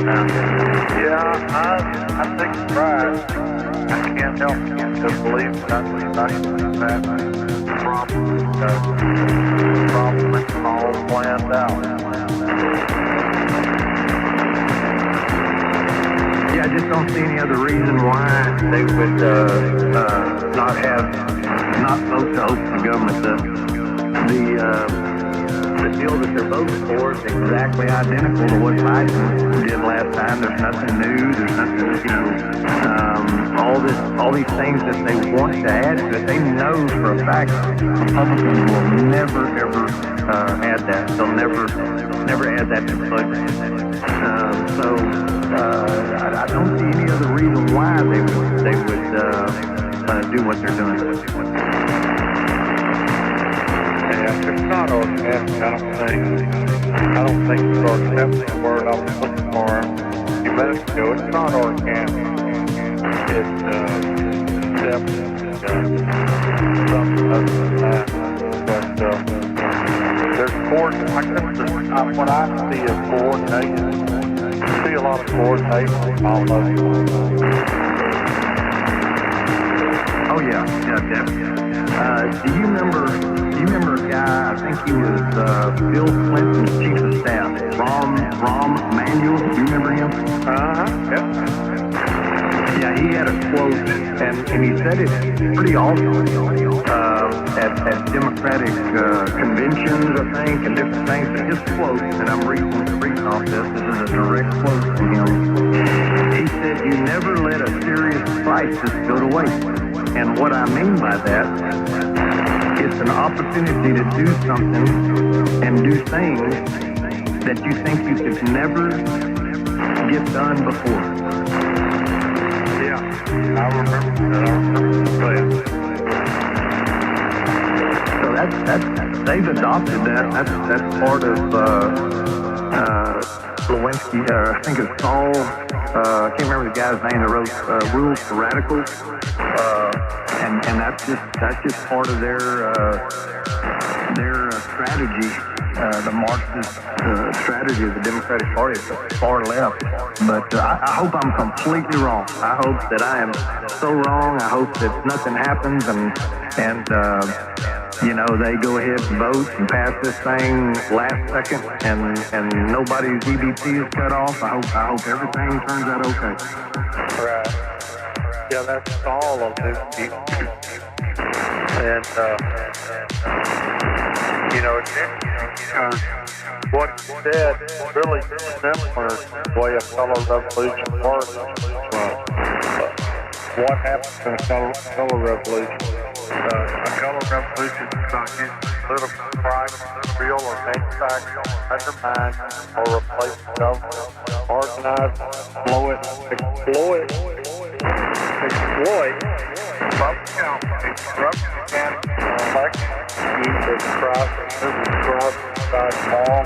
I think you're right. I can't help but believe that's that problem is all planned out. Yeah, I just don't see any other reason why they would not vote to open the government. The deal that they're voting for is exactly identical to what Biden did last time. There's nothing new. There's nothing, all these things that they want to add to it. They know for a fact Republicans will never, ever add that. They'll never add that to the budget. I don't see any other reason why they would do what they're doing. It's not organic, I don't think it's organic. That's the word I was looking for a few minutes ago. It's not organic. It's definitely something other than that. But there's coordination. What I see is coordination. I see a lot of coordination all over. Oh yeah, definitely. Do you remember a guy, I think he was Bill Clinton's chief of staff, Rahm Emanuel, do you remember him? Yep. Yeah, he had a quote, and he said it pretty often at Democratic conventions, I think, and different things. But his quote, and I'm reading off this is a direct quote from him. He said, "You never let a serious crisis go to waste." And what I mean by that, it's an opportunity to do something and do things that you think you could never get done before. Yeah, I remember that. So they've adopted that. That's part of Lewinsky. I think it's Saul. I can't remember the guy's name that wrote Rules for Radicals. And that's just part of their strategy, the Marxist strategy of the Democratic Party, the far left. But I hope I'm completely wrong. I hope that I am so wrong. I hope that nothing happens and they go ahead and vote and pass this thing last second and nobody's EBT is cut off. I hope everything turns out okay. Right. Yeah, that's all of this. And, what he said really similar to the way a color revolution works. What happens in a color revolution? A color revolution is about using political pride, real or manufactured, undermine or replace the government, organize, exploit public council, corrupt mechanics, election, use of corrupt by small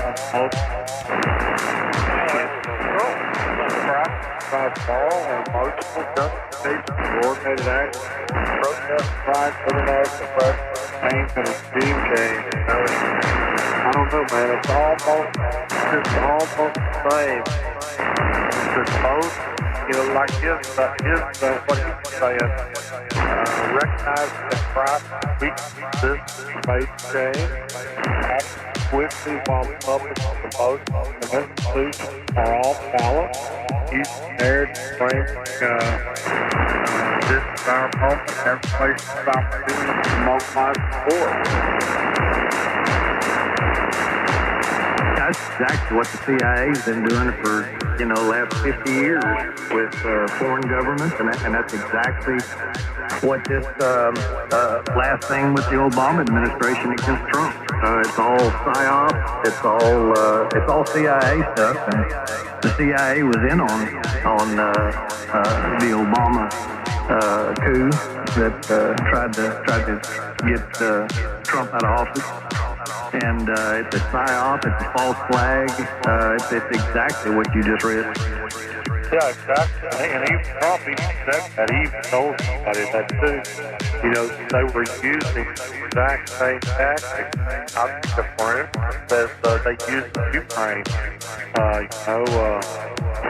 and most justification, coordinated action, protest, crime, international pressure, change, and extreme change. I don't know, man. It's almost the same. It's both, like his what he was saying, recognize that Christ weakens this made change, act swiftly while the public promotes an institution are all balanced, use narrative framework, this is our moment, every place to stop doing it to mobilize support. That's exactly what the CIA's been doing for, the last 50 years with foreign governments, and that's exactly what this last thing with the Obama administration against Trump. It's all PSYOP, it's all CIA stuff, and the CIA was in on the Obama coup that tried to get Trump out of office. And it's a PSYOP, it's a false flag, it's exactly what you just read. Yeah, exactly. And even Trump even said that. He even told somebody that too. They were using exact same tactics. I think the for instance, as they used in Ukraine,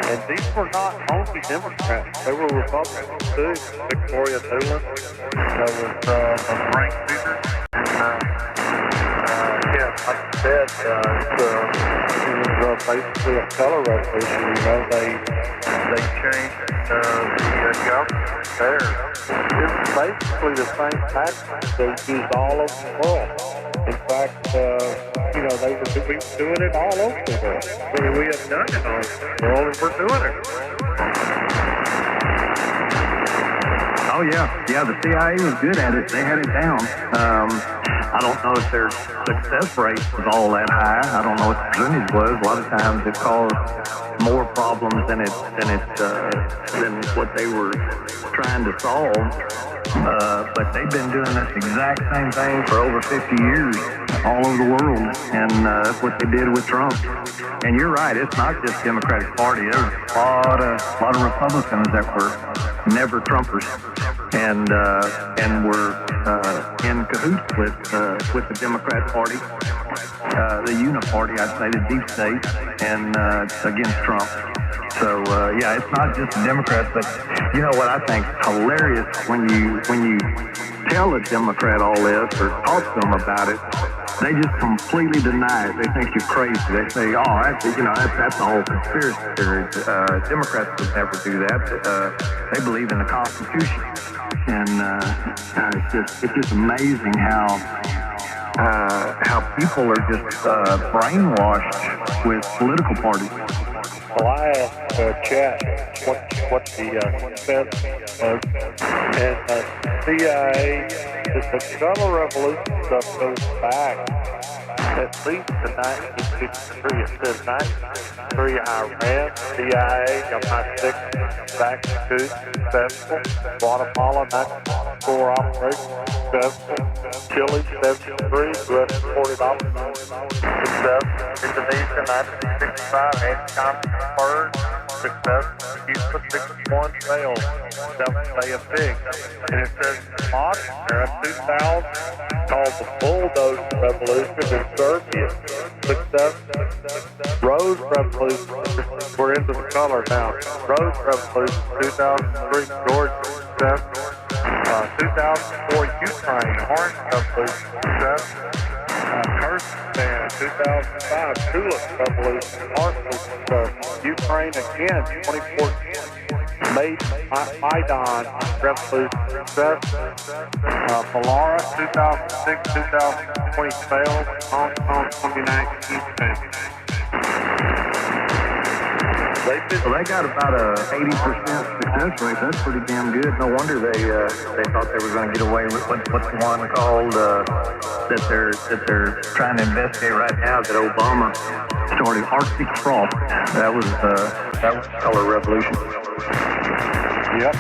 and these were not only Democrats, they were Republicans too. Victoria Nuland, that was Frank Figure, and yeah, like I said, it was basically a color revolution. They changed the government there. It was basically the same tactics they used all over the world. In fact, they were doing it all over the world. We had done it all over the world, and we're doing it. Oh yeah, the CIA was good at it. They had it down. I don't know if their success rate was all that high. I don't know what the percentage was. A lot of times it caused more problems than what they were trying to solve. But they've been doing this exact same thing for over 50 years all over the world, and that's what they did with Trump. And you're right, it's not just Democratic Party. There's a lot of Republicans that were never Trumpers, and were in cahoots with the Democrat Party, the Uniparty, I'd say, the deep state, and against Trump. So yeah, it's not just the Democrats, but you know what I think hilarious when you tell a Democrat all this or talk to them about it, they just completely deny it. They think you're crazy. They say, "Oh, that's a whole conspiracy theory. Democrats would never do that. They believe in the Constitution." And it's just amazing how people are just brainwashed with political parties. Well, I asked Chat what the consensus was, and CIA, the color revolution stuff goes back at least to 1963. It says 1963, Iran, CIA, I'm not sick, back to successful, Guatemala, 1964 operation, successful, Chile, 73, U.S. supported operation, successful, Indonesia, 1965, anti-communist purge, successful, Cuba, 61, failed, Seventh Day of Big, and it says modern era, 2000, called the bulldozer revolution in Serbia, successful, Rose Revolution, we're into the color now, Rose Revolution, 2003, Georgia, successful, 2004, Ukraine, Orange Revolution, successful, Kyrgyzstan, 2005, Tulip Revolution, partially successful, Ukraine again, 2014, Maidan Revolution, successful, Belarus, 2006, 2020 failed, Hong Kong, 2019 failed. Well, they got about a 80% success rate. That's pretty damn good. No wonder they thought they were going to get away with what's the one called that they're trying to investigate right now that Obama started, Arctic frost. That was color revolution. Yep.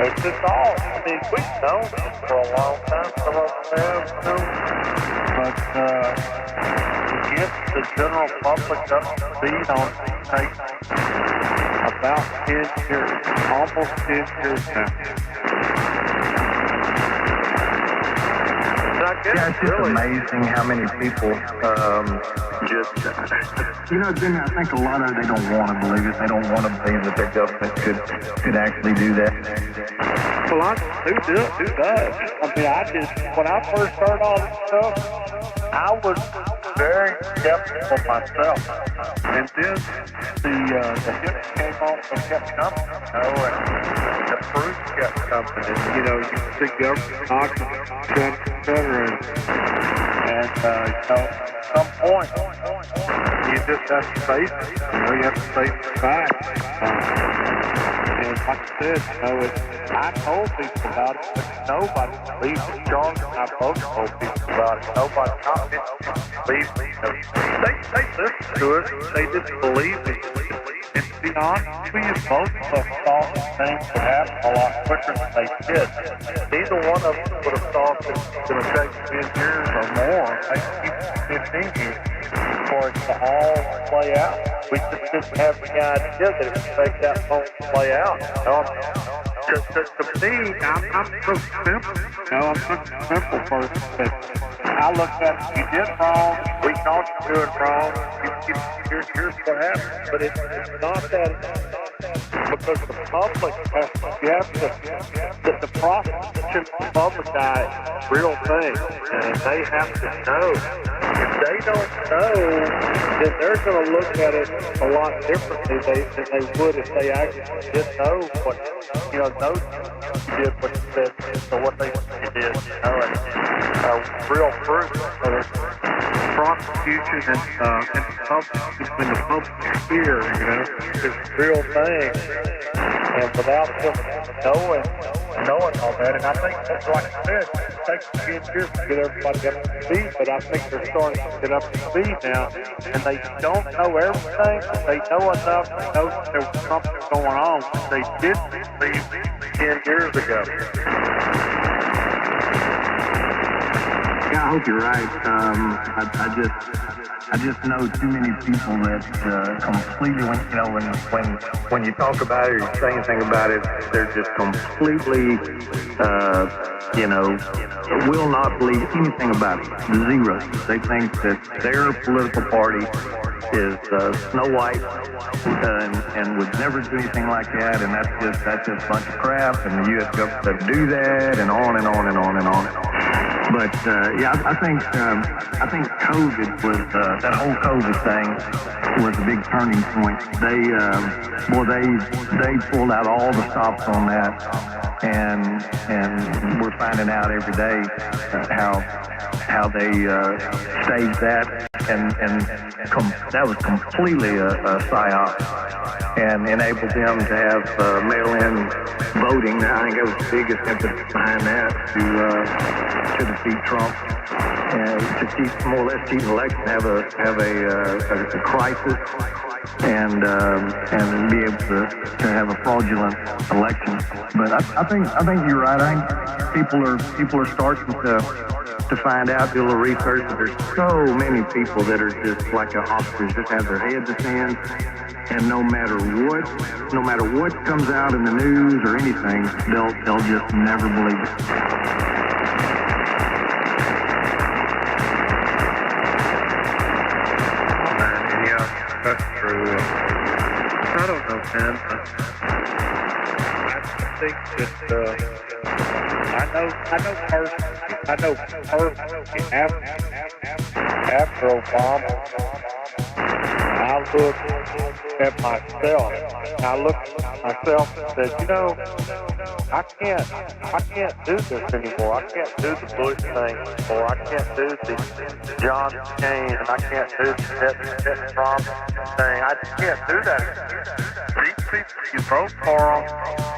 It's just all. I mean, we've known this for a long time. Some of us have too, but to get the general public up to speed on it takes about 10 years, almost 10 years now. Yeah, it's just amazing how many people Jimmy, I think a lot of they don't want to believe it. They don't want to believe that their government could actually do that. Well, who does? I mean, when I first heard all this stuff, I was very skeptical myself. And then the hits came on and kept coming, and the proof kept coming. And, you see government knocking, etc. And at some point, you just have to face it. You have to face the facts. And like I said, I told people about it, but nobody believes it. Charles and I both told people about it. Nobody, not many people believe it. They listened to it. They didn't believe it. And to be honest with you, both of us thought that things would happen a lot quicker than they did. Neither one of us would have thought that it was going to take 10 years or more, maybe 15 years, for it to all play out. We just didn't have the idea that it would take that long to play out. Because to me, I'm so simple. You know, I'm such a simple person that I look at it, you did wrong, we caught you doing wrong, here's what happened. But it's not that, because the public has to get the prosecution of the public eye real thing, and they have to know. If they don't know, then they're going to look at it a lot differently than they would if they actually did know what, you know you did what you said, or what they did, you know, and real proof of the prosecution and the public, when the public here, you know, is a real thing, and without them knowing all that, and I think that's like I said, it takes 10 years to get everybody up to speed, but I think they're starting to get up to speed now, and they don't know everything, but they know enough to know that there was something going on, which they didn't see 10 years ago. Yeah, I hope you're right. I just know too many people that completely, when you talk about it or you say anything about it, they're just completely, will not believe anything about it. Zero. They think that their political party is Snow White and would never do anything like that, and that's just a bunch of crap, and the U.S. government doesn't do that, and on and on and on and on. But I think COVID was that whole COVID thing was a big turning point. They pulled out all the stops on that, and we're finding out every day how they staged that, and that was completely a psyop, and enabled them to have mail-in voting. I think that was the biggest impetus behind that to defeat Trump and to more or less cheat an election, have a crisis, and be able to have a fraudulent election. But I think you're right. I think people are starting to find out, do a little research, but there's so many people that are just like an ostrich, just have their heads in sand, and no matter what comes out in the news or anything, they'll just never believe it. Yeah, that's true. I don't know, man. I think that I know personally after Obama, I looked at myself. I looked at myself and said, you know, I can't do this anymore. I can't do the Bush thing anymore. I can't do the John McCain, and I can't do the Trump thing. I just can't do that. These people, you vote for them,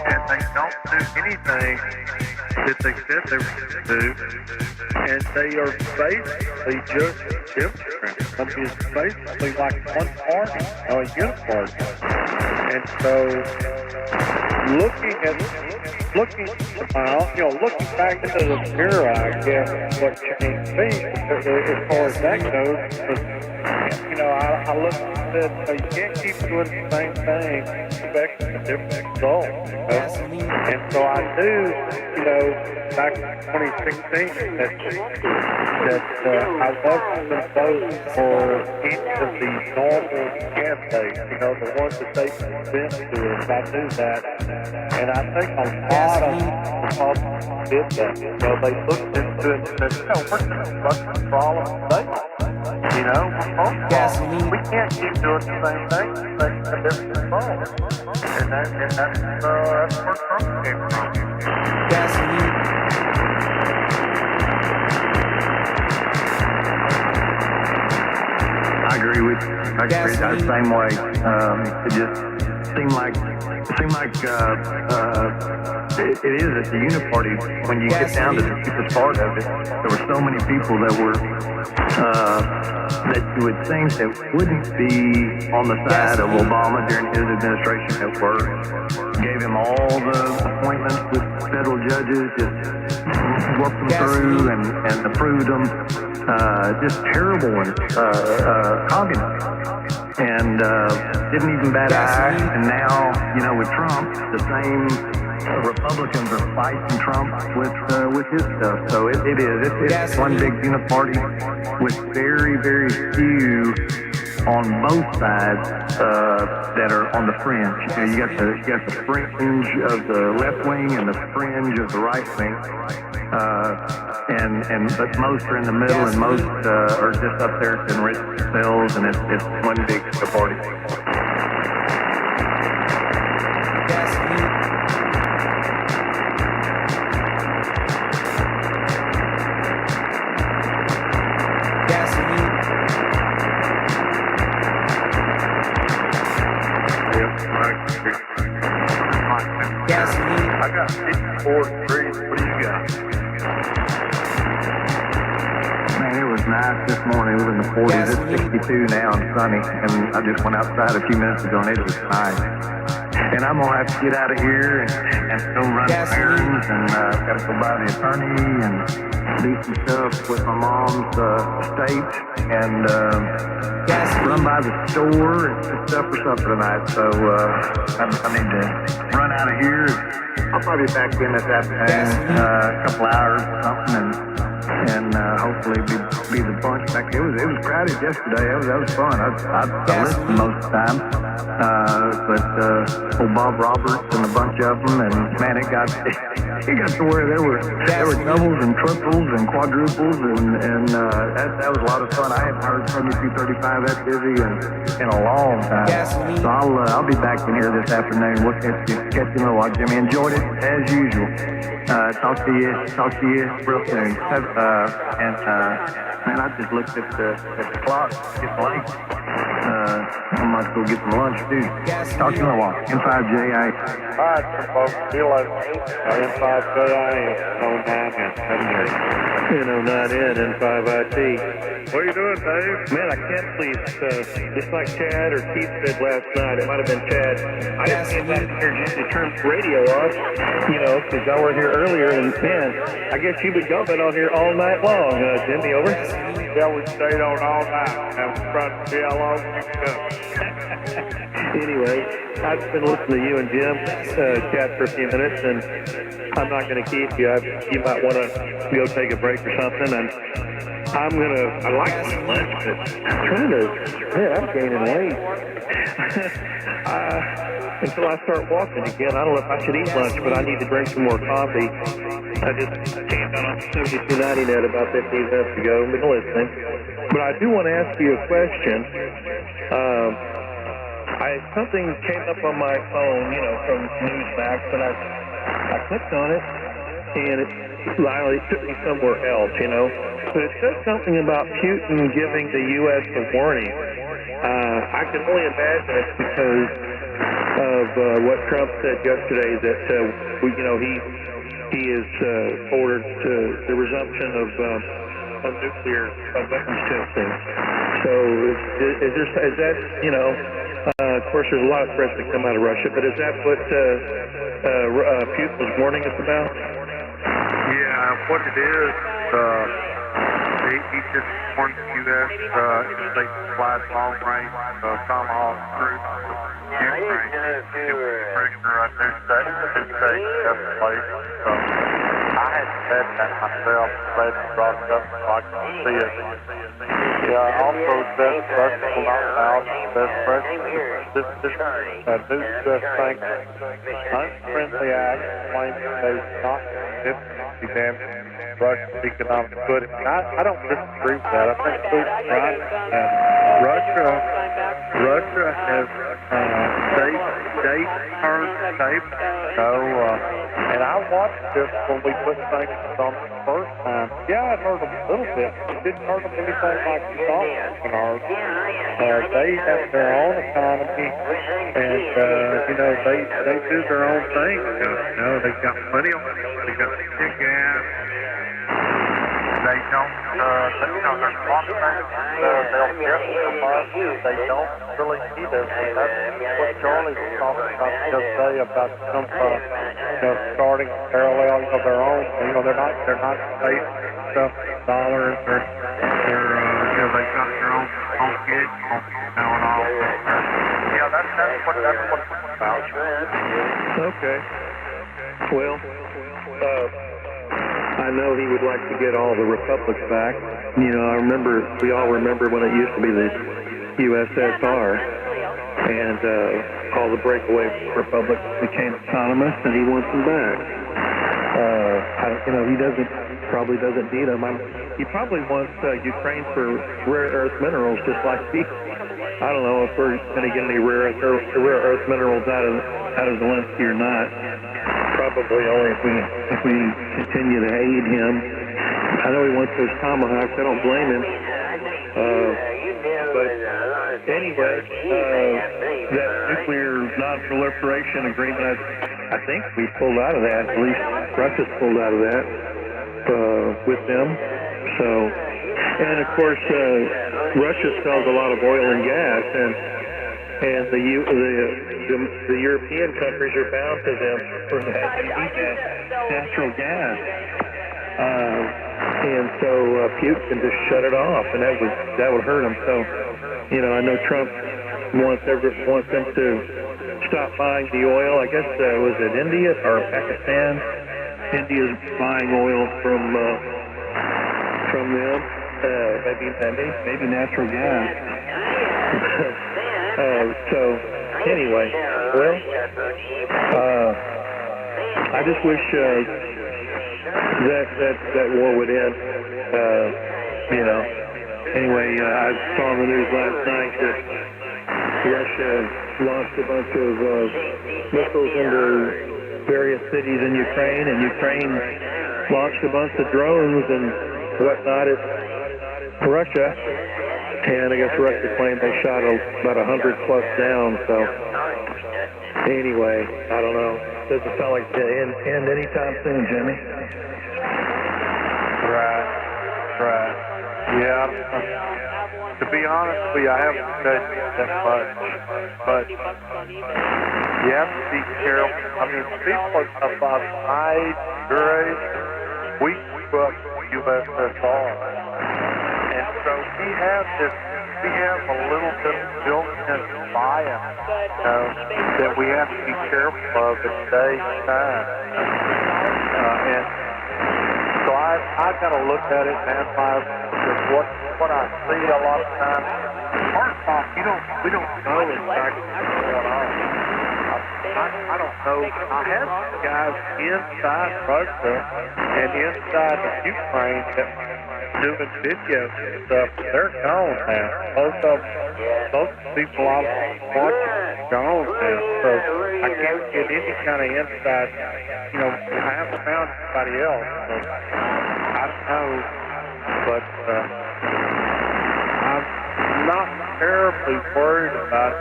and they don't do anything that they said they were going to do, and they are basically just Democrats. I mean, it's basically like one party, a uniparty. And so, looking back into the mirror, I guess what changed me as far as that goes was, I looked and said, you can't keep doing the same thing, expecting a different result. And so I knew, back in 2016 that I wasn't going to vote for any of the normal candidates, the ones that they convinced to us. I knew that. And I think a lot of Republicans did that. They looked into it and said, we're going to fuck the problem today. We can't keep doing the same thing, expecting a different result. And that's where Trump came from. I agree with you. I agree the same way. It just seemed like it is at the uniparty. When you get down to the deepest part of it, there were so many people that were that you would think that wouldn't be on the side of Obama during his administration that gave him all the appointments with federal judges, just worked them through and approved them. Just terrible and communist, and didn't even bat an eye. And now, with Trump, the Republicans are fighting Trump with his stuff. So it is. It's one big uniparty with very, very few on both sides that are on the fringe. You know, you got the fringe of the left wing and the fringe of the right wing. But most are in the middle, and most are just up there to enrich themselves, and it's one big party. I got 54 degrees. What do you got? Man, it was nice this morning. It was in the 40s. It's 62 now and sunny. And I just went outside a few minutes ago, and it was nice. And I'm going to have to get out of here and go run errands, and got to go by the attorney and do some stuff with my mom's estate, and run by the store and some stuff for supper tonight. So I need to run out of here. I'll probably be back in this afternoon, a couple hours or something, and hopefully be the bunch back. It was crowded yesterday. That was fun. I listened most of the time, but old Bob Roberts and a bunch of them, and man, it got to where there were doubles and triples and quadruples, and that was a lot of fun. I hadn't heard 7235 that busy in a long time. So I'll be back in here this afternoon. We'll catch you in a little while, Jimmy. Enjoyed it as usual. Talk to you real soon. Man, I just looked at the clock. It's late. I might go get some lunch too. Talk to you in a while. N5JI. All right, folks. See you later. N5JI and 09N. N09N and 5IT. What are you doing, Dave? Man, I can't believe, just like Chad or Keith said last night, it might have been Chad, I didn't get back here just to turn the radio off, because y'all were here earlier, and man, I guess you've been jumping on here all night long, Jimmy, over? Yeah, we stayed on all night, and we're trying to see how long we can go. Anyway, I've been listening to you and Jim chat for a few minutes, and I'm not going to keep you. You might want to go take a break or something, and I like my lunch, but I'm gaining weight. Until I start walking again, I don't know if I should eat lunch, but I need to drink some more coffee. I just came down on 72.90 net about 15 minutes ago, been listening. But I do want to ask you a question. Something came up on my phone, from Newsmax, and I clicked on it, and it took me somewhere else, But it says something about Putin giving the U.S. a warning. I can only imagine it's because of what Trump said yesterday, that he is ordered to the resumption of nuclear weapons testing. So is that of course there's a lot of threats that come out of Russia, but is that what Putin was warning us about? Yeah, what it is, he just warned the U.S. if they supplied long-range Tomahawk troops to Ukraine, it was a prisoner right there state that's the place. So I had said that myself, glad you brought it up so I can see it. Yeah, also said Russia will not allow this new U.S. sanctions, unfriendly act, claiming they do not significantly damage Russia's economic footing. I don't disagree with that. I think Putin's right. Russia has turned the table. And I watched this when we put sanctions on the first time. Yeah, it hurt them a little bit. It didn't hurt them anything like we thought it was going to hurt them. They have their own economy, and they do their own thing. They've got plenty of money. They've got big gas. They don't, there's a lot of things they'll get from us. They don't really need us. And that's what Charlie was talking about the other day about some, starting parallel of their own. They're not based stuff dollars. They've got their own gig, and all. Yeah, that's what it's about. Okay. Well, I know he would like to get all the republics back. You know, we all remember when it used to be the USSR, and all the breakaway republics became autonomous, and he wants them back. He probably doesn't need them. He probably wants Ukraine for rare earth minerals, just like he. I don't know if we're going to get any rare earth minerals out of Zelensky or not. Probably only if we continue to aid him. I know he wants those tomahawks. I don't blame him. But anyway, that nuclear non-proliferation agreement, I think we pulled out of that. At least Russia's pulled out of that with them. So, and of course, Russia sells a lot of oil and gas, and the European countries are bound to them for that. They need that natural gas. And so Putin can just shut it off, and that would hurt him. So, I know Trump wants them to stop buying the oil. I guess was it India or Pakistan? India's buying oil from them. Maybe natural gas. So anyway, well, I just wish that war would end. Anyway, I saw on the news last night that Russia launched a bunch of missiles into various cities in Ukraine, and Ukraine launched a bunch of drones and whatnot at Russia. And I guess Russia claimed they shot about 100 plus down. So anyway, I don't know. Doesn't sound like it's going to end anytime soon, Jimmy. Right. Yeah. To be honest with you, I haven't studied that much, but you have to be careful. I mean, people about my age, we grew up in USSR, and so we have a little bit of built-in bias, that we have to be careful of at today's time. And so I got to look at it and analyze what I see a lot of times. First off, we don't know exactly what's going on. I don't know. I have guys inside Russia and inside the Ukraine that doing videos and stuff. They're gone now. Most of the people I was watching are gone now. So I can't get any kind of inside. I haven't found anybody else. So I don't know. But I'm not terribly worried about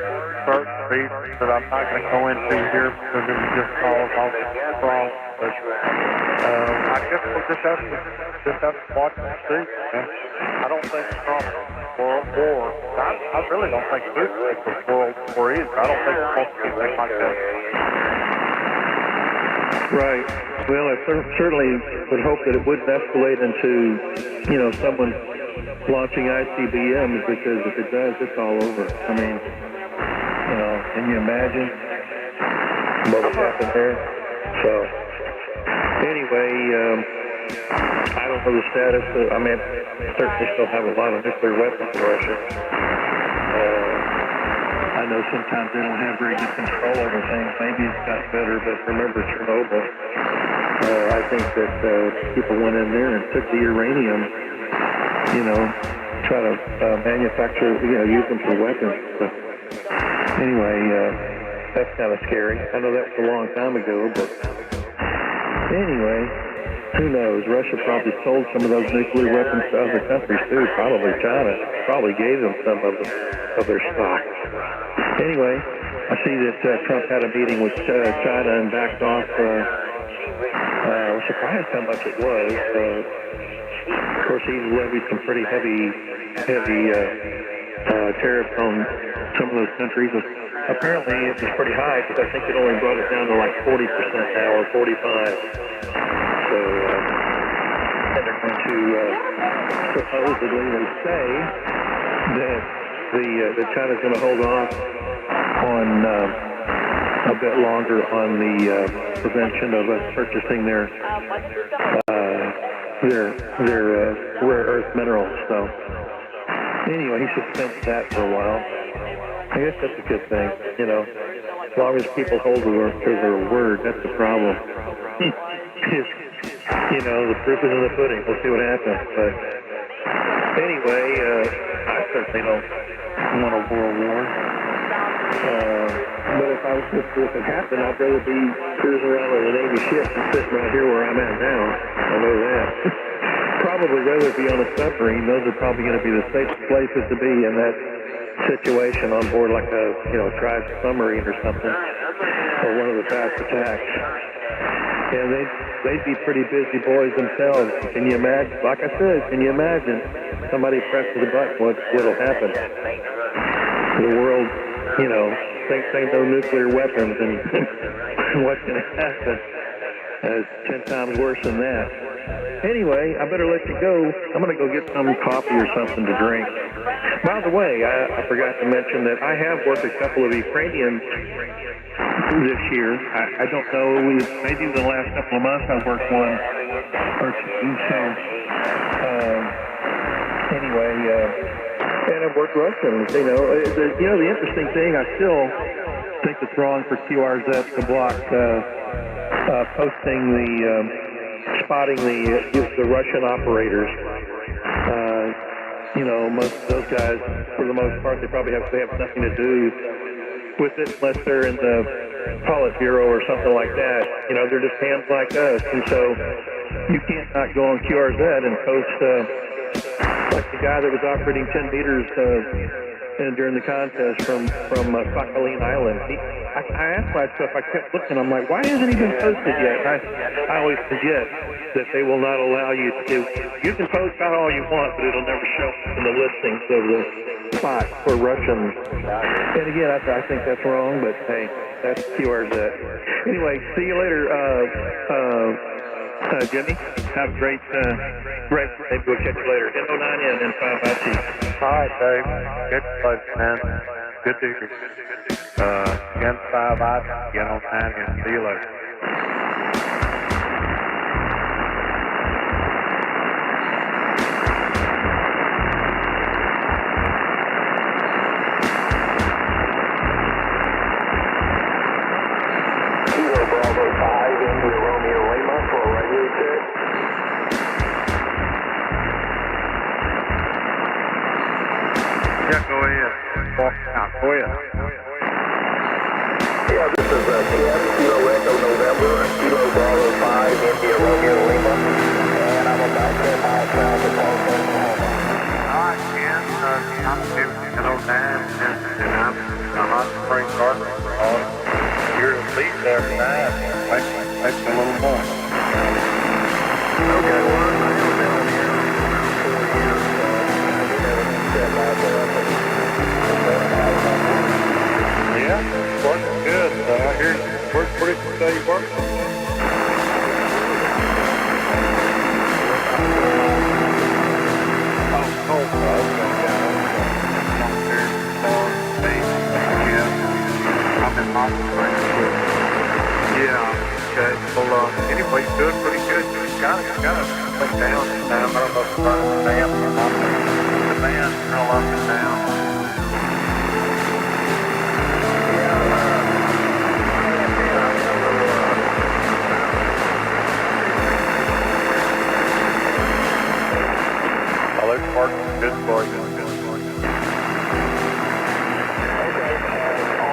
certain reasons that I'm not going to go into here because it would just cause all the problems. But I guess we'll just have to watch and see. I don't think Trump World War. I really don't think Putin was World War either. I don't think it's supposed to be anything like that. Right. Well, I certainly would hope that it wouldn't escalate into, someone launching ICBMs, because if it does, it's all over. I mean, can you imagine what would happen there? So, anyway, I don't know the status. Certainly still have a lot of nuclear weapons in Russia. I know sometimes they don't have very good control over things. Maybe it's got better, but remember Chernobyl. I think that people went in there and took the uranium, try to manufacture, use them for weapons. But anyway, that's kind of scary. I know that was a long time ago, but anyway, who knows? Russia probably sold some of those nuclear weapons to other countries too. Probably China. Probably gave them some of their stock. Anyway, I see that Trump had a meeting with China and backed off. I was surprised how much it was. Of course, he levied some pretty heavy tariffs on some of those countries. Apparently, it was pretty high, because I think it only brought it down to like 40% now, or 45%. So, and they're going to supposedly, they say that China's going to hold off on a bit longer on the prevention of us purchasing their rare earth minerals. So anyway, he suspends that for a while. I guess that's a good thing, you know. As long as people hold to their word, that's the problem. You know, the proof is in the pudding. We'll see what happens. But anyway, I certainly don't want a world war. But if it happened, I'd rather be cruising around with a Navy ship than sitting right here where I'm at now. I know that. Probably rather be on a submarine. Those are probably going to be the safest places to be in that situation on board, like a tri-submarine or something, or one of the fast attacks. And they'd be pretty busy boys themselves. Can you imagine? Like I said, can you imagine somebody presses a button? What'll happen? The world, you know, thinks they know nuclear weapons, and what's going to happen? It's 10 times worse than that. Anyway, I better let you go. I'm going to go get some coffee or something to drink. By the way, I forgot to mention that I have worked a couple of Ukrainians this year. I don't know, maybe in the last couple of months I've worked one or two. So, anyway, and I've worked Russians. You know, the interesting thing, I still think it's wrong for QRZ to block posting spotting the Russian operators. You know, most of those guys, for the most part, they have nothing to do with it unless they're in the Politburo or something like that. You know, they're just hands like us, and so you can't not go on QRZ and post like the guy that was operating 10 meters during the contest from Sakhalin Island. I asked myself, I kept looking, I'm like, why hasn't he been posted yet? I always forget that they will not allow you to. You can post about all you want, but it'll never show in the listings of the spot for Russians. And again, I think that's wrong, but hey, that's QRZ. Anyway, see you later, Jimmy. Have a great break. Maybe we'll catch you later. N09N and 5IT. All right, Dave. Good place, man. Good to hear you. Again, 5IT. Get on 9N. See you later. Yeah, go ahead. Walk out. Go ahead. Yeah, this is TM, Kilo Echo November, Kilo Bravo 5, India Romeo Lima, and I'm about 10 miles south of Tulsa, Oklahoma. All right, Ken. I'm N09, and I'm a hot spring gardener. You're at least there tonight. Maybe a little more. Okay, well, I have been on here for 4 years, Yeah, working good. I hear where did you say you work? I'm in Montgomery. Yeah, okay. Well, anyway, you're doing pretty good. You got it up and down this time. I don't know if it's running the dam or not. The band's real up and down. Well, it's working good for you.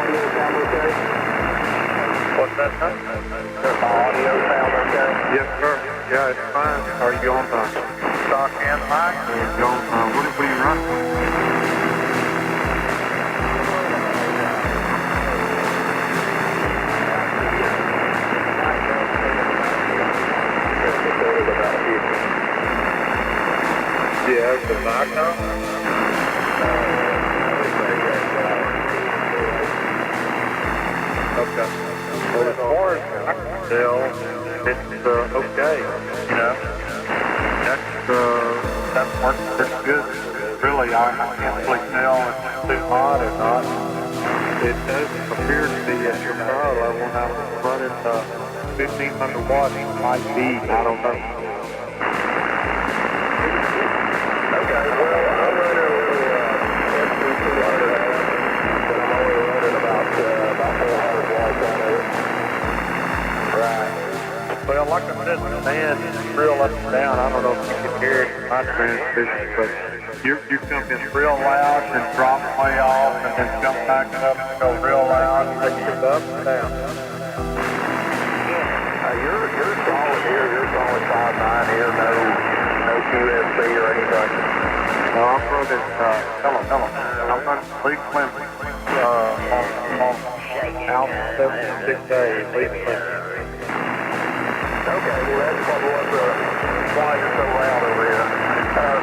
audio sound okay? What's that? Does my audio sound okay? Yes, sir. Yeah, it's fine. Are you on stock and mic? Or are you on, what are you running? Yeah, the mic on? Okay. Well, as far as I can tell, it's okay. You know, that's working pretty good. Really, I can't really tell if it's too hot or not. It does appear to be at your power level. when I was running 1,500 watts high speed. I don't know. Okay, well, I'm running a little FT8, but I'm only running about 400 watts on it. Right. Well, like I said, the band is real up and down. I don't know if you can hear it in my transmission, but you come in real loud and drop way off and then come back up and go real loud and then get up and down. You're solid here. You're solid 5.9 here. No QSC or anything. No, I'm running, I'm running Lee Clinton, on out 76A, Lee Clinton. Okay, well that's probably why you're so loud over here.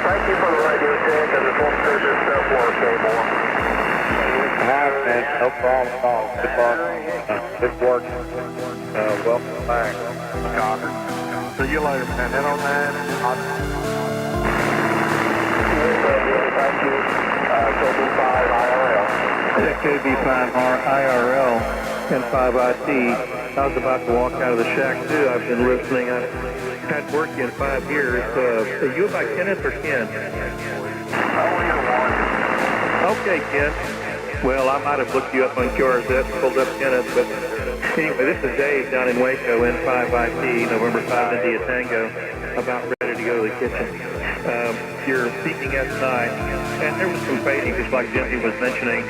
Thank you for the radio check. I just want to see if this stuff works anymore. Man, no problem at all. Good luck. Good work. Welcome back. Connor. See you later, man. Head on that. Thank you. KB5 IRL. Yeah, KB5 IRL and 5IT. I was about to walk out of the shack too. I've been listening. I've had work in 5 years. Are you about Kenneth or Ken? Okay, Ken. Well, I might have looked you up on QRZ, pulled up Kenneth, but anyway, this is Dave down in Waco, N5IT, November 5 India Tango, about ready to go to the kitchen. You're peaking at 9, and there was some fading, just like Jimmy was mentioning,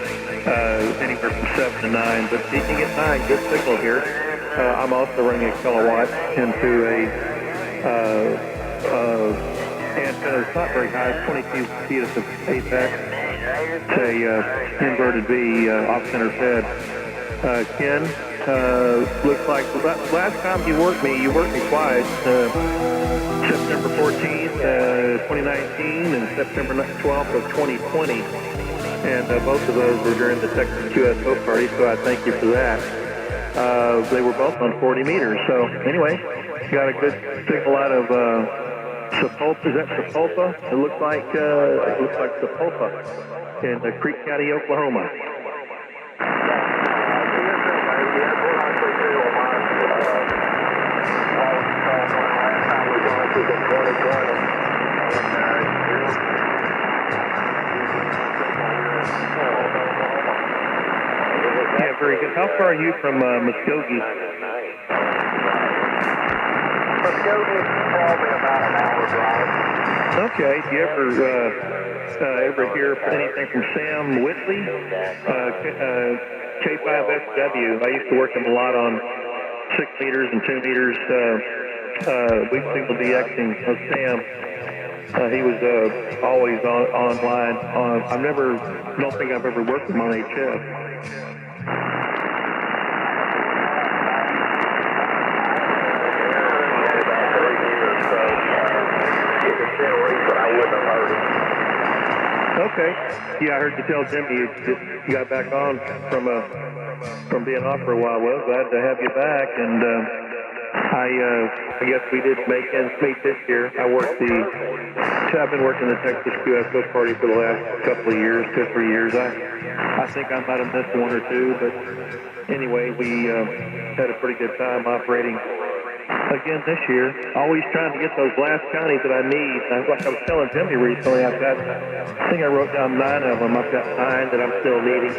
anywhere from 7 to 9, but peaking at 9, good signal here. I'm also running a kilowatt into a antenna. It's not very high, it's 22 feet at the apex. It's a inverted V off-center fed. Ken, looks like last time you worked me twice. September 14th, 2019, and September 12th of 2020. And both of those were during the Texas QSO party, so I thank you for that. They were both on 40 meters. So anyway, got a good signal out of Sepulpa. Is that Sepulpa? It looks like Sepulpa in Creek County, Oklahoma. Yeah, very good. How far are you from Muskogee? Muskogee is probably about an hour drive. Okay. Do you ever hear anything from Sam Whitley? K5SW. I used to work him a lot on 6 meters and 2 meters. Weak signal DXing of Sam. He was always online. Don't think I've ever worked with him on HF. Okay. Yeah, I heard you tell Jimmy you just got back on from being off for a while. Well, glad to have you back, and I guess we did make ends meet this year. I've been working the Texas QSO party for the last couple of years, 2 or 3 years. I think I might have missed 1 or 2, but anyway, we had a pretty good time operating again this year. Always trying to get those last counties that I need. Like I was telling Jimmy recently, I think I wrote down 9 of them. I've got 9 that I'm still needing.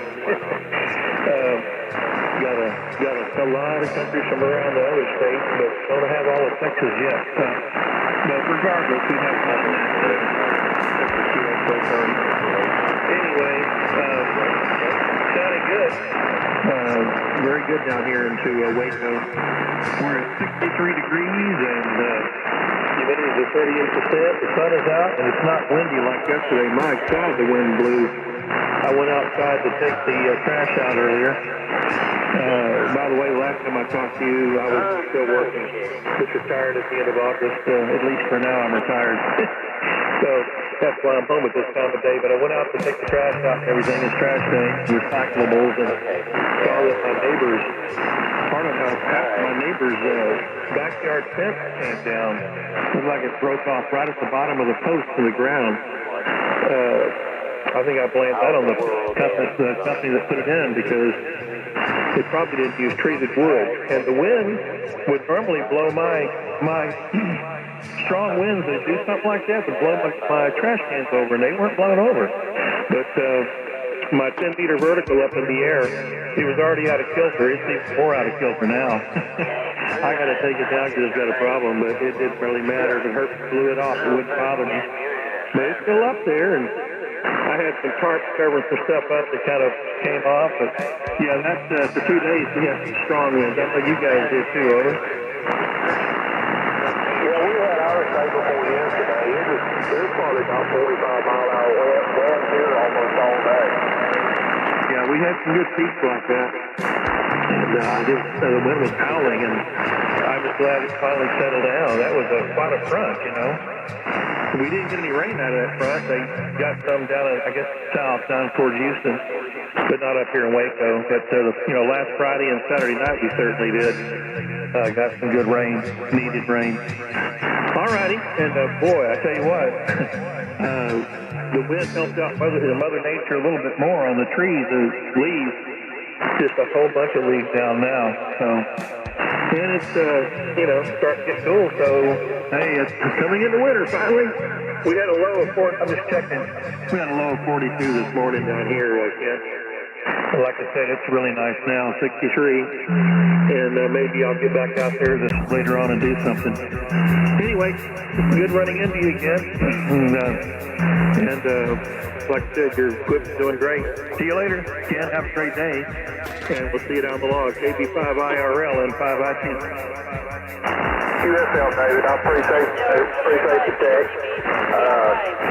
Got a lot of countries from around the other states, but don't have all of Texas yet. But regardless, we have fun in that Texas QSO party. Anyway, sounding good. Very good down here into Waco. We're at 63 degrees and humidity is at 38%. The sun is out and it's not windy like yesterday. My God, the wind blew. I went outside to take the trash out earlier. By the way, last time I talked to you, I was still working. Just retired at the end of August. At least for now, I'm retired. So that's why I'm home at this time of day. But I went out to take the trash out and everything. It's trash day, recyclables, and saw that my neighbor's backyard fence came down. Looked like it broke off right at the bottom of the post to the ground. I think I blamed that on the company that put it in, because They probably didn't use treated wood. And the wind would normally blow my strong winds that do something like that would blow my trash cans over, and they weren't blown over. But my 10-meter vertical up in the air, it was already out of kilter. It's even more out of kilter now. I got to take it down because it's got a problem, but it didn't really matter. If it blew it off, it wouldn't bother me. But it's still up there, and I had some tarps covering some stuff up that kind of came off. But yeah, that's for 2 days we had some strong winds. I know you guys did too, over. Yeah, we had our favorable yesterday. It was probably about 45-mile-an-hour winds here almost all day. Yeah, we had some good peaks like that. And the wind was howling, and I was glad it finally settled down. That was quite a front, you know. We didn't get any rain out of that front. They got some down, I guess, south, down towards Houston, but not up here in Waco. But, last Friday and Saturday night we certainly did. Got some good rain, needed rain. All righty, and boy, I tell you what, the wind helped out Mother Nature a little bit more on the trees, the leaves. Just a whole bunch of leaves down now. So, and it's starting to get cool. So, hey, it's coming into winter finally. We had a low of 40. I'm just checking. We had a low of 42 this morning down here, Ken. Like I said, it's really nice now, 63. And maybe I'll get back out there later on and do something. Anyway, good running into you again. And like I said, your equipment's doing great. See you later. Ken, have a great day. And we'll see you down the log. KB5IRL and 5IT. QSL, David. I appreciate the text.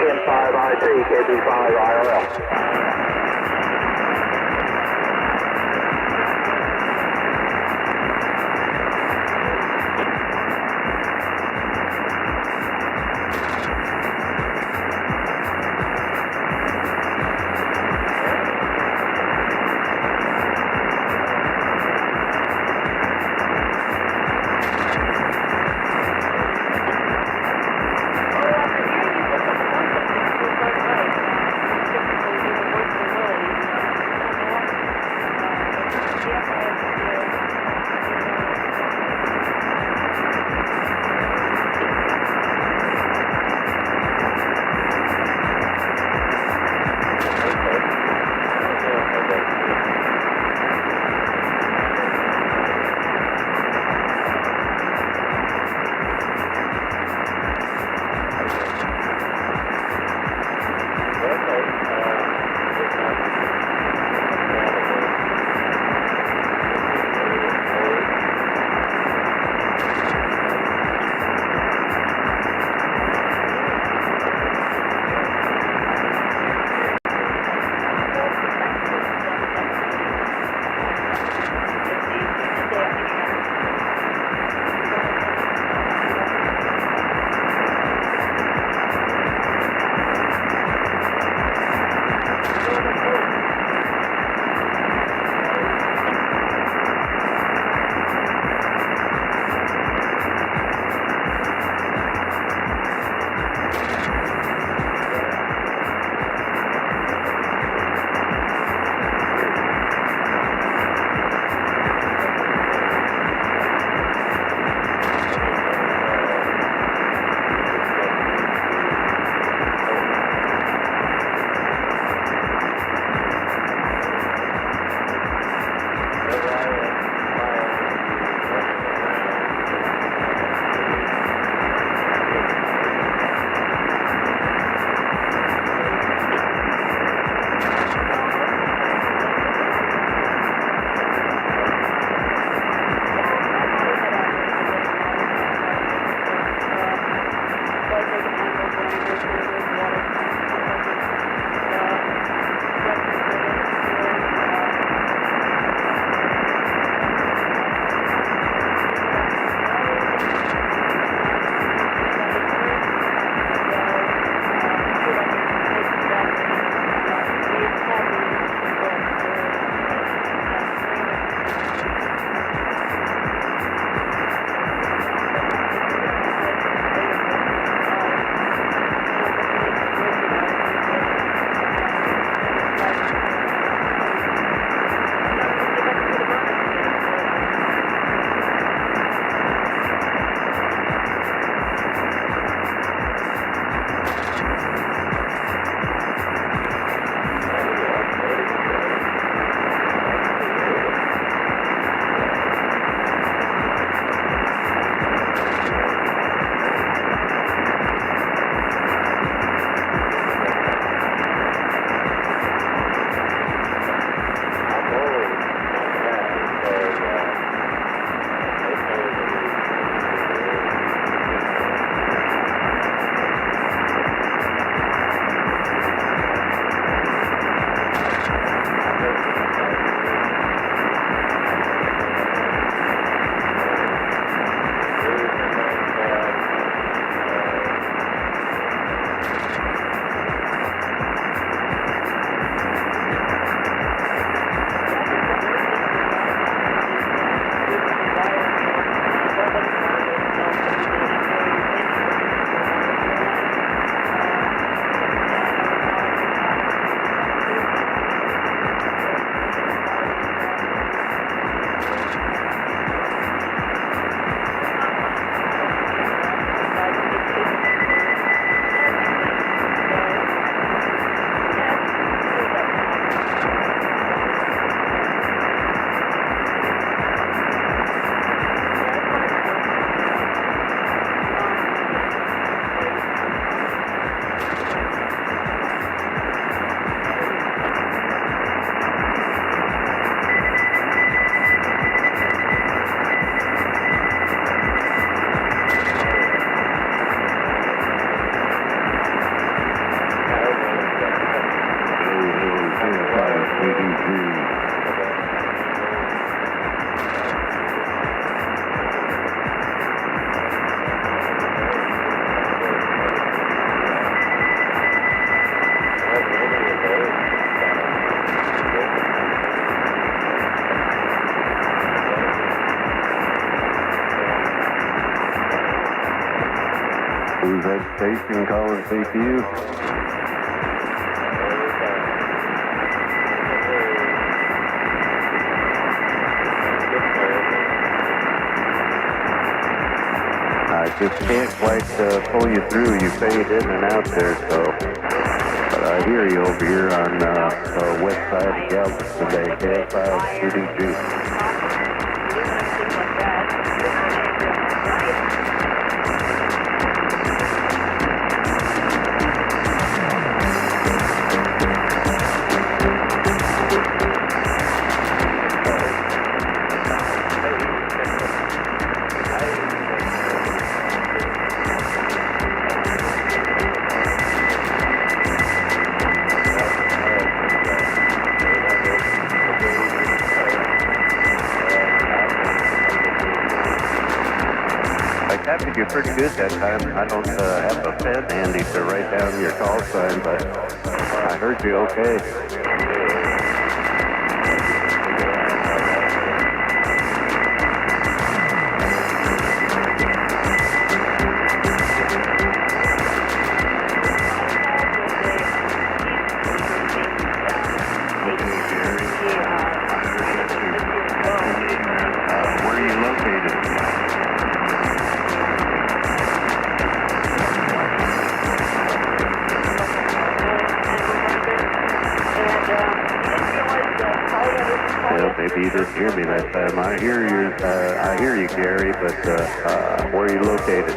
10-5IT, KB5IRL. Who's that station calling CQ? I just can't quite pull you through. You fade in and out there, so. But I hear you over here on the west side of Galveston today, KF5 CDG. You're pretty good that time. I don't have a pen handy to write down your call sign, but I heard you okay. Where are you located? Well, maybe you didn't hear me that time. I hear you, Gary, but where are you located?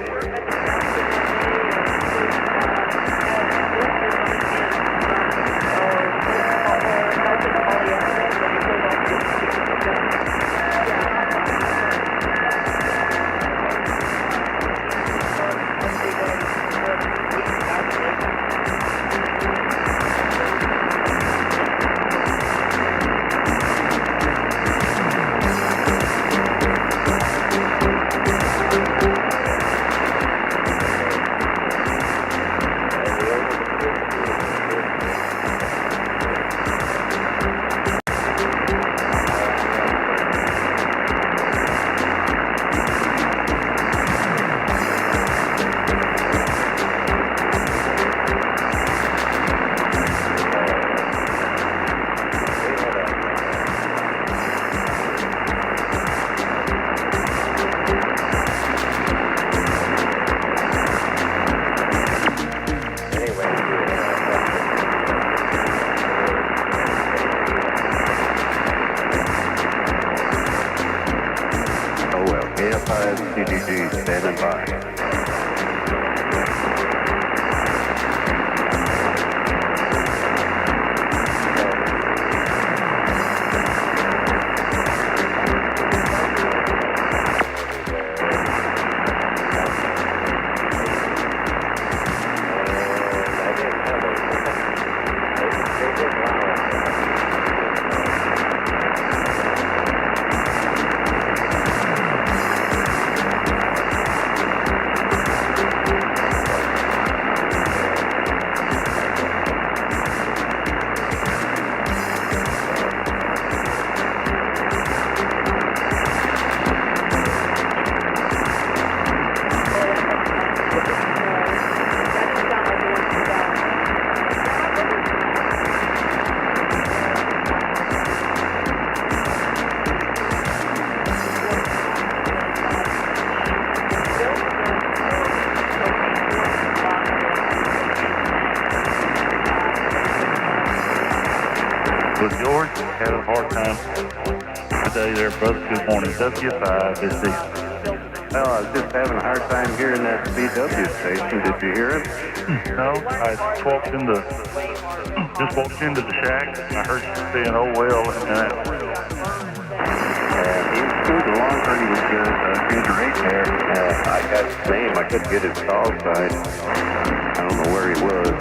CDG standing by. With George, had a hard time today there, brother. Good morning. W5 is the... Well, I was just having a hard time hearing that BW station. Did you hear it? No, I just walked into the shack. I heard you saying, oh, well, and that. He was moved along pretty good rate there. I got his name. I couldn't get his call sign. I don't know where he was.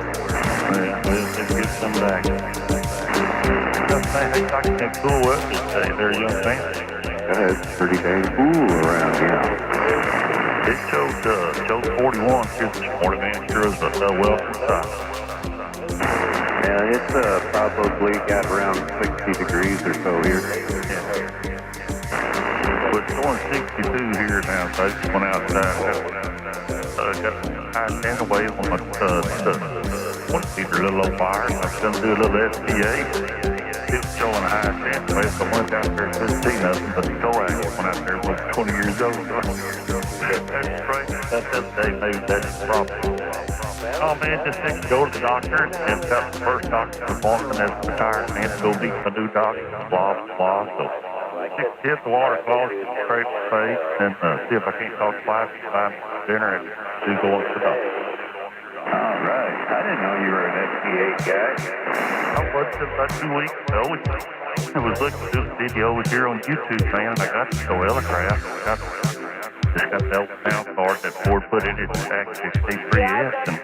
Yeah, let's get some back. Hey, talking that cool weather today there, young man. Yeah, it's pretty dang cool around here. It showed 41 here this morning, man. Sure is a welcome sight. Yeah, it's probably got around 60 degrees or so here. Yeah. But going 62 here now, so I just went outside. Got high standing wave on my 1-meter little old wire. I was going to do a little FT8. It was showing a high standing wave, so I went out there and couldn't see nothing, but the coax went out there was 20 years old. That's crazy. That's the day, maybe that's the problem. Oh man, just think to go to the doctor and got the first doctor appointment as a retired man to go meet my new doctor, blah, blah, so hit the water closet, scrape the face, and see if I can't talk twice and buy dinner and do going to the doctor. All right. I didn't know you were an FT8 guy. I was just about 2 weeks ago. I was looking through the video over here on YouTube, man, and I got the Elecraft. Just got the sound card that Ford put in it, actually FT3S, and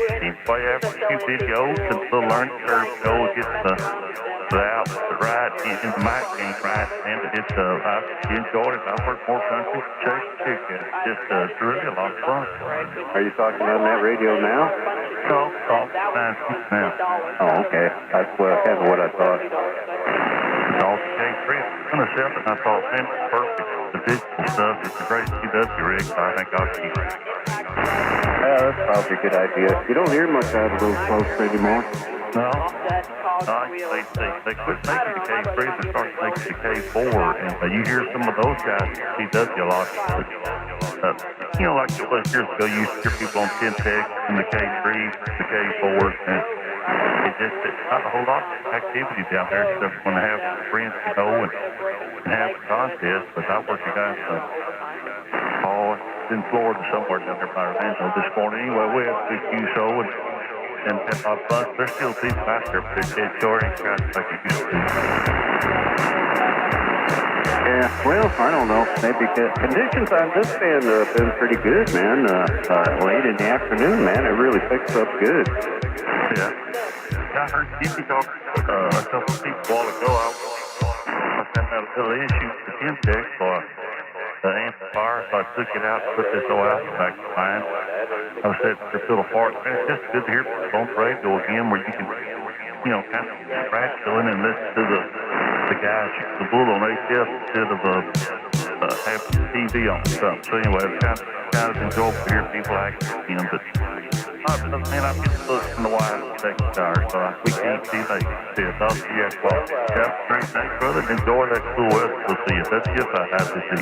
anyway, after a few videos and the learning curve, get the output right, and the mic game right, and it's, I enjoyed it. I've heard more country chase chick, and it's just really a lot of fun. Are you talking on that radio now? No, now. Oh, okay. That's kind of what I thought. It's all K3. I'm going to sell it, and I thought, man, it's perfect. The digital stuff is a great CW rig, so I think I'll keep it. Yeah, that's probably a good idea. You don't hear much out of those folks anymore. No, they quit making the K3, they started making the K4, and you hear some of those guys at CW a lot. Like a couple of years ago, you used to hear people on 10 Tech and the K3s, the K4s, and it's not a whole lot of activity down there except when they have friends to go and have a contest. But I worked you guys in Florida somewhere down there by Orlando this morning. Anyway, we had a big few show and had a lot of fun. There's still people out there, but it's sure ain't guys like it used to be. Yeah, well, I don't know. Maybe conditions on this band have been pretty good, man. Late in the afternoon, man, it really picks up good. Yeah. I heard TV talk a couple of people a while ago. I sent out a little issue to Intech for the amplifier, so I took it out and put this old album back to mine. I said there's still a part. It's just good to hear people on the radio again where you can, kind of scratch filling and listen to the guys, the bull on ATF instead of having TV on something. So anyway, it's kind of enjoyable to hear people acting again, but man, I'm getting looked in the wide second tire, so we can't see like this. I'll see you at well. Have a great night, brother. Enjoy that cool weather. We'll see you. That's just I have to see.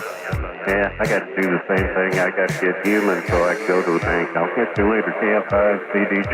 Yeah, I got to do the same thing. I got to get human so I can go to the bank. I'll catch you later, KF5 CDG.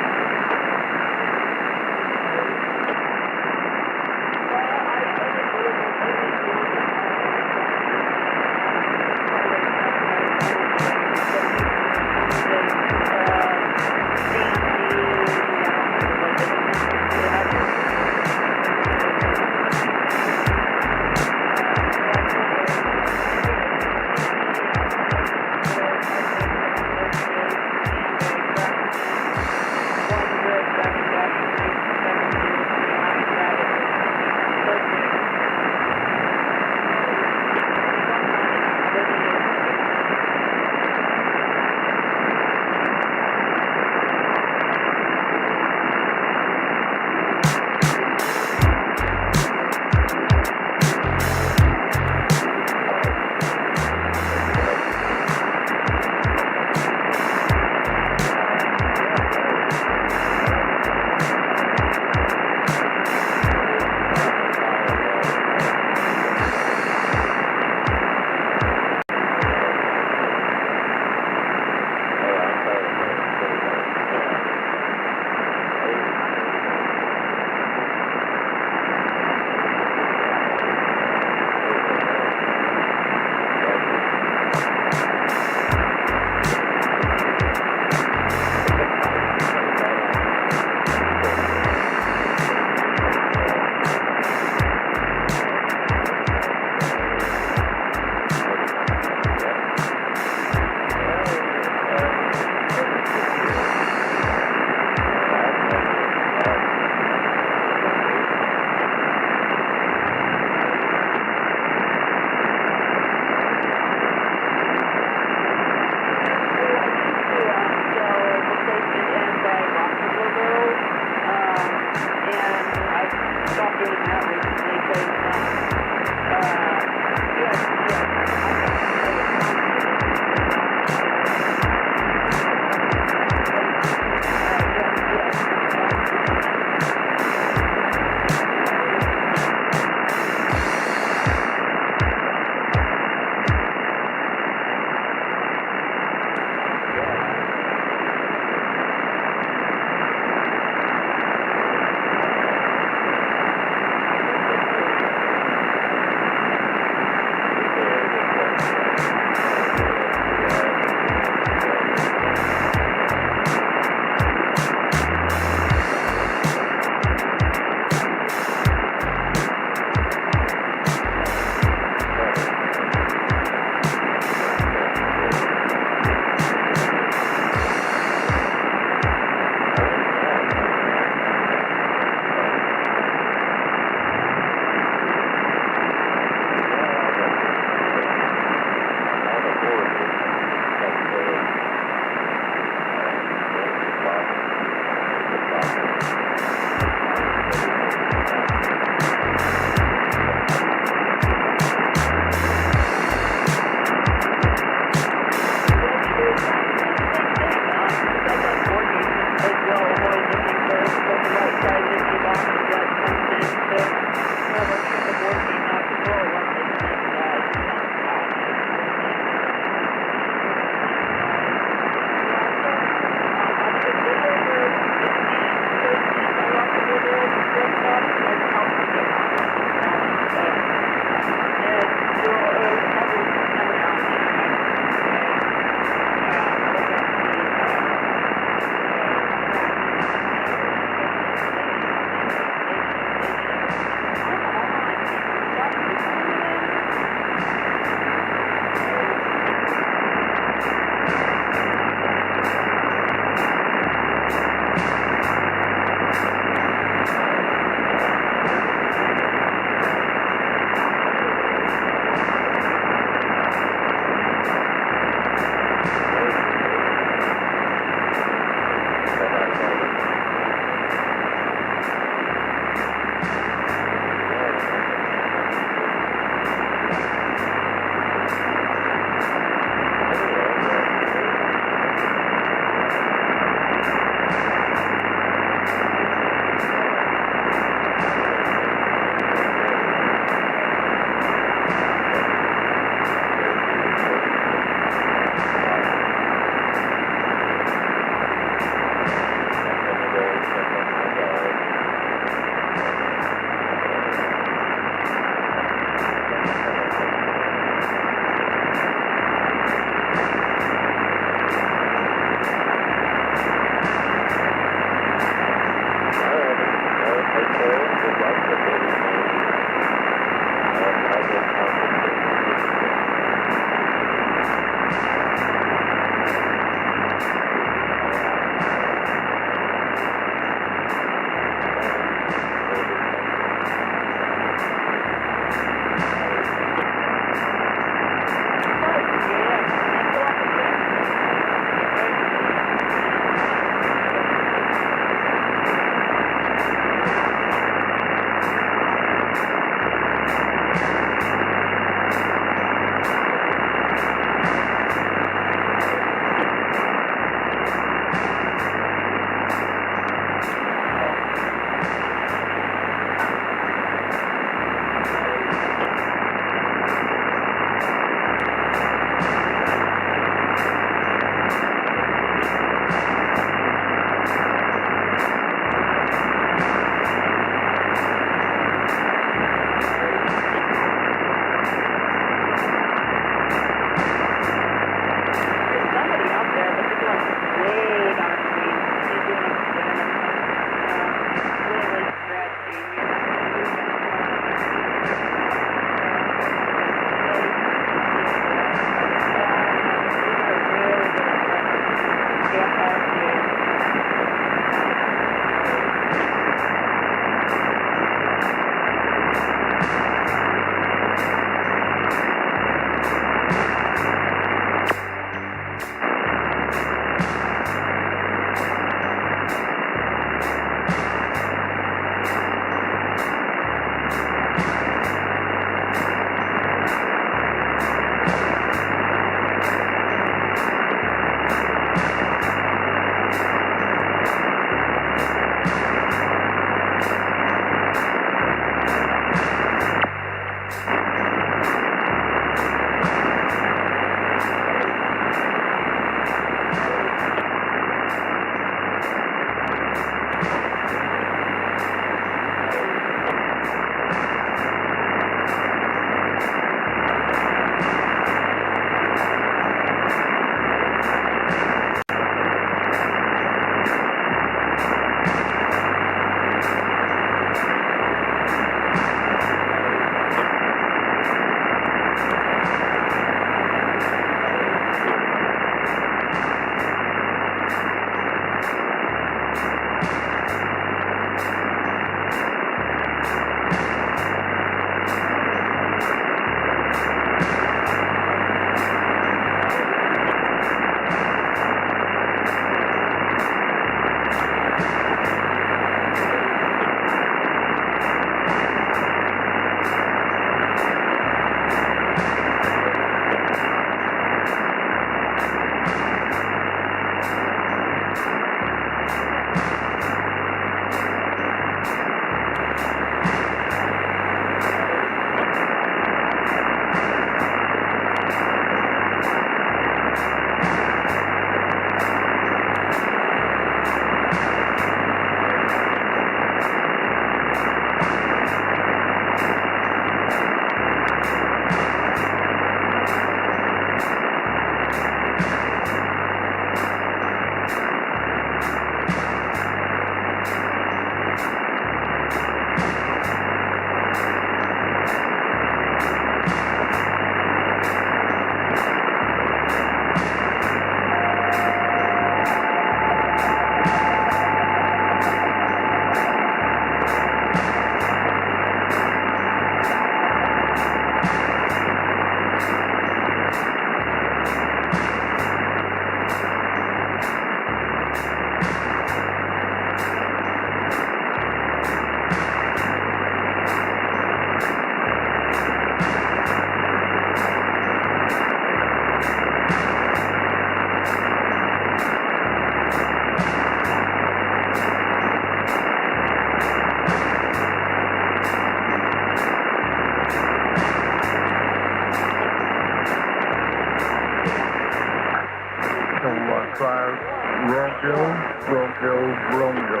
Romeo.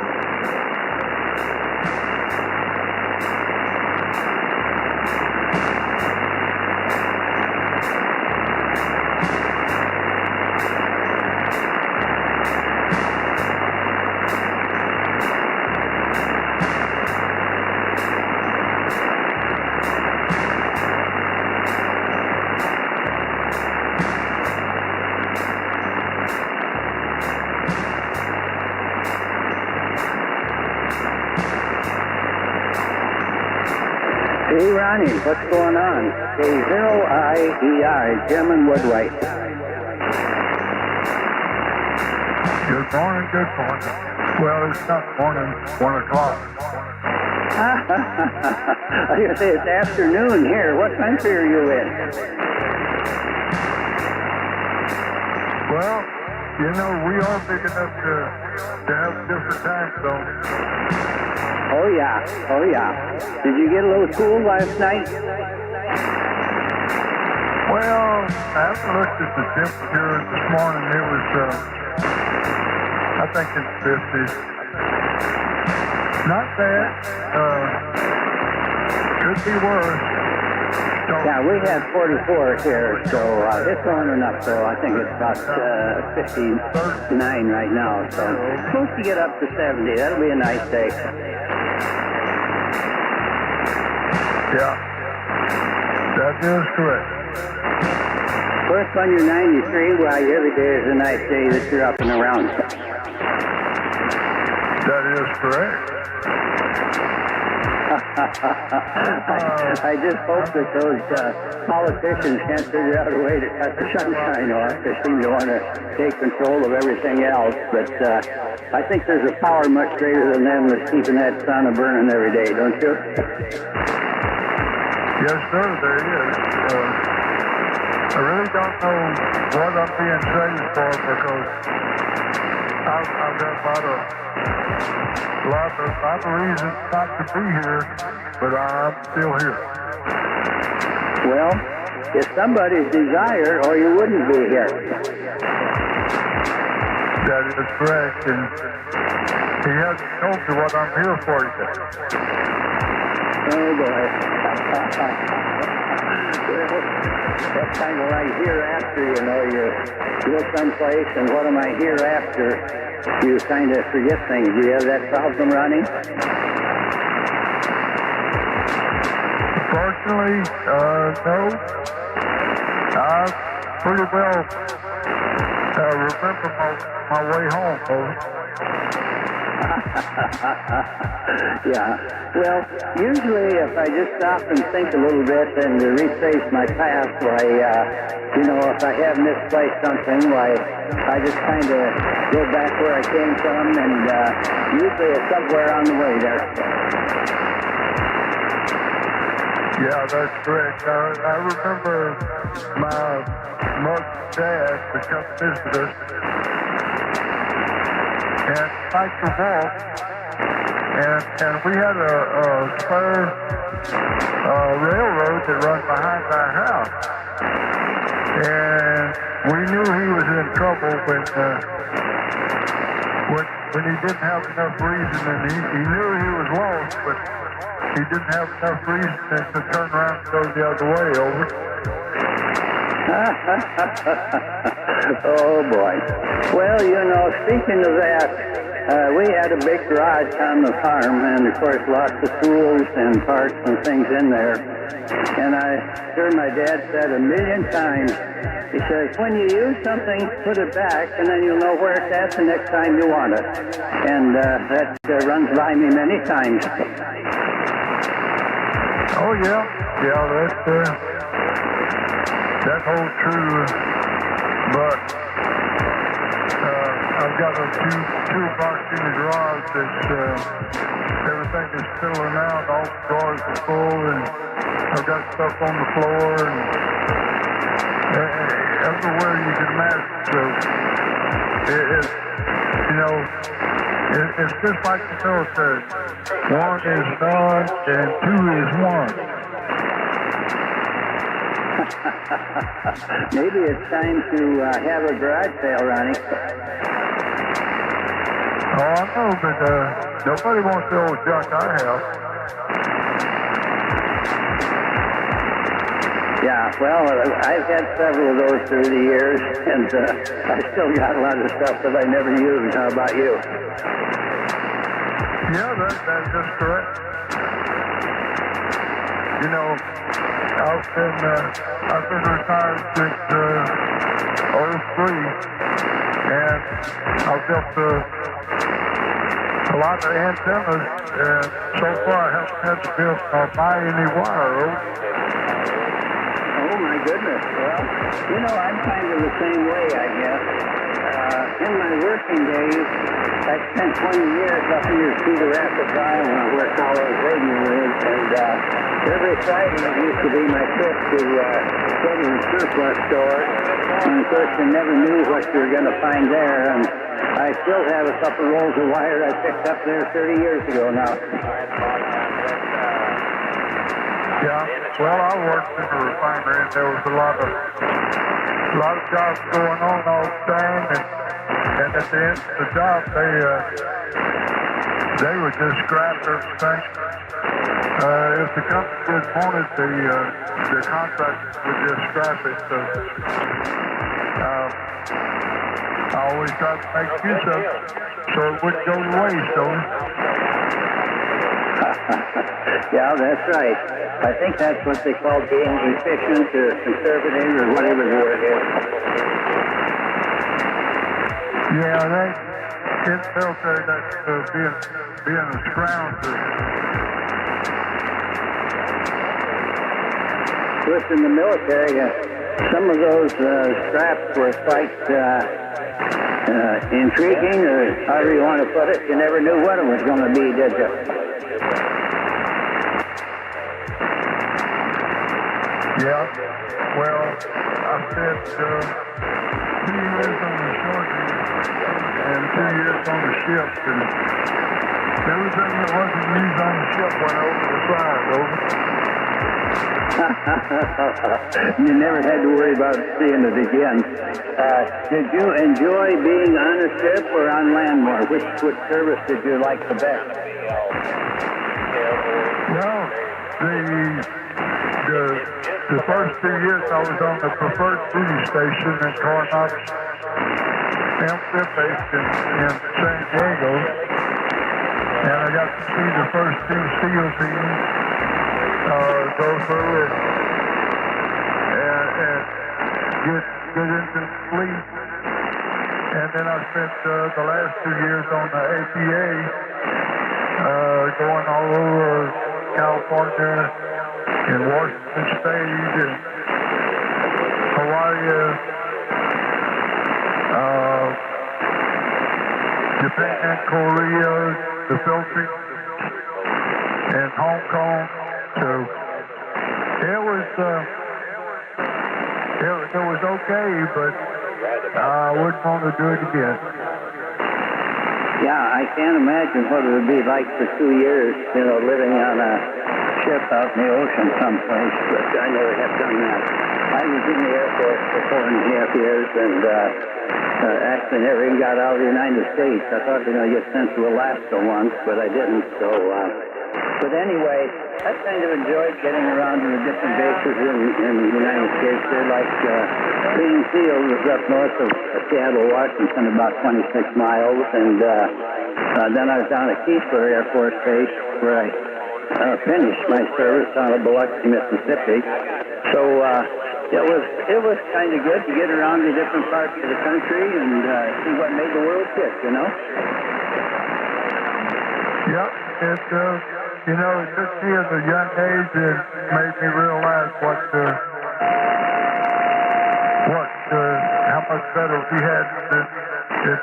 Hey, Ronnie, what's going on? K0IEI, Jim and Woodwright. Good morning, good morning. Well, it's not morning, 1 o'clock. I was going to say it's afternoon here. What country are you in? Well, you know, we are big enough to have different time zones. Oh, yeah. Oh, yeah. Did you get a little cool last night? Well, I haven't looked at the temperature this morning. It was, I think it's 50s. Not bad. Could be worse. So, Yeah, we had 44 here, so it's warming up, so I think it's about 59 right now. So supposed to get up to 70. That'll be a nice day. yeah, that is correct. Of course, when you're 93, why, every day is a nice day that you're up and around. That is correct. I just hope that those politicians can't figure out a way to cut the sunshine off. They seem to want to take control of everything else, but I think there's a power much greater than them that's keeping that sun a-burning every day, don't you? Yes, sir, there is. I really don't know what I'm being saved for because I've got a lot of reasons not to be here, but I'm still here. Well, it's somebody's desire or you wouldn't be here. That is correct, and he hasn't told me what I'm here for yet. Oh, boy. Well, that's kind of like hereafter, you know, you go someplace and what am I hereafter? You kind of forget things. Do you have that problem, Ronnie? Fortunately, no. I pretty well remember my way home, folks. Yeah. Well, usually if I just stop and think a little bit and retrace my past, why, you know, if I have misplaced something, why, I just kind of go back where I came from, and usually it's somewhere on the way there. Yeah, that's correct. I remember my mother and dad would come visit us, and like to walk, and we had a spur railroad that run behind our house, and we knew he was in trouble when he didn't have enough reason, and he knew he was lost, but he didn't have enough reason to turn around and go the other way, over. Oh, boy. Well, you know, speaking of that, we had a big garage on the farm, and of course lots of tools and parts and things in there. And I heard my dad said 1,000,000 times, he says, when you use something, put it back, and then you'll know where it's at the next time you want it. And that runs by me many times. Oh, yeah. Yeah, that holds true. But I've got a toolbox in the garage that's everything is filling out. All the drawers are full, and I've got stuff on the floor and everywhere you can imagine. So it's just like the military. One is none, and two is one. Maybe it's time to have a garage sale, Ronnie. Oh, I know, but nobody wants the old junk I have. Yeah, well, I've had several of those through the years, and I still got a lot of stuff that I never used. How about you? Yeah, that's just correct. You know, I've been retired since 03, and I've built a lot of antennas, and so far I haven't had to buy any wire. Oh, my goodness. Well, you know, I'm kind of the same way, I guess. In my working days, I spent 20 years up near Cedar Rapids, Iowa, where College Radio is, and every Friday it used to be my trip to Southern Surplus Store, and of course you never knew what you were going to find there, and I still have a couple rolls of wire I picked up there 30 years ago now. Yeah, well, I worked in a refinery, and there was a lot of jobs going on all the time, and at the end of the job, they would just scrap everything. If the company didn't want it, the contractors would just scrap it. So I always tried to make use of it so it wouldn't go to waste, Yeah, that's right. I think that's what they call being efficient or conservative or whatever the word is. Yeah, in the military, that's being a scrounger. In the military, some of those scraps were quite intriguing, or however you want to put it. You never knew what it was going to be, did you? Yeah, well, I spent 2 years on the Shortwave and 2 years on the ship, and everything that wasn't used on the ship went over the side, over. You never had to worry about seeing it again. Did you enjoy being on a ship or on land more? Which service did you like the best? Well, the first 2 years I was on the preferred duty station in Coronado, based in San Diego, and I got to see the first two SEAL teams go through and get into the fleet. And then I spent the last 2 years on the APA, going all over California and Washington State and Hawaii, Japan, Korea, the Philippines, and Hong Kong. So it was okay, but I wouldn't want to do it again. Yeah, I can't imagine what it would be like for 2 years, living on a ship out in the ocean someplace, but I never have done that. I was in the Air Force for 4.5 years, and actually never even got out of the United States. I thought, get sent to Alaska once, but I didn't, so... But anyway, I kind of enjoyed getting around to the different bases in the United States. They're like Green Field is up north of Seattle, Washington, about 26 miles. And then I was down at Keesler Air Force Base, where I finished my service down at Biloxi, Mississippi. So it was kind of good to get around to different parts of the country and see what made the world tick, Yep, it took me at a young age and made me realize how much better we had than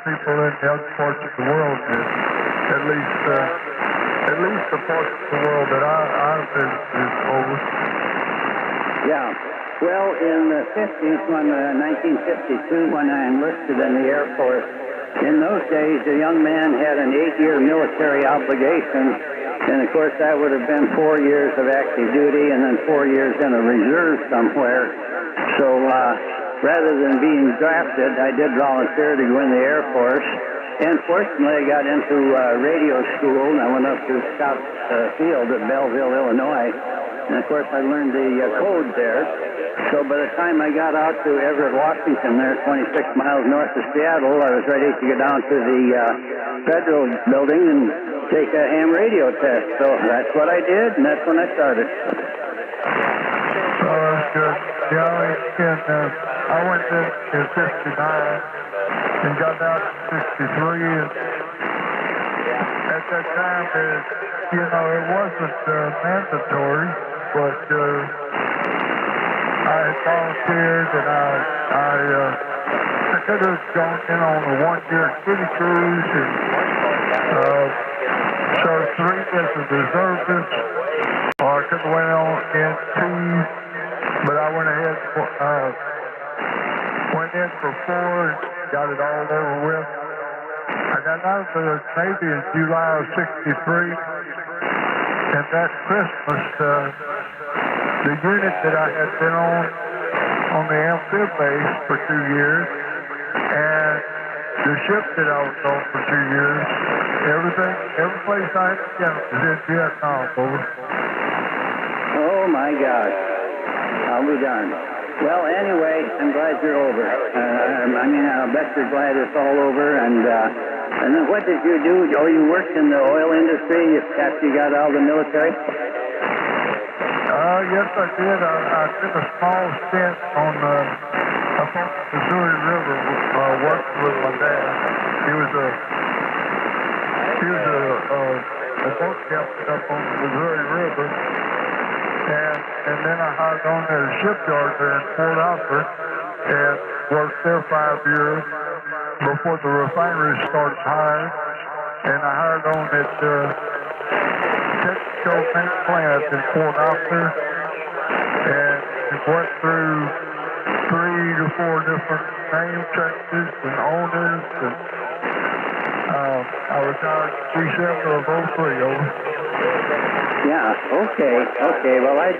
people in the other parts of the world did. At least the parts of the world that I've visited over. Yeah. Well, in the 50s, 1952, when I enlisted in the Air Force, in those days, a young man had an 8-year military obligation. And, of course, that would have been 4 years of active duty and then 4 years in a reserve somewhere. So rather than being drafted, I did volunteer to go in the Air Force. And fortunately, I got into radio school, and I went up to Scott Field at Belleville, Illinois. And, of course, I learned the code there. So by the time I got out to Everett, Washington, there, 26 miles north of Seattle, I was ready to go down to the Federal building and take a ham radio test. So that's what I did, and that's when I started. Oh, that's good. Yeah, and I went in 59 and got out in 63. And at that time, it wasn't mandatory, but I had volunteered, and I could have gone in on a one-year city cruise and served 3 as a reservist, or I could have went on in 2, but I went ahead, went in for 4 and got it all over with. I got out of the Navy in July of 63, and that Christmas, the unit that I had been on the amphib base for 2 years, and the ship that I was on for 2 years, every place I had been was in Vietnam, over. Oh, my God. I'll be darned. Well, anyway, I'm glad you're over. I'll bet you're glad it's all over. And then what did you do? Oh, you worked in the oil industry after you got out of the military? Yes, I did. I did a small stint on up on the Missouri River, working with my dad. He was a boat captain up on the Missouri River, and then I hired on at a shipyard there in Port Arthur and worked there 5 years before the refinery started hiring, and I hired on at Texaco Paint Plant in Port Arthur, and went through 3 to 4 different name changes and owners, and I retired December of 03, over. Yeah, okay. Well, I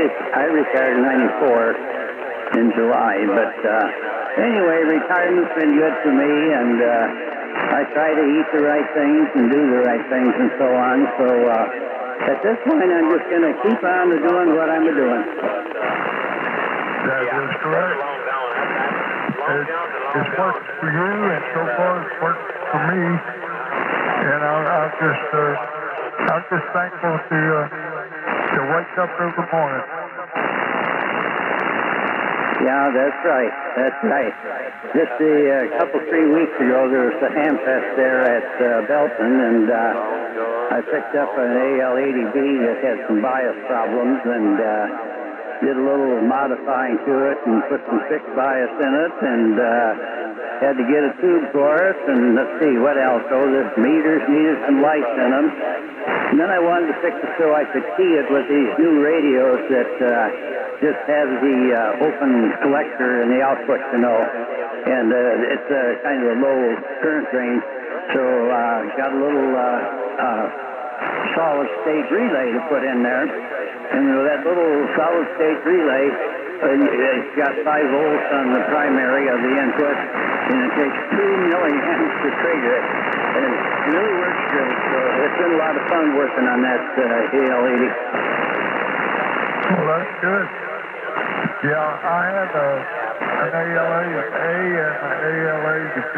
retired in 94 in July, but anyway, retirement's been good for me, and I try to eat the right things and do the right things and so on. So at this point, I'm just going to keep on doing what I'm doing. That is correct. It's worked for you, and so far it's worked for me. And I'm just thankful to wake up every morning. Yeah, that's right. Just a couple, 3 weeks ago, there was a ham fest there at Belton, and I picked up an AL-80B that had some bias problems, and did a little modifying to it and put some fixed bias in it, and had to get a tube for it, and let's see, what else? Oh, the meters needed some lights in them. And then I wanted to fix it so I could key it with these new radios that just have the open collector and the output, and it's kind of a low current range. So got a little solid-state relay to put in there. And that little solid-state relay, it's got 5 volts on the primary of the input, and it takes 2 milliamps to trigger it. And it really works great. So it's been a lot of fun working on that AL-80. Well, that's good. Yeah, I had an AL-80A and an AL-80B,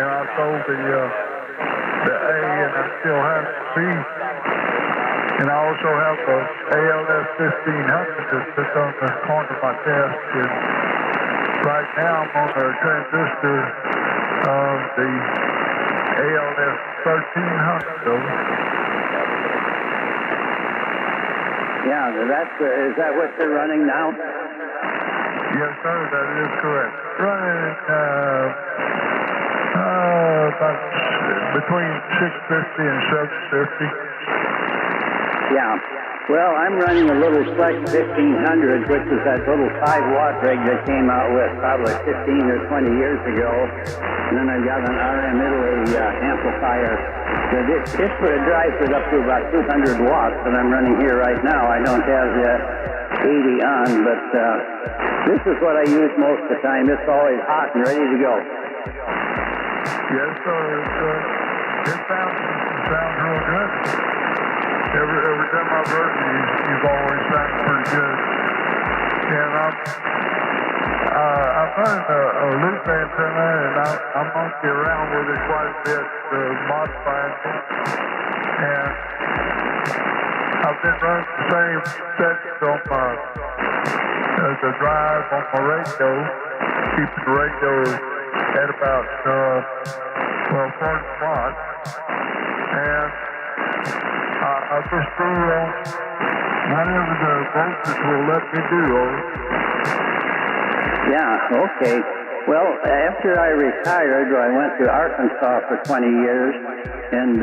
and I sold the A, and I still have the B. And I also have the ALS 1500 that sits on the corner of my desk. And right now I'm on the transistor of the ALS 1300. Yeah, is that what they're running now? Yes, sir, that is correct. Running about between 650 and 750. Yeah. Well, I'm running a little Flex 1500, which is that little 5-watt rig that came out with probably 15 or 20 years ago. And then I've got an RM Italy amplifier. It drives it up to about 200 watts that I'm running here right now. I don't have the 80 on, but this is what I use most of the time. It's always hot and ready to go. Yes, sir. It sounds real good. Every time I've heard you've always sounded pretty good. And I'm running a loop antenna, and I'm monkey around with it quite a bit, modifying it. And I've been running the same settings on the drive on my radio, keeping the radio at about 40 watts. And I just threw on whatever the voltage will let me do. Yeah, okay. Well, after I retired, I went to Arkansas for 20 years, and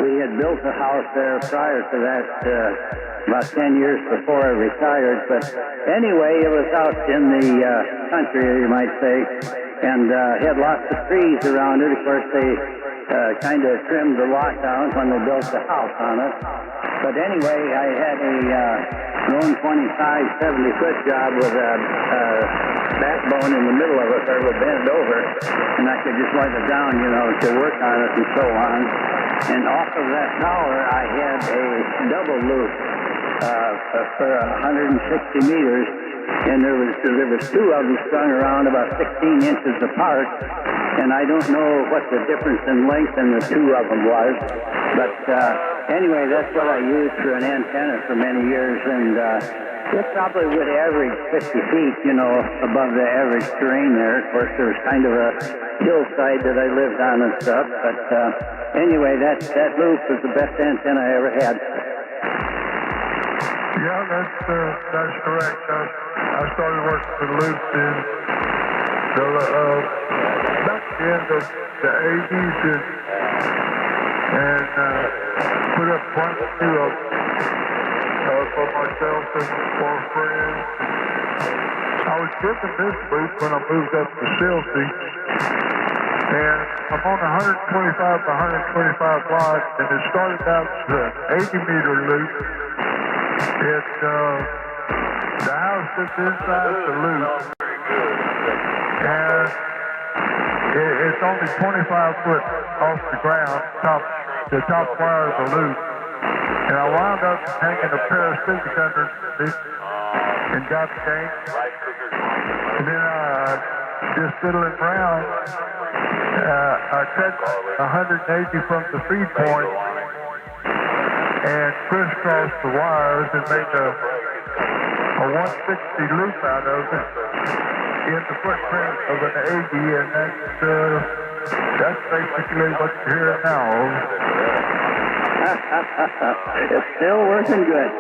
we had built a house there prior to that, about 10 years before I retired. But anyway, it was out in the country, you might say, and had lots of trees around it. Of course, they kind of trimmed the lot down when they built the house on it. But anyway, I had a lone 25, 70-foot job with a backbone in the middle of it that would bend over, and I could just let it down, to work on it and so on. And off of that tower, I had a double loop for 160 meters, and there was two of them strung around about 16 inches apart, and I don't know what the difference in length in the two of them was, but anyway, that's what I used for an antenna for many years, and it probably would average 50 feet, above the average terrain there. Of course, there was kind of a hillside that I lived on and stuff, but anyway, that loop was the best antenna I ever had. Yeah, that's correct. I started working with loops in about the end of the 80s and put up quite a few of them for myself and for a friend. I was given this loop when I moved up to Silsey, and I'm on 125 by 125 watts, and it started out as an 80-meter loop. The house that's inside the loop, and it's only 25 foot off the ground, the top wire of the loop. And I wound up hanging a pair of scissors underneath and got the game. And then just fiddling around, I cut 180 from the feed point and crisscrossed the wires and made a 160 loop out of it in the footprint of an 80, and that's basically what you're hearing now. It's still working good.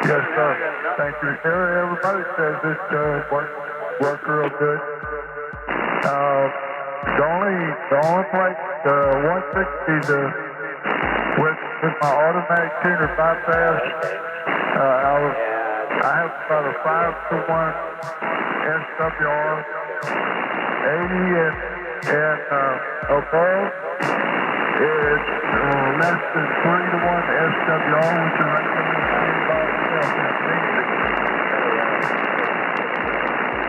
Yes, sir. Thank you. Everybody says it works real good. The only place 160 with my automatic tuner bypass, I have about a 5-to-1 SWR, 80 and above. It's less than 3-to-1 SWR, which is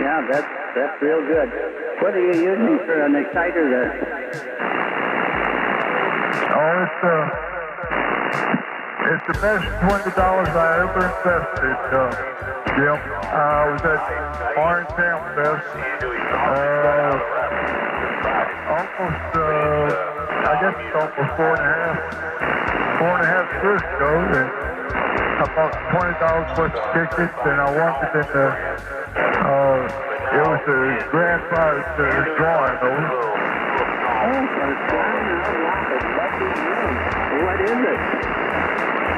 Yeah, that's real good. What are you using for an exciter there? Oh, it's the best $20 I ever invested, Jim. I was at Orange Town Fest. I guess it's almost 4.5 years ago, and I bought $20 worth of tickets, and I wanted it it was a grand prize drawing those. What is it?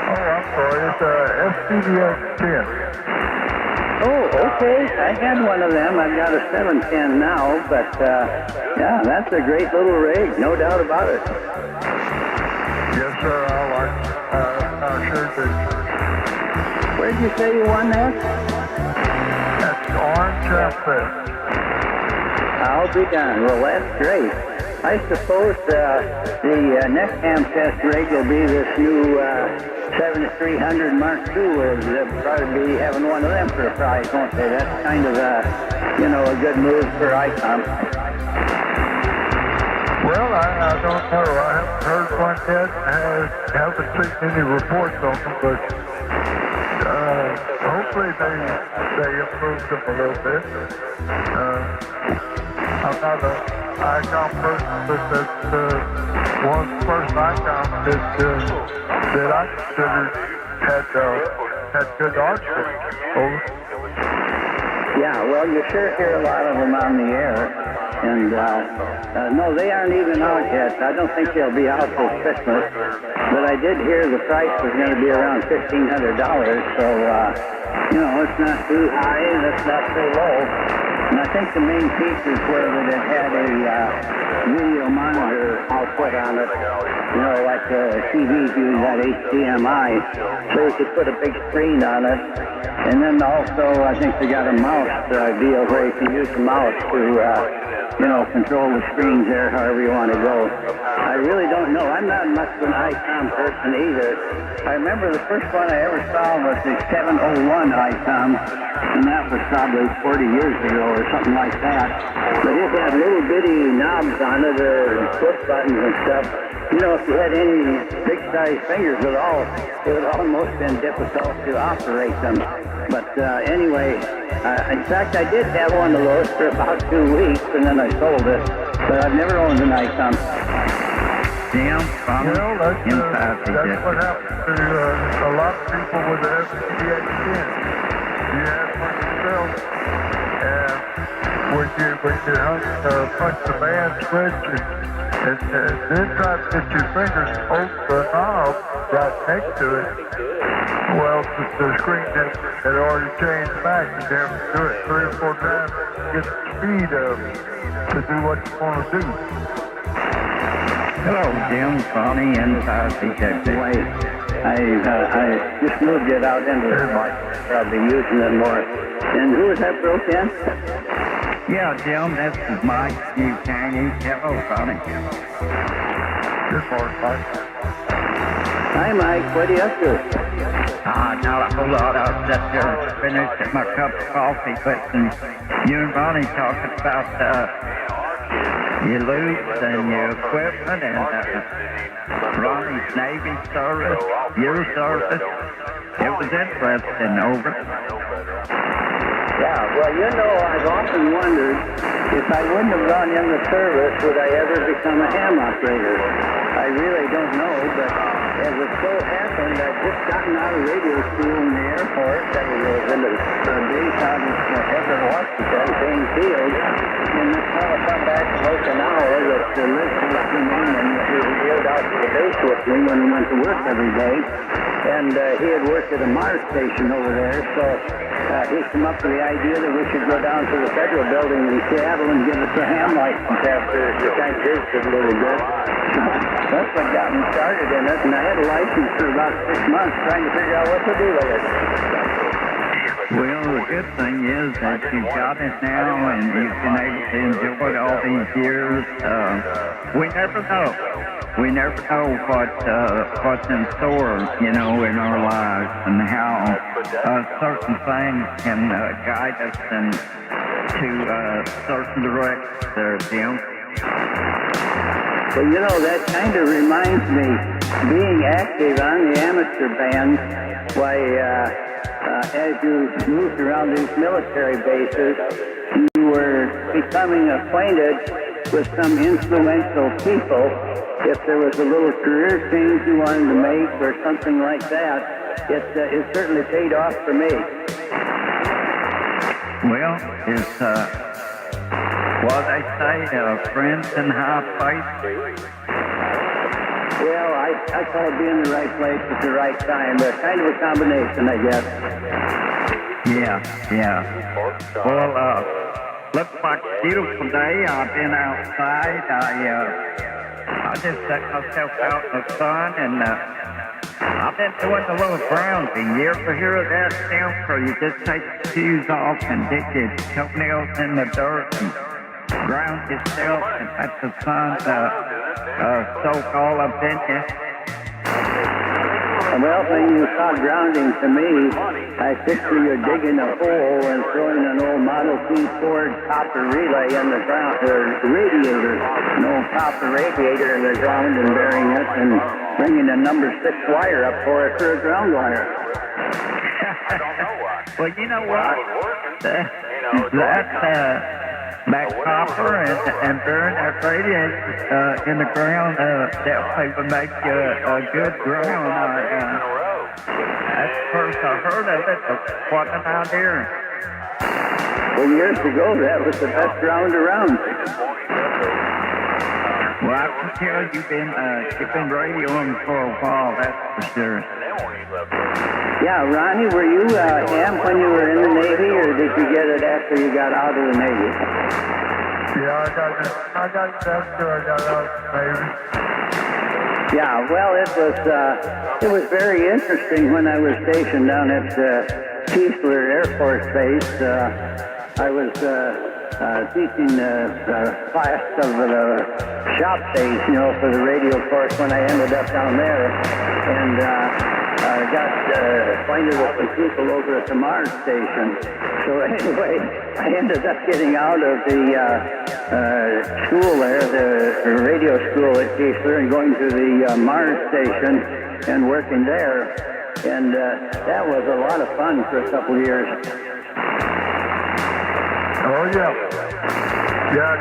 Oh, I'm sorry, it's a FT8 Oh, okay. I had one of them. I've got a 710 now, but yeah, that's a great little rig, no doubt about it. Yes, sir, I sure do. Where'd you say you won that? At the Orange Town Fest. I'll be darned. Well, that's great. I suppose the next ham test rig will be this new 7300 Mark II will probably be having one of them for a prize, won't they? That's kind of a good move for ICOM. Well, I don't know. I haven't heard one yet. Haven't seen any reports on them, but hopefully they improved them a little bit. I'm not an ICOM person, but that's one of the first ICOM that I considered had good archery. Over. Yeah, well, you sure hear a lot of them on the air. And, no, they aren't even out yet. I don't think they'll be out till Christmas. But I did hear the price was going to be around $1,500. So, it's not too high and it's not too low. And I think the main features were that it had a video monitor output on it. Like the TVs use that HDMI. So you could put a big screen on it. And then also, I think they got a mouse deal where you can use the mouse to, control the screens there however you want to go. I really don't know. I'm not much of an ICOM person either. I remember the first one I ever saw was the 701 ICOM, and that was probably 40 years ago or something like that. But it had little bitty knobs on it, or push buttons and stuff. If you had any big-sized fingers at all, it would almost been difficult to operate them. But anyway, in fact, I did have one of those for about 2 weeks, and then I sold it. But I've never owned an ICOM. Well, that's what happened to a lot of people with the FT8. You had one yourself, and when you punch the band switch and then try to get your fingers over the knob right next to it, well, the screen had already changed back. You have to do it 3 or 4 times to get the speed to do what you want to do. Hello, Jim, Connie, and Wait, I just moved it out into the market. Probably using it more. And who was that broke in? Yeah, Jim, this is Mike. You can eat. Hello, Connie. Good morning, Mike. Hi, Mike. What are you up to? Not a whole lot. I was just here finishing my cup of coffee, but you and Ronnie talking about your loops and your equipment and Ronnie's Navy service, your service. It was interesting, over. Yeah, well, I've often wondered if I wouldn't have gone in the service, would I ever become a ham operator? I really don't know, but as it so happened, I'd just gotten out of radio school in the Air Force. I was in the base out in Everett, Washington, Payne Field, and this fellow come back from Okinawa that lived with me, and he rode out to the base with me when we went to work every day. And he had worked at a Mars station over there, so he came up with the idea that we should go down to the federal building in Seattle and give us a ham license after the tank visited a little bit. That's what got me started in it, and I had a license for about 6 months trying to figure out what to do with it. Well, the good thing is that you've got it now and you've been able to enjoy it all these years. We never know. We never know what's in store, in our lives and how certain things can guide us to certain directions there, Jim. Well, that kind of reminds me, being active on the amateur band, why, as you moved around these military bases, you were becoming acquainted with some influential people. If there was a little career change you wanted to make or something like that, it certainly paid off for me. Well, it's what they say, friends in high places. Well, I call it being in the right place at the right time. But kind of a combination, I guess. Yeah. Well, looks like a beautiful day. I've been outside. I just set myself out in the sun, and I've been doing a little grounding. You ever hear of that, Tim? Where you just take your shoes off and dig your toenails in the dirt and ground yourself and let the sun soak all up in you. Well, when you saw grounding to me, I picture you digging a hole and throwing an old Model T Ford copper relay in the ground, radiator, an old copper radiator in the ground and burying it and bringing a number 6 wire up for it for a ground wire. Well, you know what? That copper and burn that radiator in the ground definitely would make a good ground. That's the first I heard of it. What an idea. Well, years ago, that was the best ground around. Well, I can tell you've been radioing for a while, that's for sure. Yeah, Ronnie, were you ham when you were in the Navy, or did you get it after you got out of the Navy? Yeah, I got it after I got out of the Navy. Yeah, well, it was very interesting when I was stationed down at Keesler Air Force Base. I was teaching a class of the shop days, for the radio course when I ended up down there, and I got acquainted with some people over at the Mars station. So anyway, I ended up getting out of the school there, the radio school at Keesler, and going to the Mars station and working there. And that was a lot of fun for a couple of years. Oh, yeah. Yeah,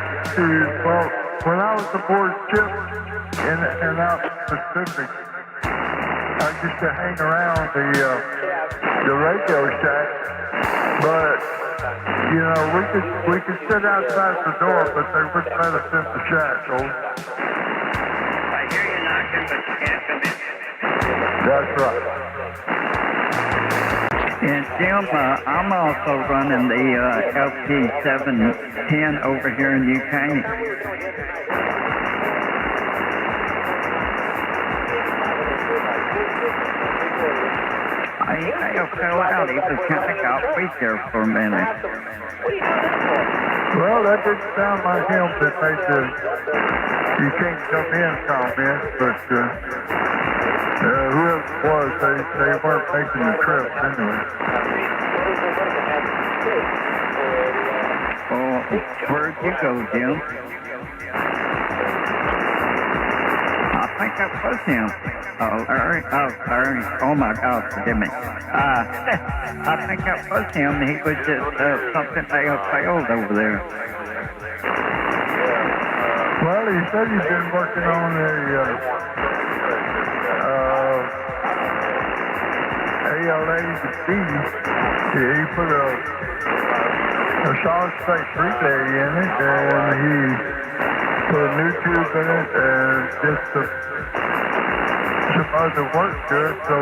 well, when I was aboard ship and out in the Pacific, I used to hang around the radio shack, but we could sit outside the door, but they wouldn't let us in the shack. So I hear you knocking, but you can't come in. that's right. And Jim, I'm also running the FT8 over here in UK. I fell out. He just kind of got weak there for a minute. Well, that didn't sound like him that made the "you can't come in" comment, but whoever it was, they weren't making the trip anyway. Oh, where'd you go, Jim? I think that was him. Oh, Larry. Oh, my God, forgive me. I think that was him. He was just something they failed over there. Well, he said he's been working on a ALA-D. He put a solid-state relay in it, and he put a new tube in it, and just some other work to it. So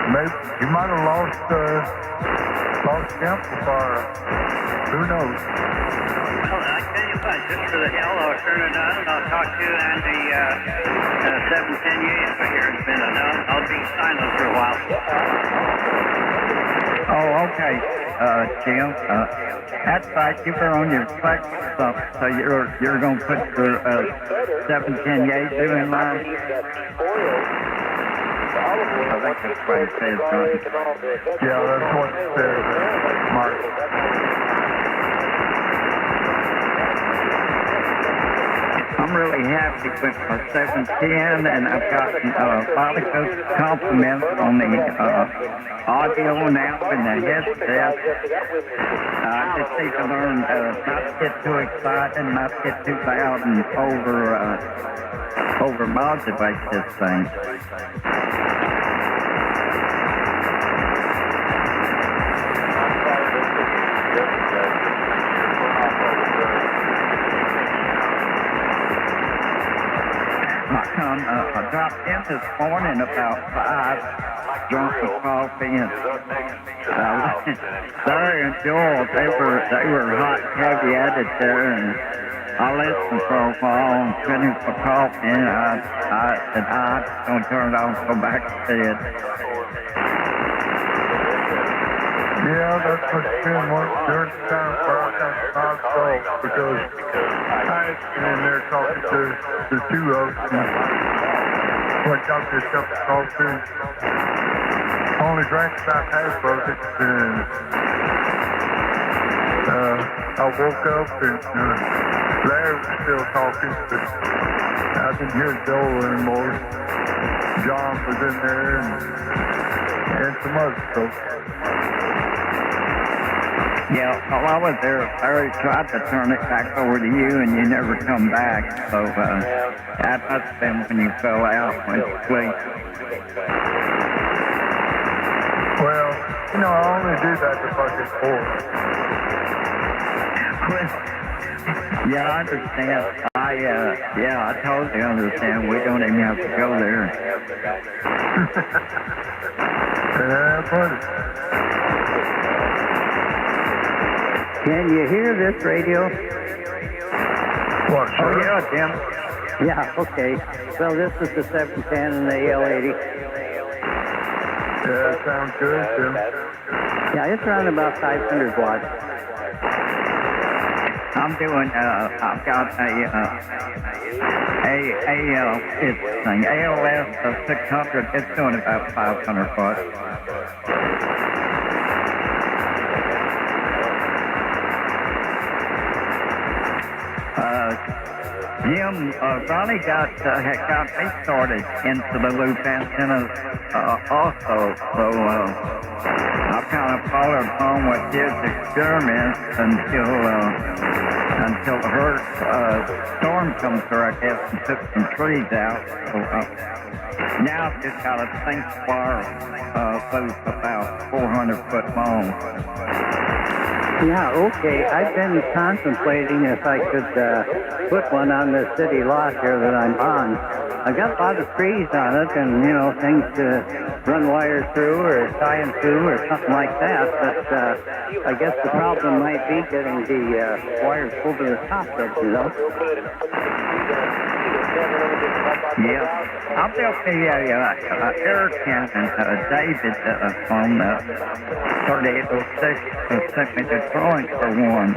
maybe you might have lost the amplifier. Who knows? Well, I tell you what, just for the hell, I'll turn it on and I'll talk to you and the 710 over here in a minute. I'll be silent for a while. Oh, okay, Jim. That's right. You were on your flex or something, so you're going to put your 710 Yaesu in line? I think that's what it says, Ronnie. Yeah, that's what it says, Mark. I'm really happy with my 710, and I've gotten a lot of good compliments on the audio now and the headset. I just need to learn not to get too excited, not to get too loud and over-modulate this thing. I dropped in this morning about 5, drunk with coffee, and Larry and Joel, they were hot and heavy at it there, and I listened for a while and finished the coffee, and I said, I'm going to turn it on and go back to bed. Yeah, that's what's been during the time where I got not sold, because I had been in there talking to the two of them. What got this up to talk to? Only drank about half of it, and I woke up and Larry was still talking, but I didn't hear Joel anymore. John was in there and some other folks. Yeah, while I was there, Larry tried to turn it back over to you, and you never come back. So that must have been when you fell out when you sleep. Well, I only do that if I get bored. Yeah, I understand. I totally understand. We don't even have to go there. Yeah, buddy. Can you hear this radio? What, sir? Oh, yeah, Jim. Yeah, okay. Well, this is the 710 and the AL80. Yeah, sounds good, Jim. Yeah, it's around about 500 watts. I'm doing, I've got it's thing, ALS 600, it's doing about 500 watts. Jim, Ronnie had got me started into the loop antennas also, so I kind of followed on with his experiments until the first storm comes through, I guess, and took some trees out. So now I've just got a think wire loop about 400 foot long. Yeah, okay. I've been contemplating if I could put one on the city lot here that I'm on. I've got a lot of trees on it and, things to run wires through or tie them through or something like that. But I guess the problem might be getting the wires over the top of it, Yeah, I built the air cannon, David, on 3806, sent me the drawing for one.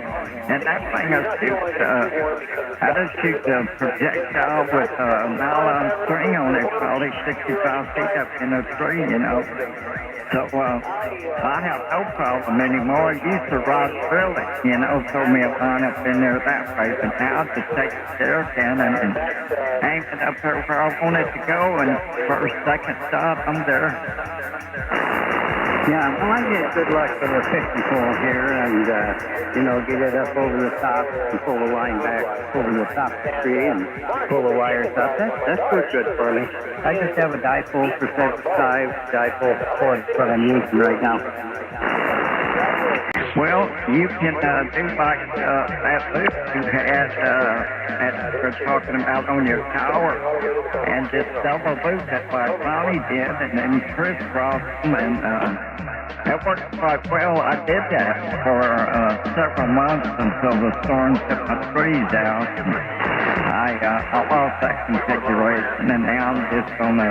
And that thing how to shoot a projectile with a nylon string on it, probably 65 feet up in a tree, So I have no problem anymore. I used to Ross Philly, told me to line up in there that way, but now I just take the air cannon and aim it up there where I want it to go, and first, second stop, I'm there. Yeah, well, I get good luck with a fishing pole here and, get it up over the top and pull the line back over the top of the tree and pull the wires up. That's good for me. I just have a dipole for 75, dipole for what I'm using right now. Well, you can do like that loop you had that we're talking about on your tower, and just double loop it like Ronnie did, and then crisscross them, and that worked quite well. I did that for several months until the storm took my trees out. And I lost that configuration, and now I'm just on a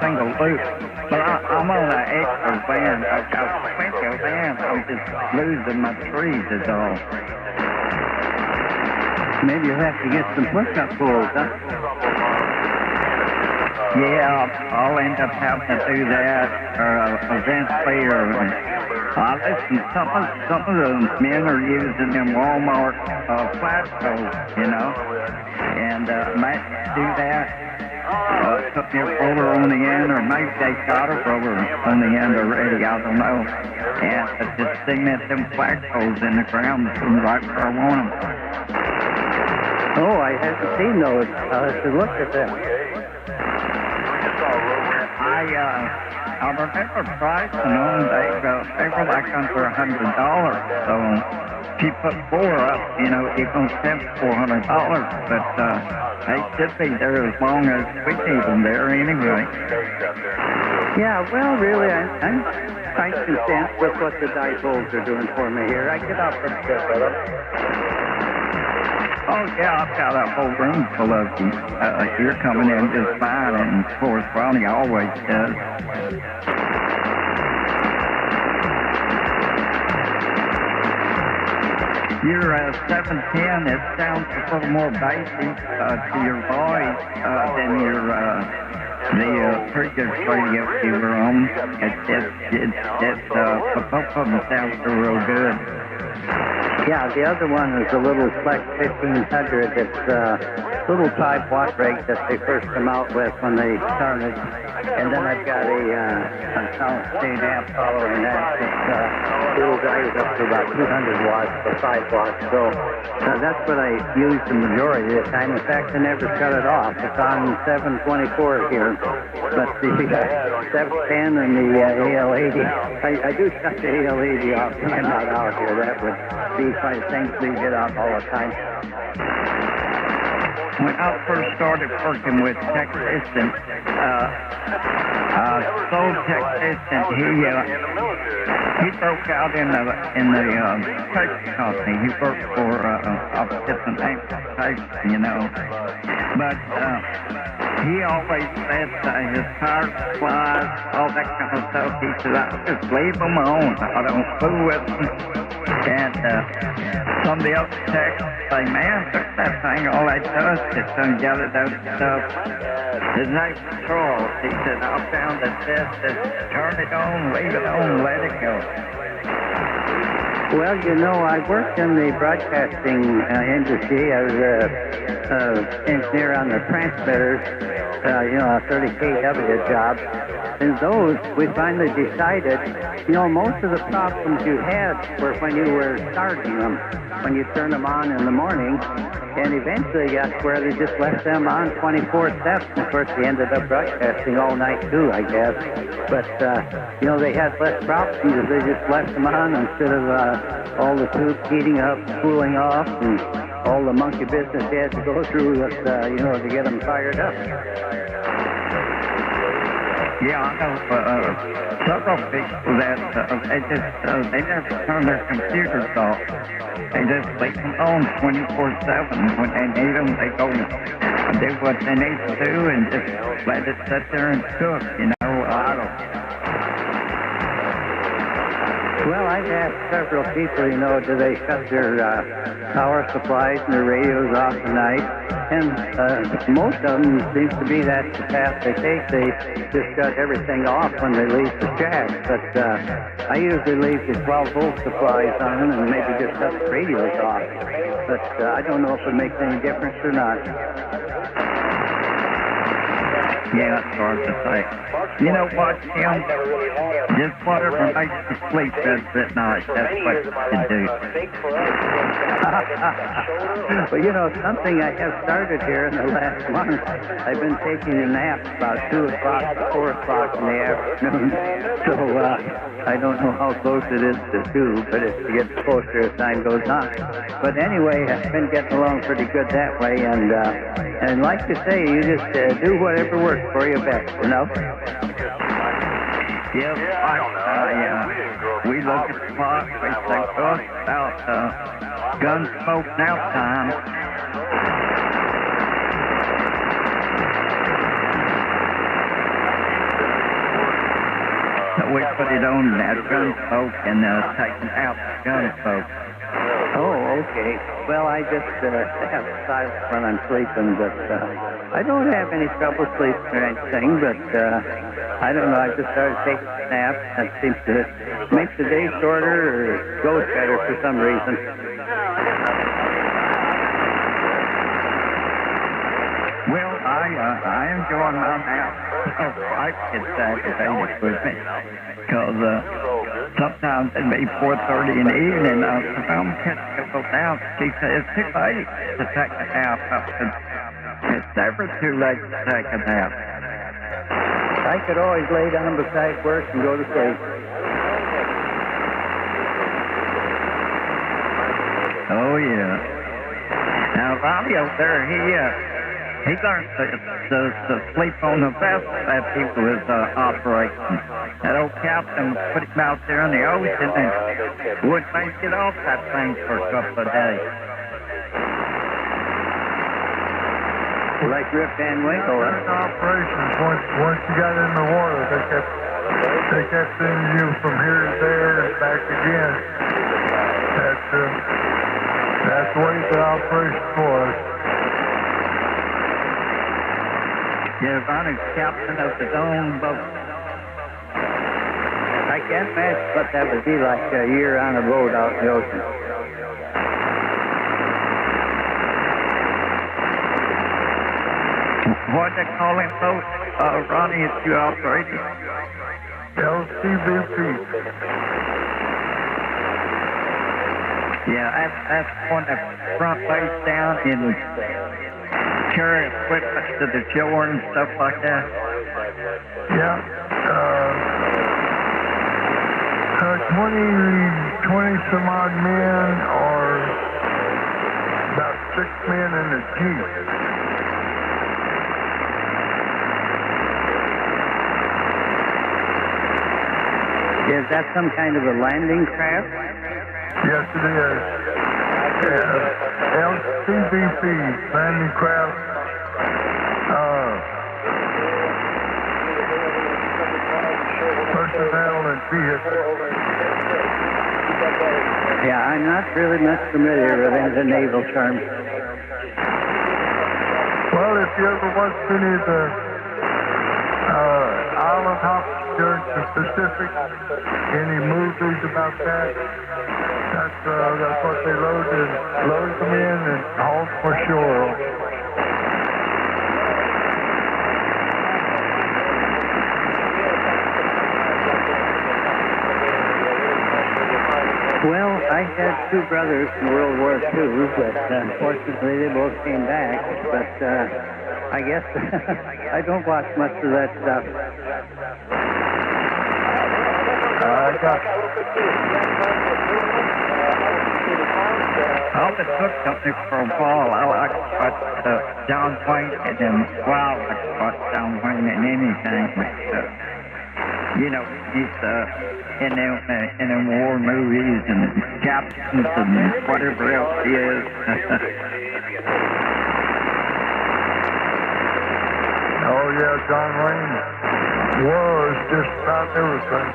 single loop. But I'm on an extra band. I've got a single band. I'm just losing my trees is all. Maybe you'll have to get some push-up poles, huh? Yeah, I'll end up having to do that, eventually, listen, some of the men are using them Walmart flat poles, and might do that. Put your roller on the end, or maybe they got a roller on the end already, I don't know. And just cement them flagpoles in the ground right where I want them. Oh, I haven't seen those. I'll have to look at them. I remember pricing them. They were like under $100. So if you put four up, you're going to spend $400. But they should be there as long as we need them there anyway. Yeah, well, really, I'm quite content with what the dipoles are doing for me here. I get off pretty good with them. Oh, yeah, I've got a whole room full of you. You're coming in just fine, and of course, Ronnie always does. Your 710, it sounds a little more bassy to your voice than your the previous radio you were on. Both of them sound real good. Yeah, the other one is a little Flex 1500. It's a little 5-watt rig that they first come out with when they started. And then I've got a soundscape amp following that. It will drive up to about 200 watts for 5 watts. So that's what I use the majority of the time. In fact, I never shut it off. It's on 724 here. But the 710 and the AL80, I do shut the AL80 off when I'm not out here. That would be quite thankfully get off all the time. When I first started working with Technician, Soul Technician, he broke out in the tape company. He worked for different amplification, you know. But he always said his power supplies, all that kind of stuff. He said, I just leave them on. I don't fool with them. And some of the other techs say, man, look at that thing. All that does is gather those stuff. His name's Charles. He said, I found that this is turn it on, leave it on, let it go. Well, you know, I worked in the broadcasting industry. I was an engineer on the transmitters, a 30 kW job. And those, we finally decided, most of the problems you had were when you were starting them, when you turned them on in the morning. And eventually got where they just left them on 24/7. Of course, they ended up broadcasting all night too, I guess. But, they had less problems if they just left them on instead of all the tubes heating up, cooling off, and all the monkey business they had to go through, to get them fired up. Yeah, I know several people that they never turn their computers off. They just leave them on 24/7. When they need them, they go and do what they need to do and just let it sit there and cook, idle. Well, I've asked several people, do they shut their power supplies and their radios off at night? And most of them seems to be that's the path they take. They just shut everything off when they leave the shack. But I usually leave the 12-volt supplies on and maybe just shut the radios off. But I don't know if it makes any difference or not. Yeah, it's hard to say. You know what, Tim? Just whatever makes you sleep at night, that's what you can do. Well, something I have started here in the last month, I've been taking a nap about 2 o'clock to 4 o'clock in the afternoon. So I don't know how close it is to 2, but it gets closer as time goes on. But anyway, I've been getting along pretty good that way. And like you say, you just do whatever works for you best, Yes, we look at the clock, we think, it's about gun smoke now time. So we put it on that gun smoke and take it out the gun smoke. Oh, okay. Well, I just have silence when I'm sleeping, but I don't have any trouble sleeping or anything, but I don't know, I just started taking naps. That seems to make the day shorter or goes better for some reason. Well, I enjoy my nap. I get aggravated with me, because sometimes it'd be 4:30 in the evening. If I'm catching a little nap, she says it's too late to take a nap. It's never too late to take a nap. I could always lay down beside work and go to sleep. Oh, yeah. Now, Robbie over there, he learned to sleep on the vessel that he was operating. That old captain put him out there in the ocean and wouldn't make it off that thing for a couple of days. Like Rip Van Winkle, Operations, once you got in the water, they kept sending you from here to there and back again. That's the way the operation was. Yeah, is honored captain of his own boat. I can't imagine what that would be like a year on a boat out in the ocean. What they call him boat, Ronnie, is you operated? LCVP. Yeah, that's on the front base down and carry equipment to the shore and stuff like that. Yeah. 20 some odd men, or about 6 men in the Jeep. Is that some kind of a landing craft? Yes, it is. LCVP, landing craft. Personnel and vehicles. Yeah, I'm not really much familiar with any of the naval terms. Well, if you ever watch any of the island hopping during the Pacific, any movies about that, that's what they load them in and haul for shore. Well, I had two brothers in World War II, but unfortunately they both came back. But I guess I don't watch much of that stuff. I've been took something for a while. I like what John Wayne and them. Wow, I like what John Wayne and anything. You know, he's in them war movies and captains and whatever else he is. Oh yeah, John Wayne was just about everything.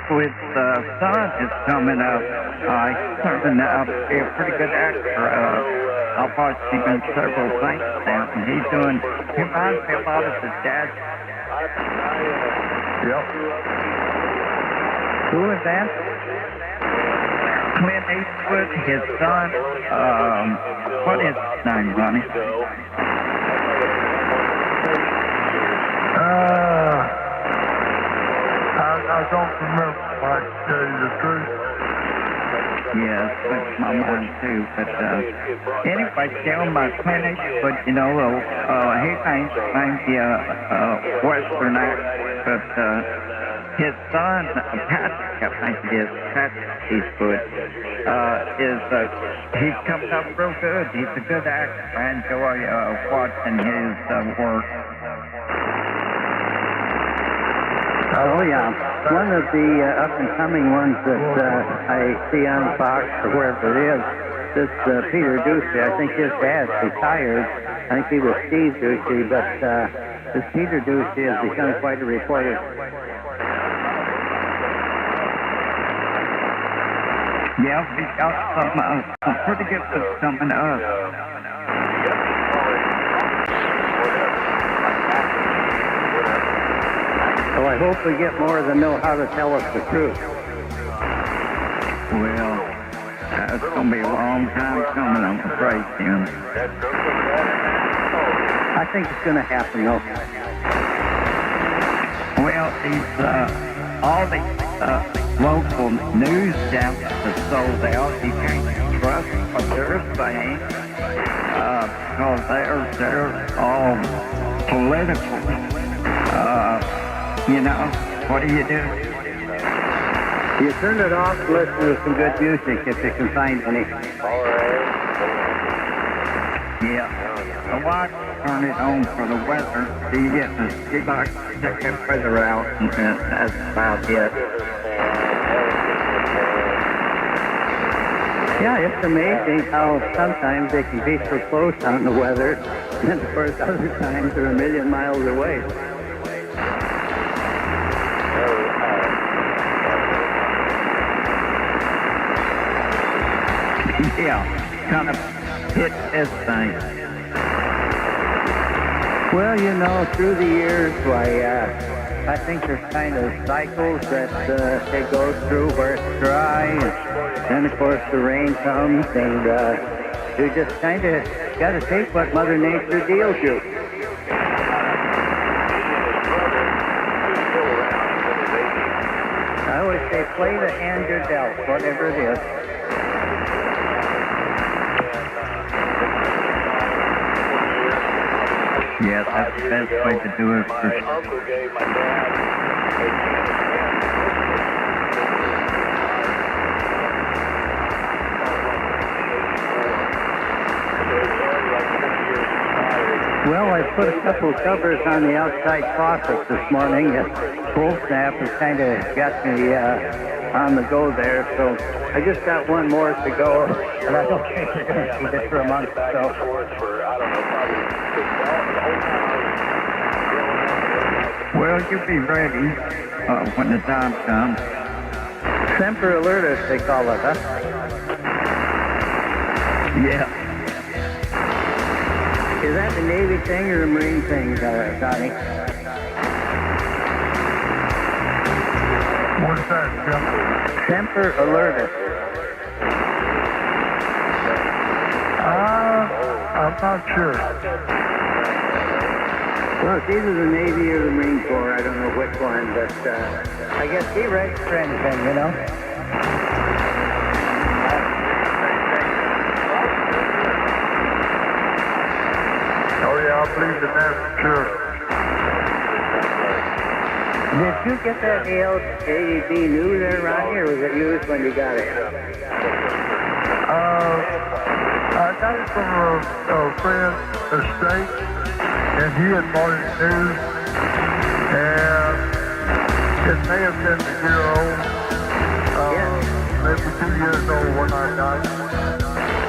With son is coming up. He's turning out to be a pretty good actor. I've watched him in several things now, and he reminds me a lot of his dad. Yep. Who is that? Clint Eastwood, his son. What is his name, Ronnie? I don't remember, I tell you the truth. Yeah, it slips my mind too. But anyway, tell him about Clint Eastwood, he ain't the Western actor, but his son, Patrick, I think it is, Patrick Eastwood, he's coming up real good. He's a good actor. I enjoy watching his work. Oh, yeah. One of the up-and-coming ones that I see on VOX or wherever it is, this Peter Ducey. I think his dad's retired. I think he was Steve Ducey, but this Peter Ducey has become quite a reporter. Yeah, we got some pretty good stuff coming up. So I hope we get more that know how to tell us the truth. Well, that's going to be a long time coming, I'm afraid, Tim. I think it's going to happen, though. Well, all the local news channels are sold out. You can't trust what they're saying because they're all political. What do? You turn it off and listen to some good music if you can find any. Yeah. The watch turn it on for the weather. So you get to check that weather out, and that's about it. Yeah, it's amazing how sometimes they can be so close on the weather, and of course other times they're a million miles away. Yeah, kind of hit this thing. Well, you know, through the years, I think there's kind of cycles that they go through where it's dry, and then of course the rain comes, and you just kind of got to take what Mother Nature deals you. I always say, play the hand you're dealt, whatever it is. Yeah, that's the best way to do it. My uncle gave my dad Well, I put a couple of covers on the outside faucet this morning. Cold snap has kind of got me on the go there, so I just got one more to go, and I don't think we're going to see this for a month or so. Well, you be ready when the time comes. Semper alertus, they call it, huh? Yeah. Is that the Navy thing or a Marine thing, Donnie? What's that, Jim? Semper alertus. I'm not sure. Well, it's either the Navy or the Marine Corps. I don't know which one, but I guess he ready for anything, you know? Oh, yeah, I believe in that for sure. Did you get that AED new there, Ronnie, or was it used when you got it? I got it from a friend, a state, and he had bought it new, and it may have been a year old, maybe 2 years old when I got it.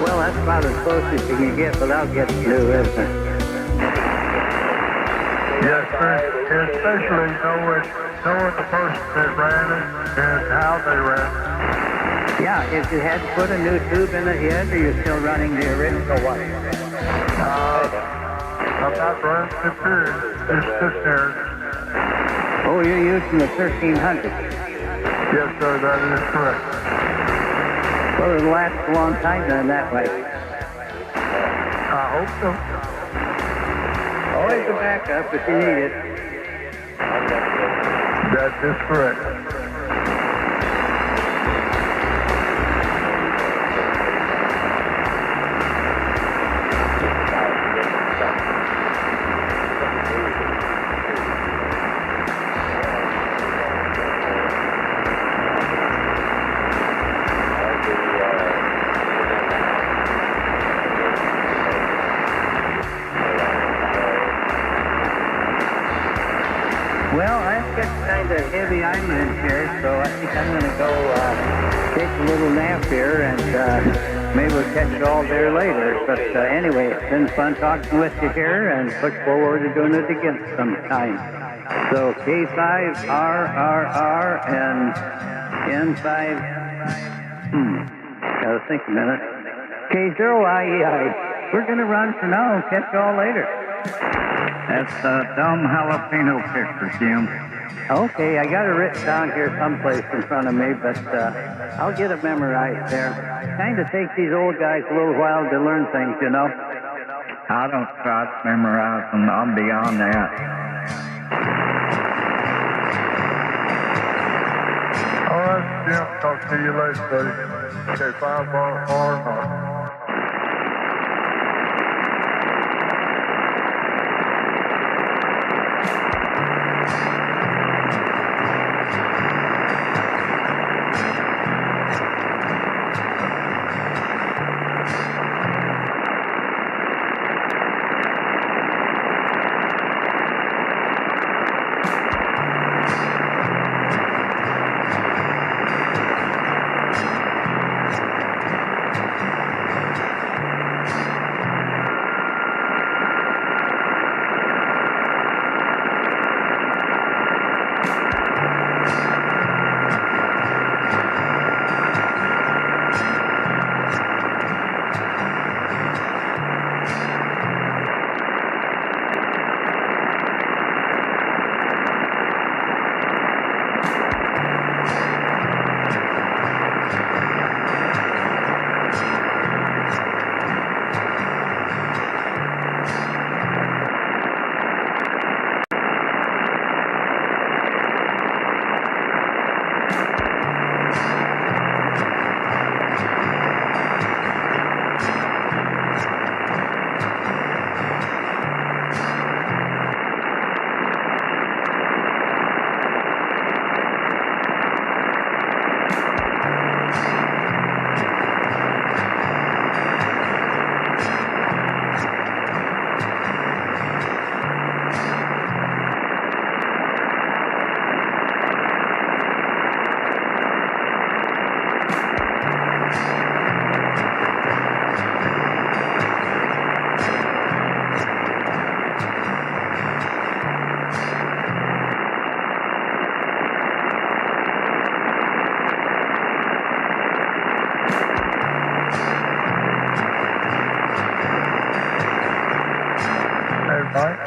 Well, that's about as close as you can get without getting new, isn't it? Yes, sir. Especially knowing the person that ran it and how they ran it. Yeah, if you had to put a new tube in it yet, or you're still running the original one? I'm not running the period. It's just there. Oh, you're using the 1300. Yes, sir, that is correct. Well, it'll last a long time then that way. I hope so. Always a backup if you need it. That is correct. Well, I've got kind of heavy island here, so I think I'm going to go take a little nap here, and maybe we'll catch it all there later. But anyway, it's been fun talking with you here, and look forward to doing it again sometime. So K5RRR and N5, gotta think a minute, K0IEI. We're going to run for now and catch you all later. That's a dumb jalapeno picture, Jim. Okay, I got it written down here someplace in front of me, but I'll get it memorized there. Kind of takes these old guys a little while to learn things, you know. I don't try to memorize them. I'm beyond that. All right, Jim. Talk to you later, buddy. Okay, 5RR. Mike?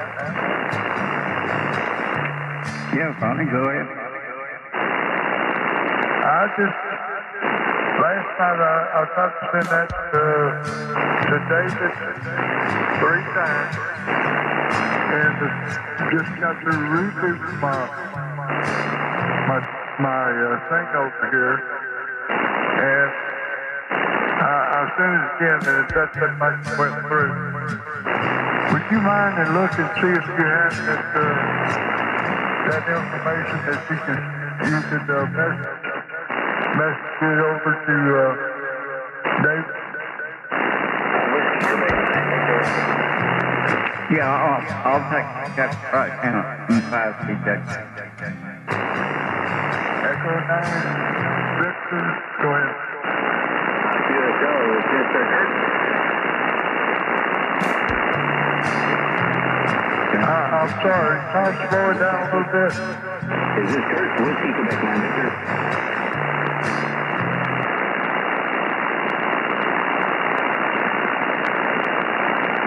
Yeah, Ronnie, go ahead. Last night I tried to send that to David 3 times, and just got to reboot my thing over here, and I sent it again, and it doesn't like it went through. Would you mind and look and see if you have that information that you could message it over to Dave? Yeah, I'll take that right now in 5 feet. Echo 9, Victor, go ahead. Here it goes, Mr. Hurt. I'm sorry, can I slow it down a little bit? Is this Kurt? Whiskey, Quebec 9, Victor.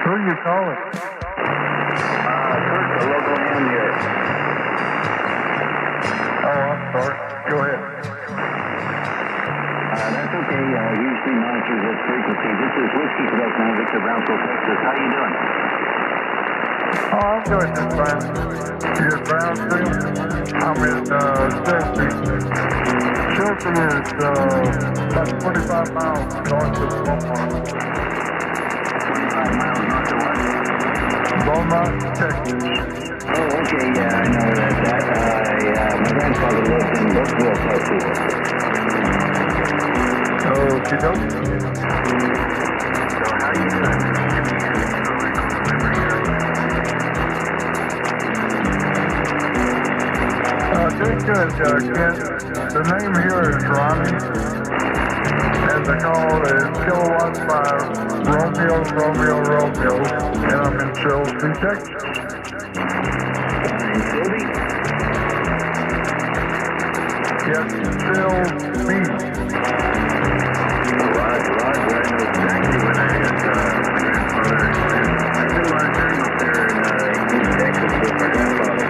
Who are you calling? Kurt, the local ham here. Oh, I'm sorry. Go ahead. That's okay. Usually monitors this frequency. This is Whiskey, Quebec 9, Victor, Brownsville, Texas. How you doing? Oh, I'm doing just fine. You're in Brownsville? I'm in Chelsea. Chelsea is about 25 miles north of Beaumont. 25 miles north of what? Beaumont, Texas. Oh, okay. Yeah, I know where that's at. My grandfather lived in Brooksville, Texas. Okie doke. So how you doing? Doing good, Ken. The name here is Ronnie, and the call is Kilowatt 5, Romeo, and I'm in Chelsea, Texas. Yes, Chelsea. Roger. I know exactly where that is. I spent a lot of time up there in East Texas with my grandfather.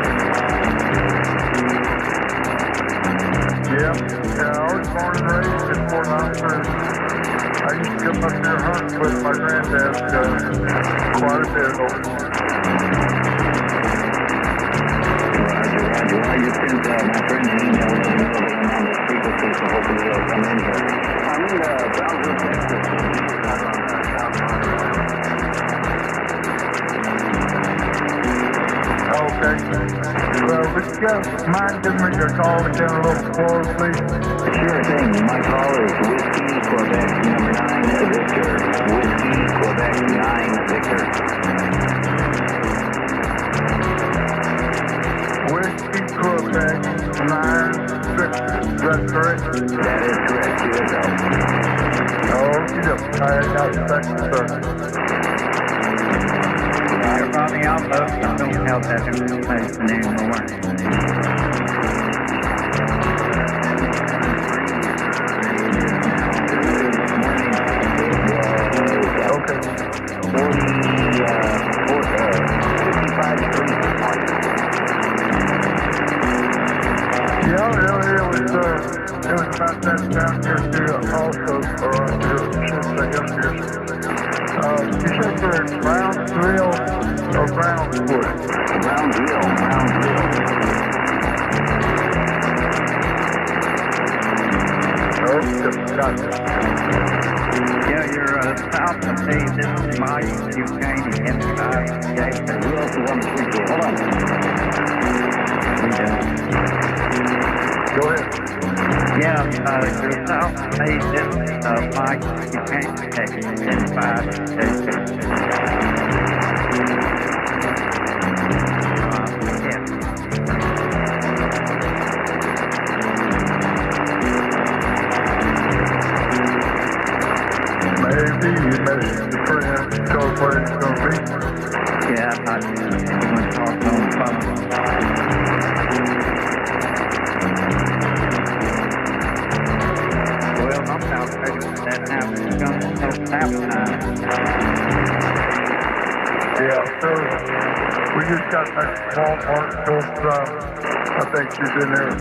Yeah, I was born and raised in Fort Knoxville. I used to come up there hunting with my granddad quite a bit over. Roger. I just sent my friend an email letting me know that I'm on this frequency, so hopefully they'll come in here. I'm in Brownsville, Texas. Not on the south side. Okay. Would you guys mind giving me a call again a little forward, please? Sure thing. My call is Whiskey, Quebec, number 9, Victor. Whiskey, Quebec, 9, Victor. Whiskey, Quebec, 9, Victor. Is that correct? That is correct. QSL. Okay, I got the second, sir. Yeah, Ronnie, I'll vote. I don't have that information anymore. Okay. 55 degrees this morning. Yeah, it was about that down here too, also, or should say yesterday. You said you're in Brownsville or Brownswood? Brownsville. Oh, gotcha. Yeah, you're south of me. This is my Ukraine and FT8. Who else is on the frequency? Hold on. Go ahead. Yeah, you're south of me. This is my Ukraine and 5. Maybe you messaged your friend, tell us where it's going to be. Yeah, I'm not going to talk on the phone. Well, I'm out there. That happens. It's going to take nap time. Yeah, so we just got that small part still from, I think she's in there.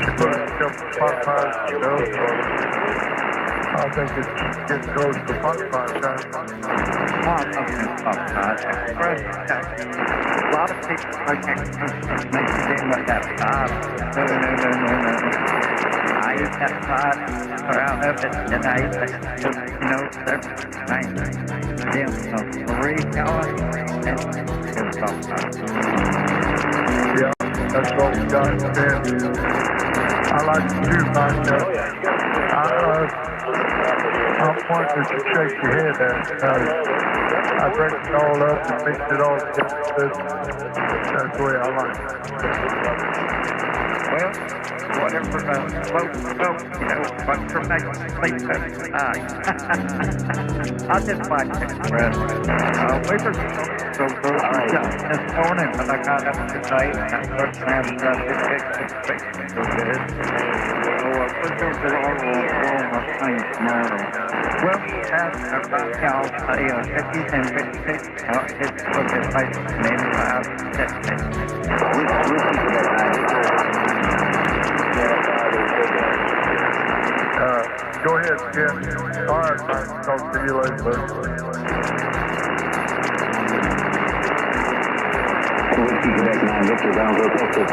She put a couple pot pies, you know, so I think it's getting close to pot pie time. A lot of people make it with that pot. No. I eat that pot, around of it, and I eat that, you know, everything. Damn, so 3 gallons, and it's all pot. Yeah, that's what we got. And I like to do myself. I'm one that you shake your head at. I break it all up and mix it all together. That's the way I like it. Well, whatever you know, but for me, sleep every night. I just like it, Brad. We were so this morning when I got up today, and I first had this so good. So we're going to all my things tomorrow. Well, about y'all say 50s and 56, it's for the place, maybe 5, 6. Go ahead, Ken. All right, Mike. Talk to you later. Whiskey Quebec 9, Victor, Brownsville, Texas.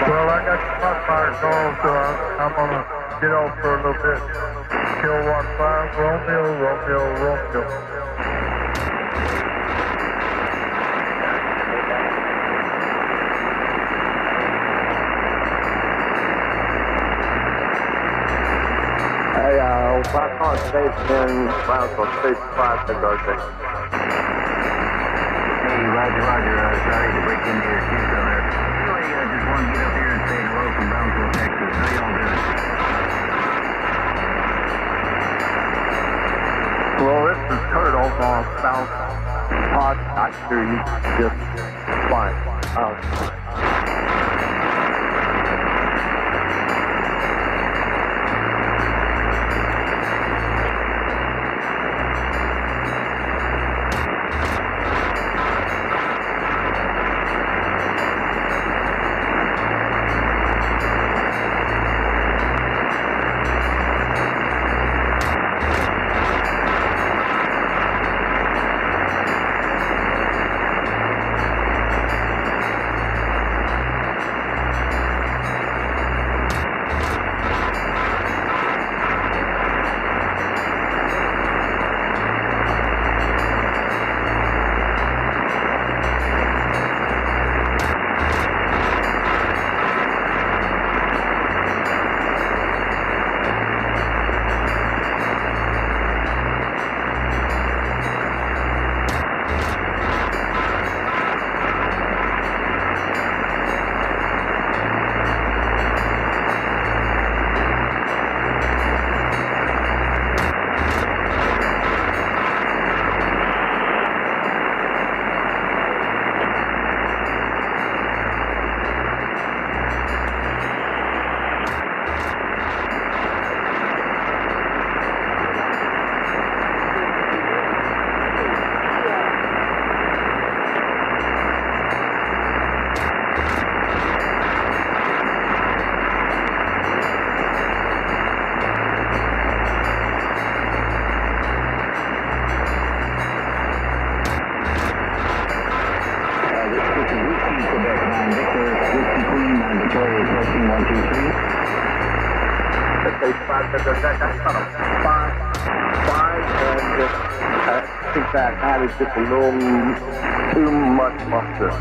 Well, I got the pot fire call, so I'm going to get off for a little bit. Kilowatt 5, Romeo. Hey, Black Station, Brownsville, Station 5, Big RJ. Hey, Roger. Sorry to break into your queue there. I just want to get up here and say hello from Brownsville, Texas. How y'all doing? Well, this is Kurt over on South Pod. I hear you just fine. I think that added just a little too much mustard.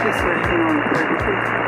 Just listening on frequency.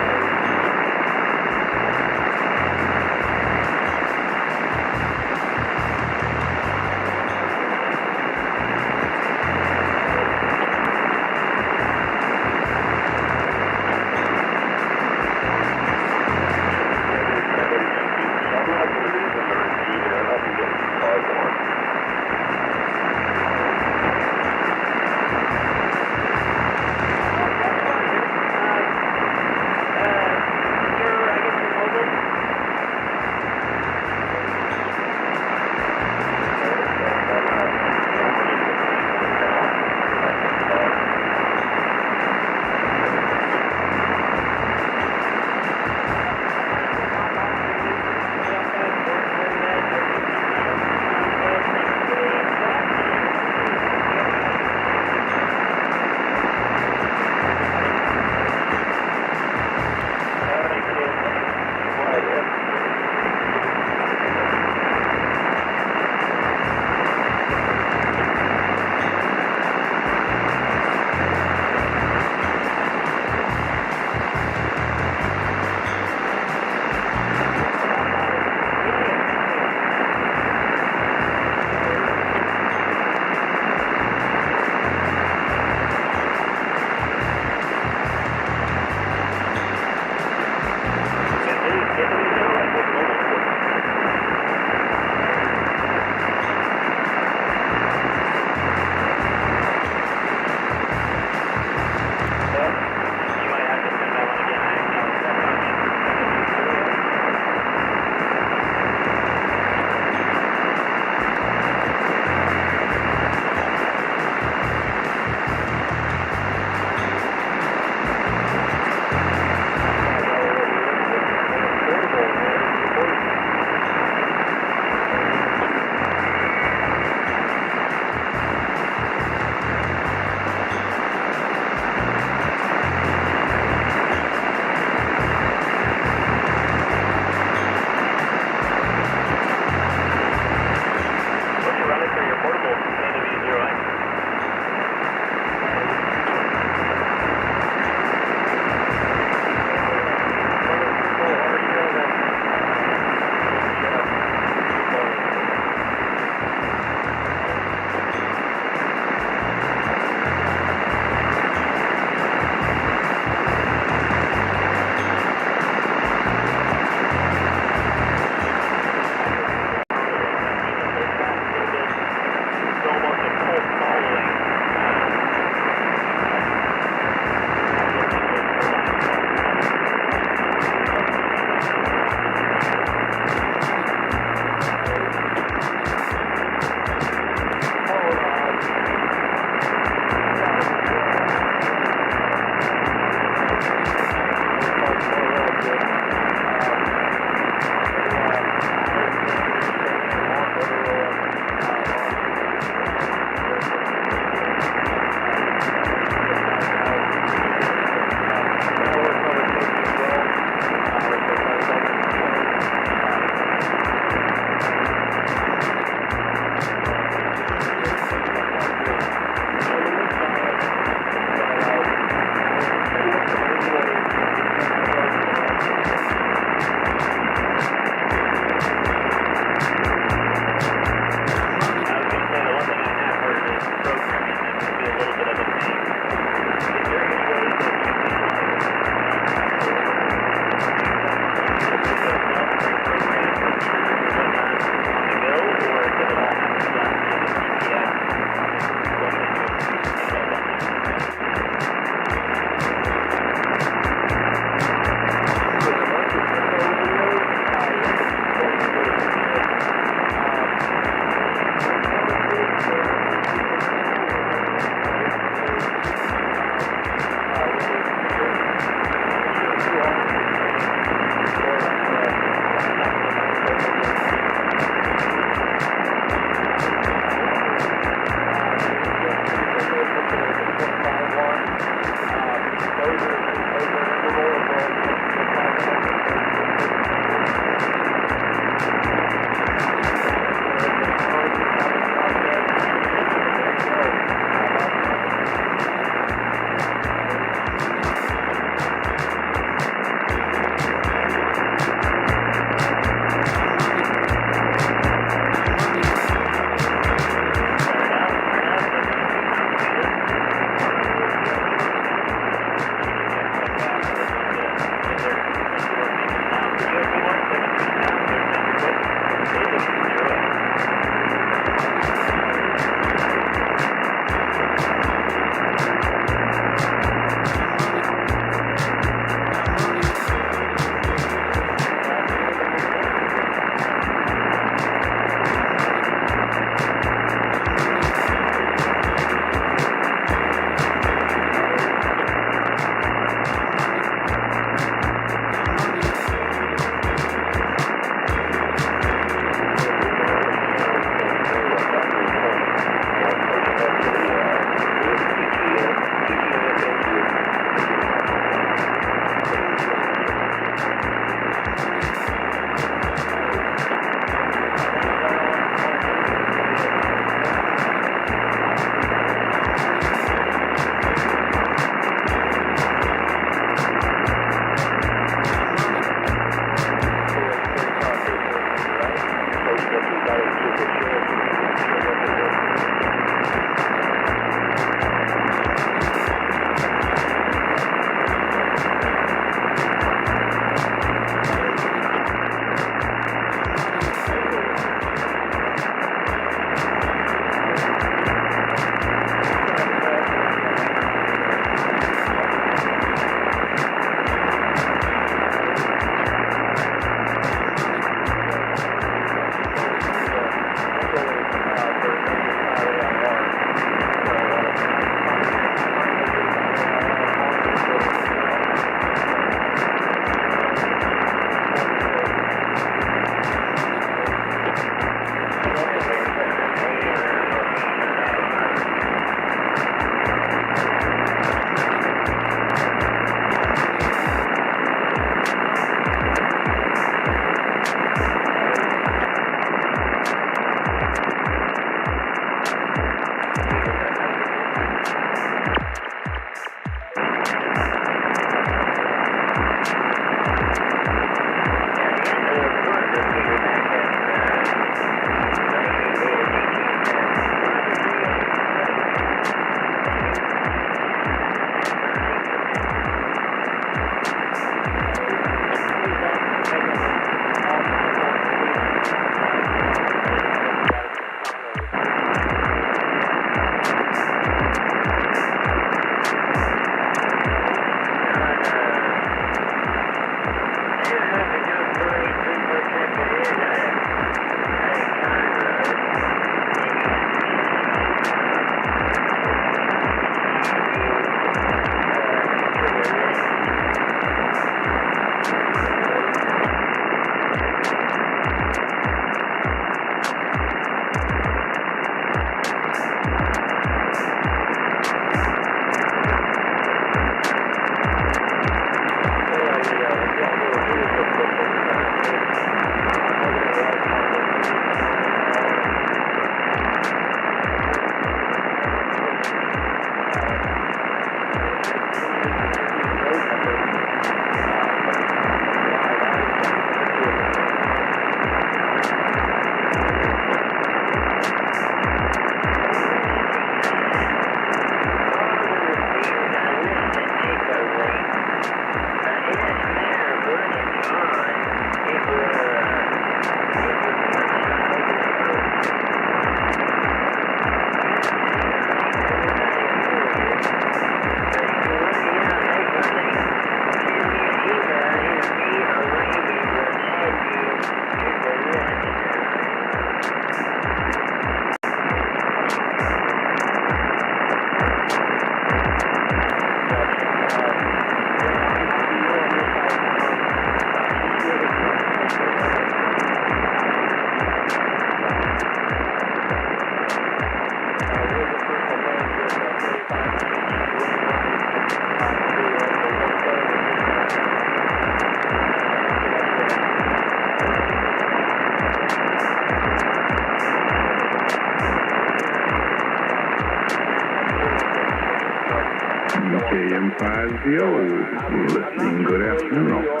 150. Listening. Good afternoon.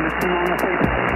Houston on the frequency.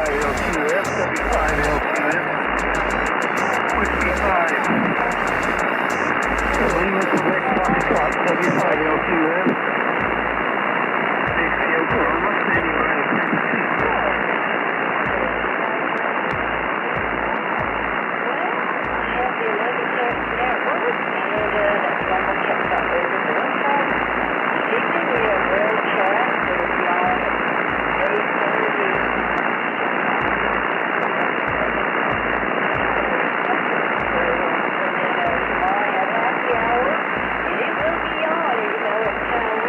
FT8 75LQS. Whiskey 5. Lima Quebec Foxtrot 75LQS. Dixie, Oklahoma, standing by to It will be on, even though it's kind of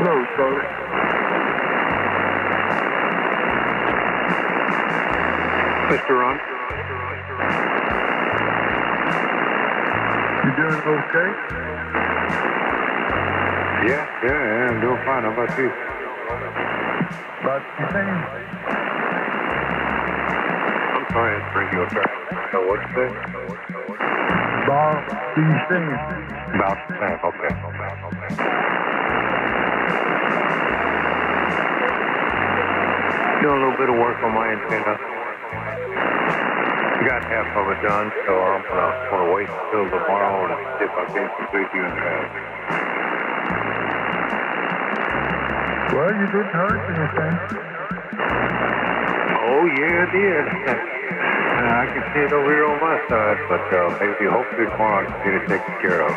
Hello, Charlie. Mr. Ron. You doing okay? Yeah, I'm doing fine. How about you? About you saying? I'm sorry, it's radio track. What'd you say? Bob, do you sing? About the same, okay. Doing a little bit of work on my antenna. Got half of it done, so I'm gonna wait until tomorrow and see if I can complete the other half. Well, you didn't hurt anything. Oh yeah, I did. I can see it over here on my side, but maybe hopefully tomorrow I can get it taken care of.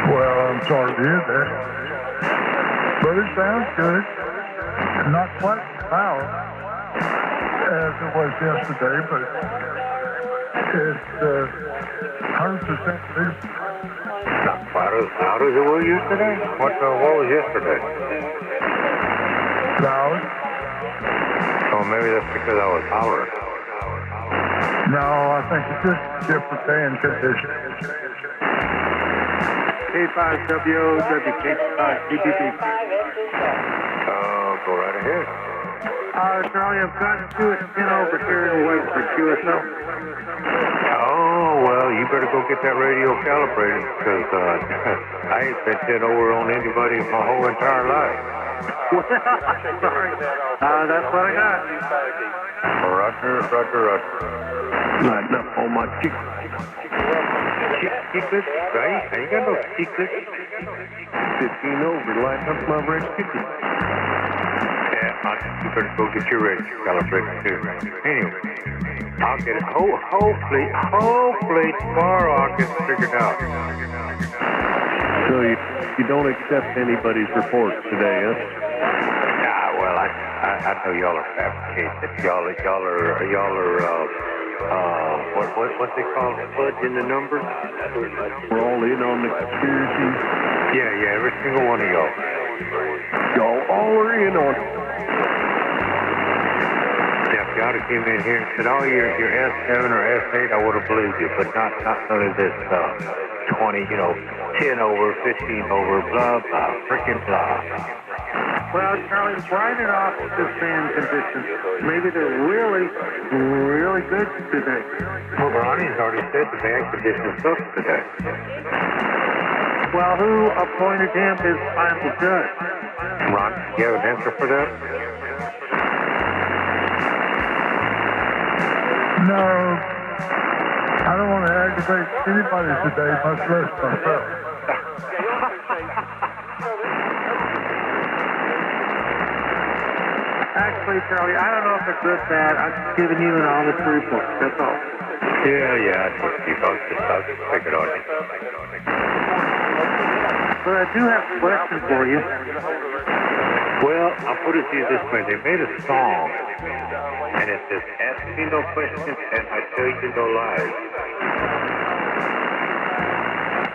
Well, I'm sorry to hear that. But it sounds good. Not quite as loud as it was yesterday, but it's 100% legible. Not quite as loud as it was yesterday? What was yesterday? Loud? Oh, maybe that's because I was hollering. No, I think it's just different band conditions. K5WO, WK5CPP. Go right ahead. Charlie, I've gotten to it 10 over here and wait for QSO. Oh, well, you better go get that radio calibrated, because I ain't been 10 over on anybody my whole entire life. Sorry. That's what I got. Roger. Not enough on my Chicklets? I ain't got no chicklets. 15 over, line up my red ticket. Yeah, you better go get your radio calibrated, too. Anyway, I'll get it. Hopefully tomorrow I'll get it figured out. So you don't accept anybody's reports today, huh? Well, I know y'all are fabricated. Y'all are what they call it, fudging the numbers? We're all in on the conspiracy. Yeah, every single one of y'all. Y'all all are in on it. Yeah, if y'all came in here and said, oh, you're S7 or S8, I would have believed you, but not none of this 20, 10 over, 15 over, blah, blah, frickin' blah. Well, Charlie, write it off with this band condition. Maybe they're really, really good today. Well, Ronnie's already said the band condition sucks today. Well, who appointed him his final judge? Ron, you have an answer for that? No, I don't want to aggravate anybody today, much less myself. Actually, Charlie, I don't know if it's good or bad. I'm just giving you an honest report. That's all. Yeah, I'll just pick it on you. But I do have a question for you. Well, I'll put it to you this way. They made a song, and it says, ask me no questions, and I tell you no lies.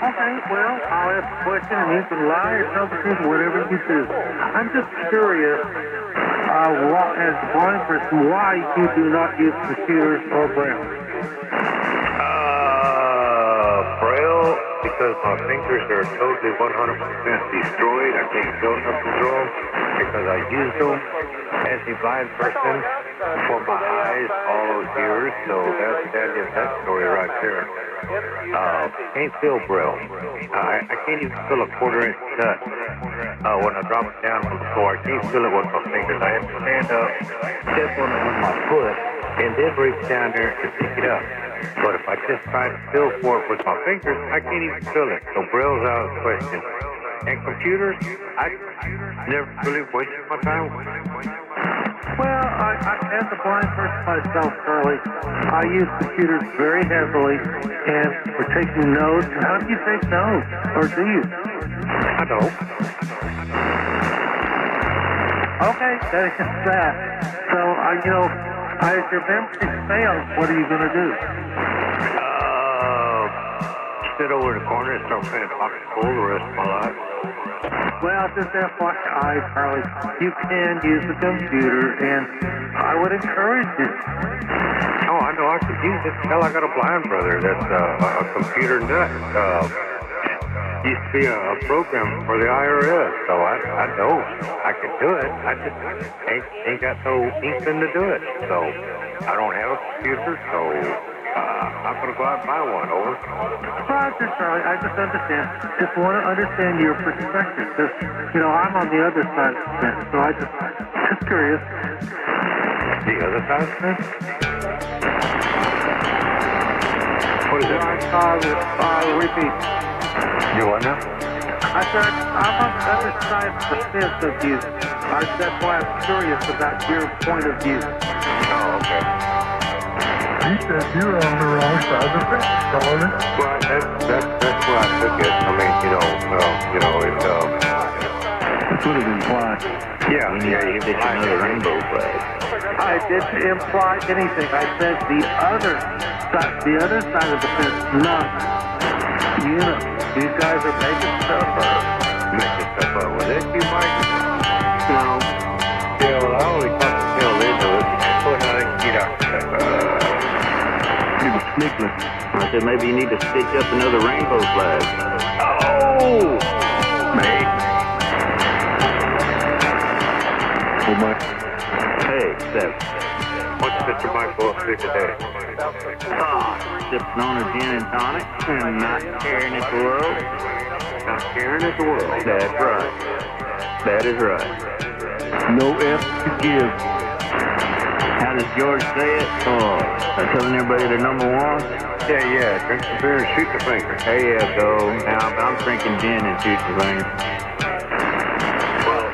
Okay, well, I'll ask a question, and you can lie or tell the truth, whatever you do. I'm just curious, as a blind person, why you do not use computers or Braille? Braille, because my fingers are totally 100% destroyed. I can't feel nothing through them because I used them as a blind person for my eyes all those years. So that is that story right there. Can't feel Braille. I can't even feel a quarter-inch nut when I drop it down on the floor. I can't feel it with my fingers. I have to stand up, step on it with my foot, and then reach down there and pick it up. But if I just try to feel for it with my fingers, I can't even feel it. So Braille's out of the question. And computers, I never really wasted my time with them. Well, as a blind person myself, Charlie, I use computers very heavily, and for taking notes. How do you take notes, or do you? I don't. Okay, that is that. So, as your memory fails, what are you going to do? Sit over in the corner and start playing pocket pool the rest of my life. Well, just FYI, Charlie, you can use the computer, and I would encourage you. Oh, I know I could use it. Hell, I got a blind brother that's a computer nut. Used to be a program for the IRS, so I know I can do it. I just ain't got no inkling to do it. So I don't have a computer, so I'm going to go out and buy one. Over. Roger, Charlie, I just understand. Just want to understand your perspective. Because, I'm on the other side of the fence, so I just curious. The other side of the fence? What is it? Repeat. You what now? I said, I'm on the other side of the fence of you. That's why I'm curious about your point of view. Oh, okay. He said you're on the wrong side of the fence, Charlie. Well, that's why I took it. I mean, it's That's what it implied. yeah, you did another rainbow flag. I didn't imply anything. I said the other side of the fence, not these guys are making stuff up. Making stuff up. Was that you, Mike? No. Yeah, well, I only got the tail into it. What I get out He was snickling. I said maybe you need to stitch up another rainbow flag. Oh! Mate. Oh, my. Hey, Seth. What's Mr. Michael up to today? Sipping on a gin and tonic and not caring at the world. Not caring at the world. That's right. That is right. No F to give. How does George say it? Telling everybody they're number one? Yeah. Drink some beer and shoot the finger. There you go. Now I'm drinking gin and shooting the finger. Well,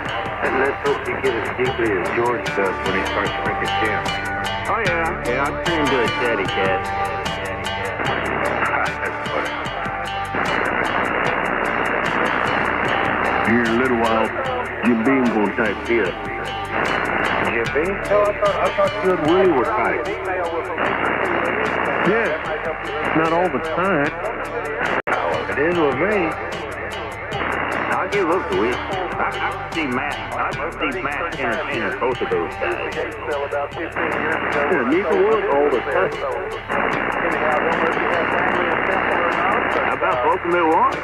and let's hope you get as deeply as George does when he starts drinking gin. Oh yeah, I'll turn into a chatty cat. Here in a little while, Jim Beam's gonna type this. Jim Beam? Oh, I thought you and Willie were tight. Yeah, not all the time. It is with me. I'll give up the week. I can see Matt entertaining both of those guys. Yeah, neither one all the time. How about both of them at once?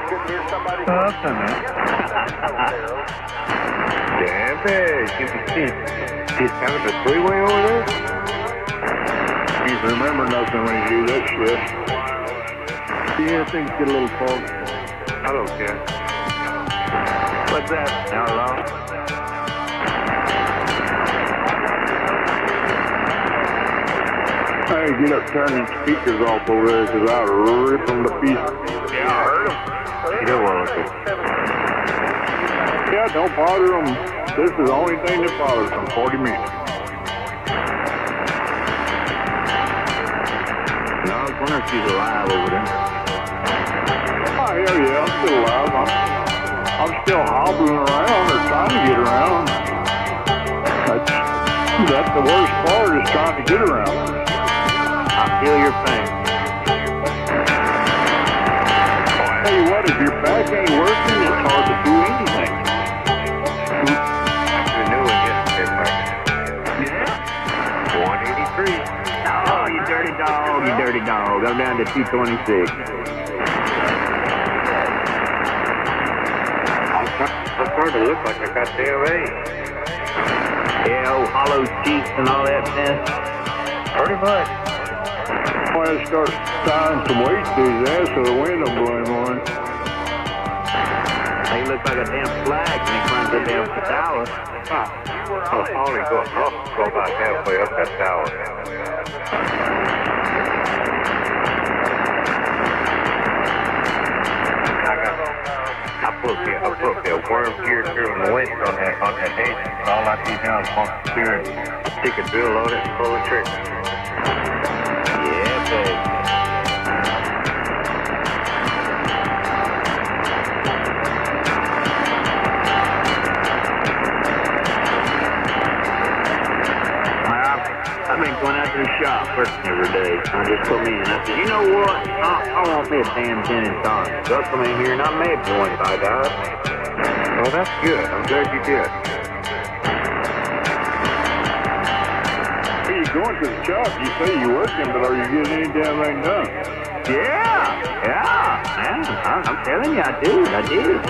Damn bad. You can see he's having a three-way over there. Can't remember nothing when you do that shit. Yeah, things get a little foggy. I don't care. What's that? How long? Hey, get up turning speakers off over there because I'll rip them to pieces. Yeah, I heard him. You don't want to. Yeah, don't bother them. This is the only thing that bothers them, 40 minutes. No, I was wondering if she's alive over there. Oh, hell yeah, I'm still alive. I'm still hobbling around or trying to get around. That's the worst part is trying to get around. I feel your pain. Tell you what, if your back ain't working, it's hard to do anything. Actually, new one yesterday, Mike. Yeah? 183. Oh, you dirty dog, you dirty dog. I'm down to 226. I'm starting to look like I got damn AIDS. Yeah, old hollow cheeks and all that mess. Pretty much. Why I start tying some weight to his ass so the wind don't blow him on. He looks like a damn flag when he climbs the damn tower. I'll only go about halfway up that tower. I put me a worm gear driven winch on that edge. All I see now is one steer and stick a drill on it and pull the trigger. Yeah, baby. I've been going out to the shop working every day. I just come in and I said, you know what? I want me a damn gin and tonic. So I come in here and I made one by God. Oh, that's good. I'm glad you did. Hey, you going to the shop? You say you're working, but are you getting any damn thing done? Yeah, man. I'm telling you, I did,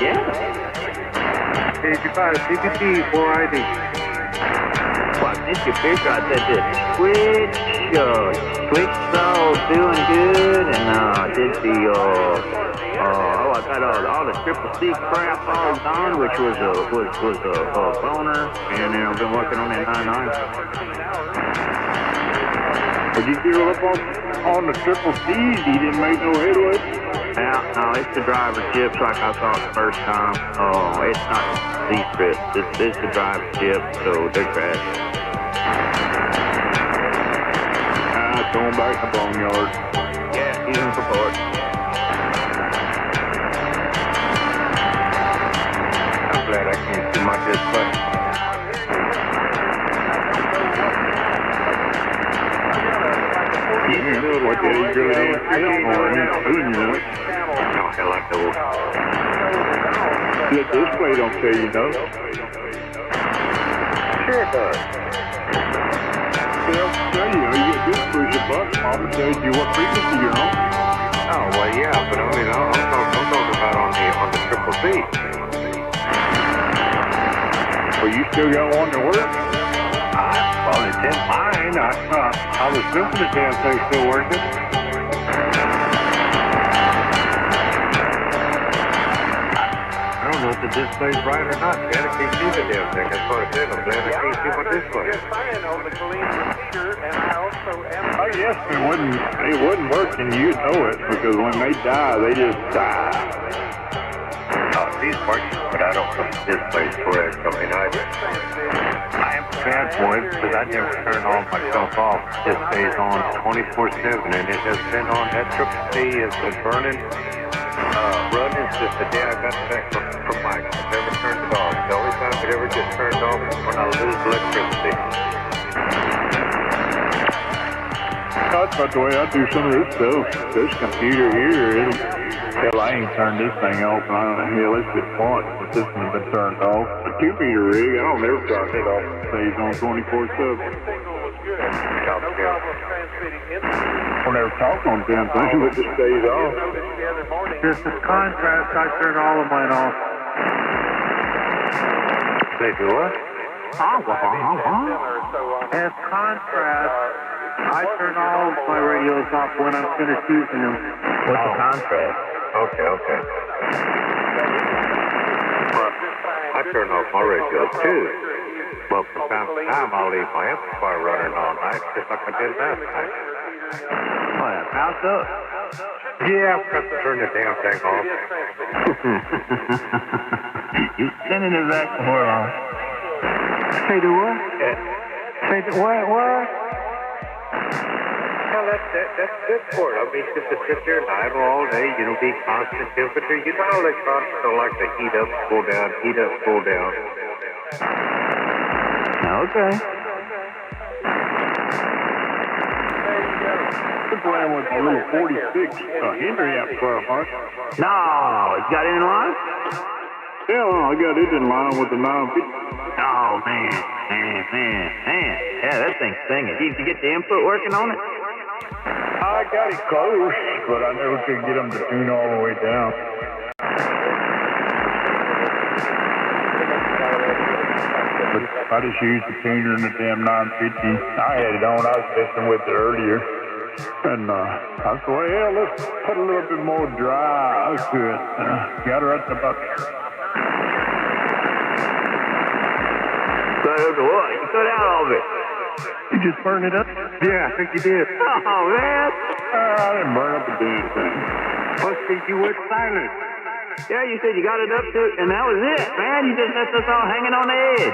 yeah. Hey, did you buy a CPT for ID? Well, I sent you a picture. I said this Twitch all doing good, and I did the I got all the triple C crap all done, which was a boner, and then I've been working on that 9.9. Did you give up on the triple C's? You didn't make no headway? No, it's the driver chips like I thought the first time. Oh, it's not these trips. It's the driver chips, so they're crashing. Going back to the boneyard. Yeah, using support. I'm glad I can't see my display. Yeah, what the hell you really ain't fooling you know. Oh, hell, I know. The display don't tell you no. Sure it does. They'll tell you, you get this push a button, Mama tells you what frequency you're on. Oh, well, yeah, but I mean, I'm talking about on the triple C. Well, you still got one to work? Well, it's in mine. I was thinking the damn thing's still working. I don't know if the display's right or not. Man, I can't see the damn thing. That's what I said. I'm glad I can't see my display. Oh, yes, it wouldn't work, and you know it, because when they die, they just die. Oh, these working, but I don't know if the display's correct. I mean, I am prepared for it because I never turn all myself off. It stays on 24/7, and it has been on. That triple C has been running since the day I got back from Mike. I've never turned it off. The only time it ever gets turned off is when I lose electricity. That's about the way I do some of this stuff. This computer here, hell, I ain't turned this thing off, and I don't know, hell, it's been once, but this one's been turned off. The 2-meter rig, I don't ever turn it off. It stays on 24/7. I'll never talk on the damn thing, but it just stays off. Just as contrast, I turn all of mine off. They do what? As contrast, I turn all of my radios off when I'm finished using them. What's the contrast? Okay. Well, I turn off my radio too. Well, from time to time, I'll leave my amplifier running all night, just like I did last night. Oh, yeah, house up. Yeah, I've got to turn the damn thing off. You sending it back to where on? Say the what? Say the what? Well, that's good for it. I mean, just to sit there and idle all day, be constant temperature. You know how electronics don't like to heat up, cool down, heat up, cool down. Okay. This one was a little 46 Henry amplifier, Mark. No, it's got it in line? Yeah, I got it in line with the 950. Oh, man. Yeah, that thing's singing. Did you get the input working on it? I got it close, but I never could get them to tune all the way down. but I just used the tuner in the damn 950. I had it on. I was messing with it earlier. And I said, well, yeah, let's put a little bit more drive to it. Got her at about... So what? You cut out all of it. You just burn it up? Yeah, I think you did. Oh, man. I didn't burn up the damn thing. Plus, you went silent. Yeah, you said you got it up to, and that was it, man. You just left us all hanging on the edge.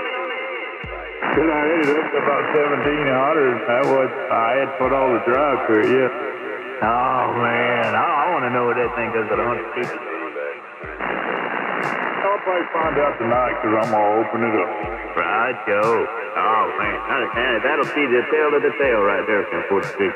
Because I had it up to about 1700. That was, I had put all the drive to it, yeah. Oh, man. I want to know what that thing does at 150. I'll probably find out tonight because I'm going to open it up. Right, Joe. Oh, man. That'll see the tail of the tail right there from 46.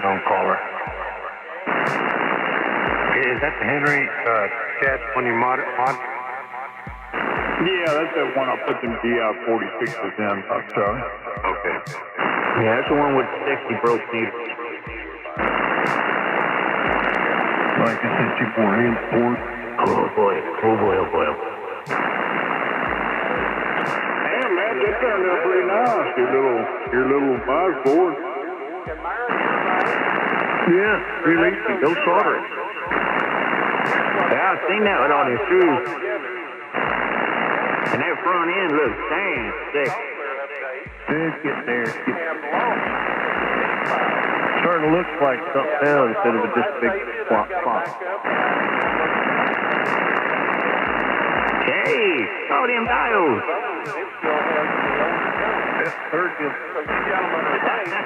Don't call her. Is that the Henry chat when you mod? Yeah, that's that one I put them DI-46s in. Sorry. Okay. Yeah, that's the one with 60 broke needles. Like a 64 amp port. Oh boy. Damn, man, that turned out pretty nice. Your little vibe board. Yeah, really. Go solder it. Yeah, I've seen that with all these screws. And that front end looks damn sick. Let's get there. Starting to look like something down instead of just a big flop. Hey, all them diodes.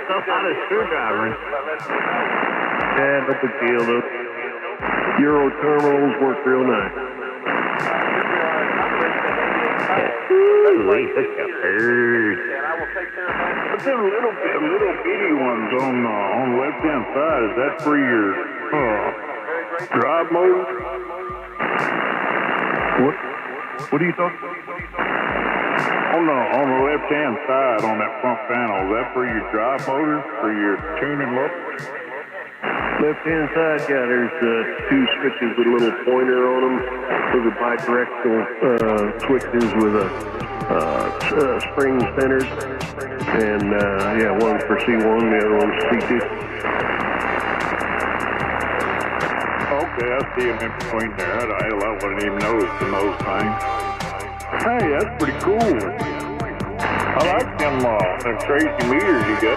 That's a lot of screwdrivers. Yeah, no big deal, though. Euro terminals work real nice. Wait, look at bird. But them little bitty ones on the left-hand side, is that for your drive motor? What are you talking about? On the left-hand side, on that front panel, is that for your drive motor, for your tuning look? Left-hand side, yeah, there's two switches with a little pointer on them. Those are bidirectional switches with a spring centered. And, yeah, one's for C1, the other one's C2. Okay, I see them in between there. I wouldn't even notice those things. Hey, that's pretty cool. I like them crazy meters you got.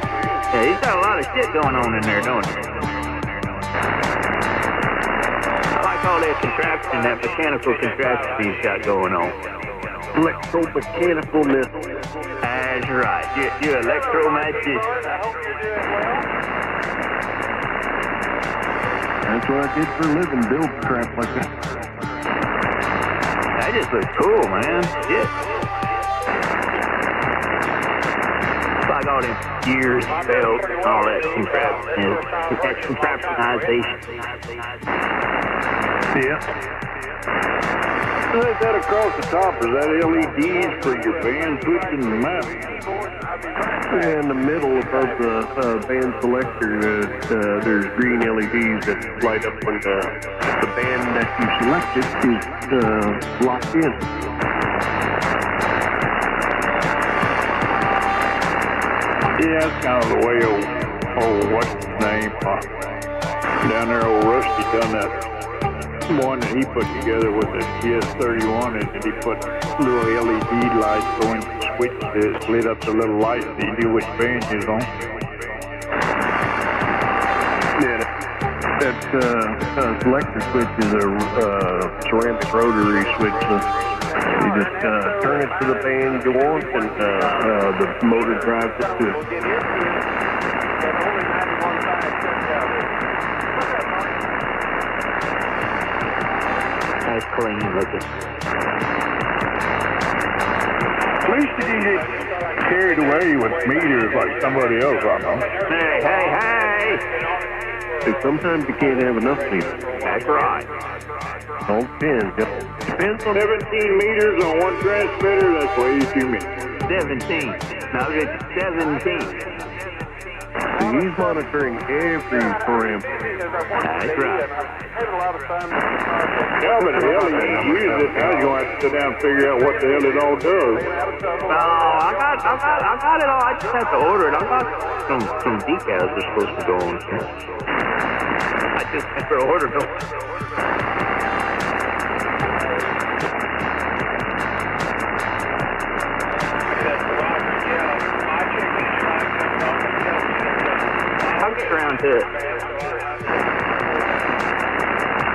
Yeah, he's got a lot of shit going on in there, don't he? I like all that contraption, that mechanical contraption he's got going on. Electromechanicalness. That's right. You're electromagician. That's what I did for a living, build crap like that. That just looks cool, man. Shit. It's like all them gears, belts, all that contraptionization. Yeah. Is that across the top? Is that LEDs for your band switching the map? In the middle above the band selector, there's green LEDs that light up when the band that you selected is locked in. Yeah, that's kind of the way what's his name? Down there, old Rusty done that one that he put together with the GS31, and he put little LED lights going to switch that lit up the little lights that you do which band you're on. Yeah, that selector switch is a ceramic rotary switch. You just turn it to the band you want, and the motor drives it to it. Nice clean looking. At least you didn't get carried away with meters like somebody else I know. Hey! Hey, sometimes you can't have enough meters. That's right. All depends. Depends on 17 meters on one transmitter, that's way too many. 17th. August 17th. He's monitoring every parameter. That's right. Yeah, but hell, he ain't used it. Now he's going to have to sit down and figure out what the hell it all does. I got it all. I just have to order it. I got some decals are supposed to go on. I just never ordered them. I'll get around to it.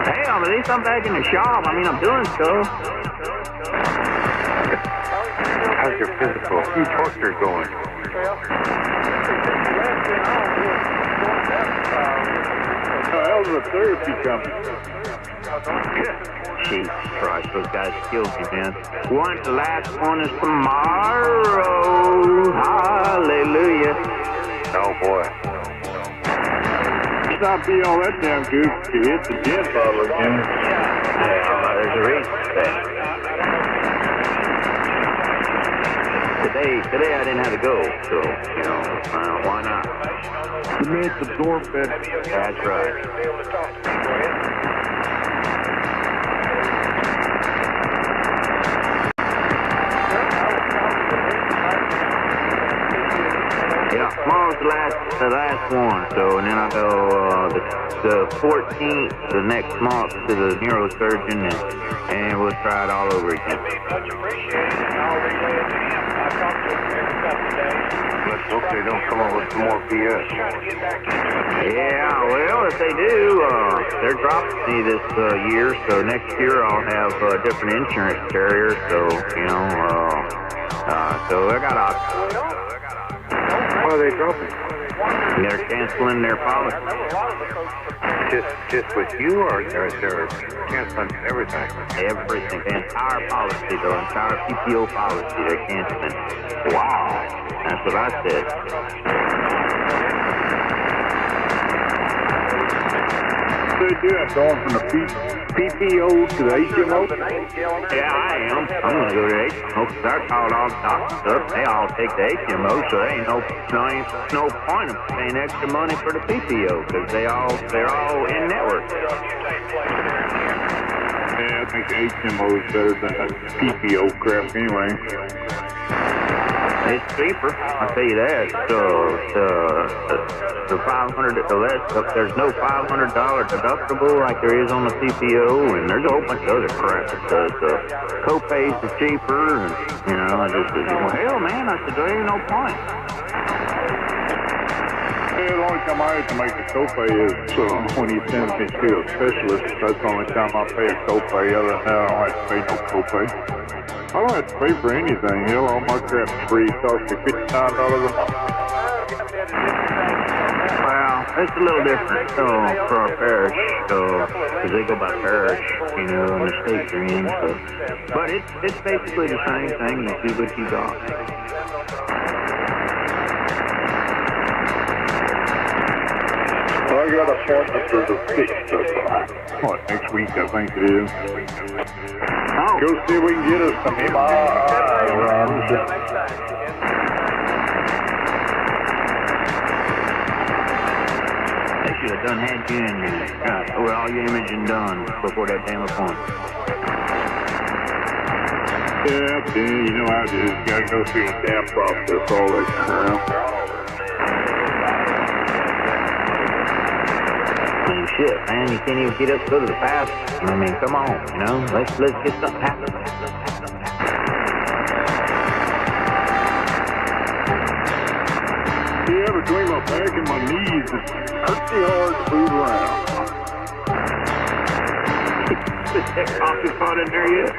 Hell, at least I'm back in the shop. I mean, I'm doing stuff. How's your physical torture going? How's the therapy coming? Jesus Christ, those guys killed me, man. The last one is tomorrow. Hallelujah. Oh boy. Stop being all that damn good to hit the gin bottle again. Yeah, there's a reason for that. Today I didn't have to go, so, why not? The meds absorb better. That's right. Yeah, tomorrow's the last one, so, and then I go the 14th, the next month, to the neurosurgeon, and we'll try it all over again. Let's hope they don't come up with some more BS. Yeah, well, if they do, they're dropping me this year, so next year I'll have a different insurance carrier, so, so I got options. Why are they dropping? They're canceling their policy. Just with you, or they're canceling everything? Everything, the entire policy, the entire PPO policy, they're canceling. Wow, that's what I said. They do that going from the PPO to the HMO? Yeah, I am. I'm going to go to the HMO because I called all the doctors up. They all take the HMO, so there ain't no point of paying extra money for the PPO because they're all in network. Yeah, I think the HMO is better than that PPO crap anyway. It's cheaper, I'll tell you that. The 500, there's no $500 deductible like there is on the PPO, and there's a whole bunch of other crap. The co-pays are cheaper, and, I just said, well, hell, man, I said, there ain't no point. Yeah, the only time I have to make a copay is when he sends me to a specialist. That's the only time I pay a copay. Other than that, I don't have to pay no copay. I don't have to pay for anything. Hell, all my crap's free. It costs me $59 a month. Well, it's a little different for our parish, because they go by parish, in the state you're in. So. But it's basically the same thing. You see what you got. I got a appointment for the 6th of next week, I think it is. Oh. Go see if we can get us some MRI runs. They should have had you in with all your imaging done before that damn appointment. Yeah, you know how it is. You gotta go through the damn process all that time. Shit, man, you can't even get up to go to the bathroom. I mean, come on, let's get something happen. Yeah, between my back and my knees, it's pretty hard to move around. Is that coffee pot in there yet?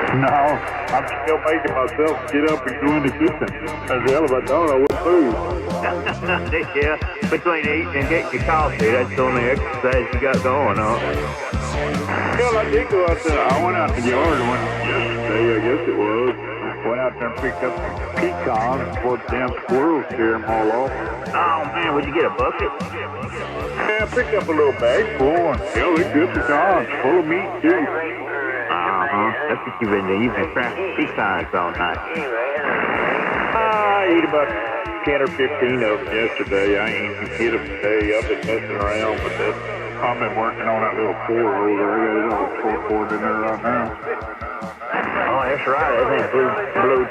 No, I'm still making myself get up and go in the kitchen. As hell if I don't, I wouldn't move. Yeah, between eating and getting your coffee, that's the only exercise you got going on. Hell, I did go out there. I went out to the yard yesterday, I guess it was. Went out there and picked up some pecans before the damn squirrels scare them all off. Oh, man, would you get a bucket? Yeah, I picked up a little bag full, and hell, they're good pecans, full of meat, too. That's what you've been doing. You've been cracking pecans all night. ate about 10 or 15 of them yesterday. I ain't even hit them today. I've been messing around with that. I've been working on that little 4 over there. I got a little 4 in there right now. Oh, that's right. I think blew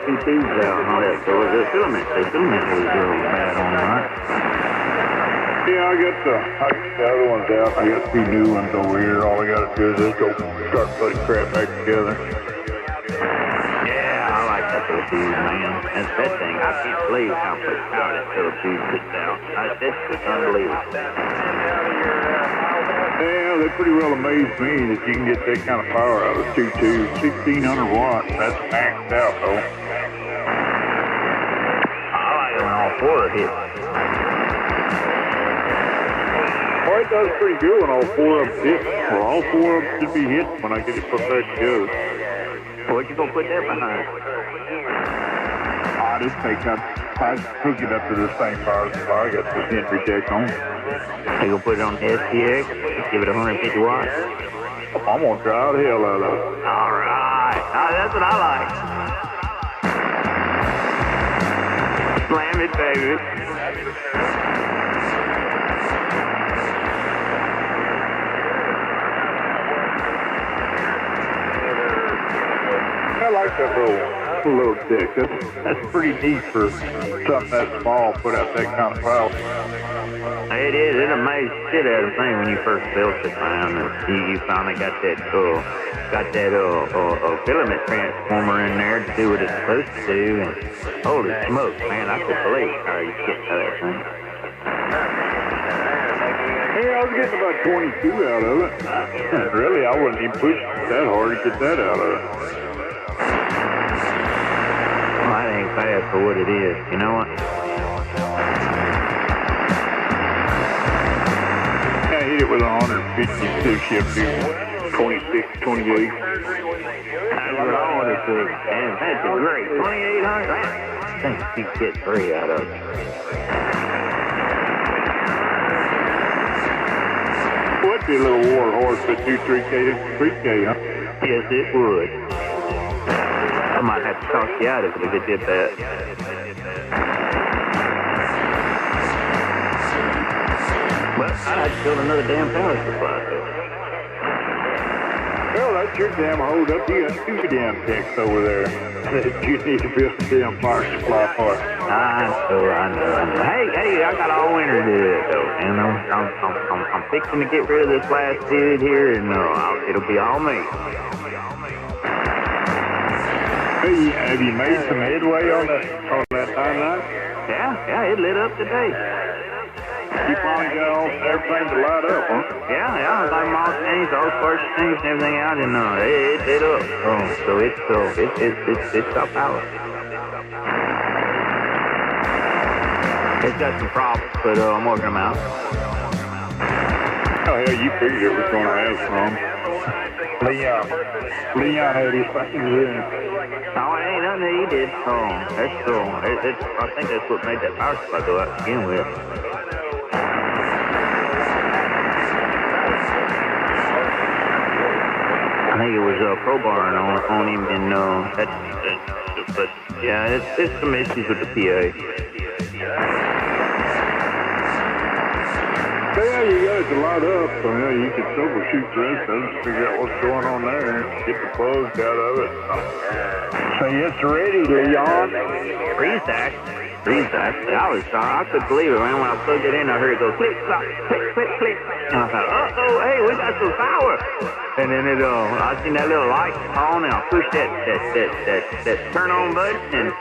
2 tubes out on that. So the filament was bad on it, right? Yeah, I got the other ones out. I got 2 new ones over here. All I got to do is just go start putting crap back together. Yeah, I like that little tube, man. That's that thing. I can't believe how much power that little tube puts out. That's just unbelievable. Yeah, they pretty well amazed me that you can get that kind of power out of 2 tubes. 1,600 watts. That's maxed out, though. I like it when all 4 are hit. Well, it does pretty good when all 4 of them hit. Well, all 4 of them should be hit when I get it put back together. What you gonna put that behind? I just hook it up to the same power supply. I got this Henry deck on. You gonna put it on the SPX? Give it 150 watts? I'm gonna drive the hell out of it. All right. That's what I like. Slam it, baby. I like that little deck. That's pretty neat for something that small. Put out that kind of power. It is. It amazed the shit out of me when you first built it, man. You finally got that filament transformer in there to do what it's supposed to do. And holy smokes, man, I could believe how you get to that thing. Yeah, I was getting about 22 out of it. Really, I wasn't even pushing that hard to get that out of it. Well, that ain't bad for what it is. You know what? I hit it with 152 shift to 26, 28. That's what I wanted to. And that's great. 2,800. I think you get 3 out of it. Would be a little war horse that do 3K, huh? Yes, it would. I might have to talk you out of it if it did that. But I'd have to build another damn power supply. Well, that's your damn hold up. You got 2 damn techs over there that you need to build a damn power supply for. I know. Hey, I got all winter to do it, though. You know, I'm fixing to get rid of this last dude here, and it'll be all me. Hey, have you made some headway on that 9-9? Yeah, it lit up today. You finally got everything to light up, huh? Yeah, I got all changed, all sparks changed and everything out, and it lit up. So it's top power. It's got some problems, but I'm working them out. Oh, hell, you figured it was going to have some. Leon had his fucking in. No, it ain't nothing that he did. That's cool. I think that's what made that power supply go out to begin with. I think it was crowbarring on him, and but yeah, it's some issues with the PA. Yeah, you got it to light up, so yeah, you can troubleshoot the rest of it, figure out what's going on there, get the bugs out of it. So it's ready, Leon. Freeze-act. I couldn't believe it, man. When I plugged it in, I heard it go click, clock, click, click, click. And I thought, uh-oh, hey, we got some power. And then I seen that little light on, and I pushed that turn on button, and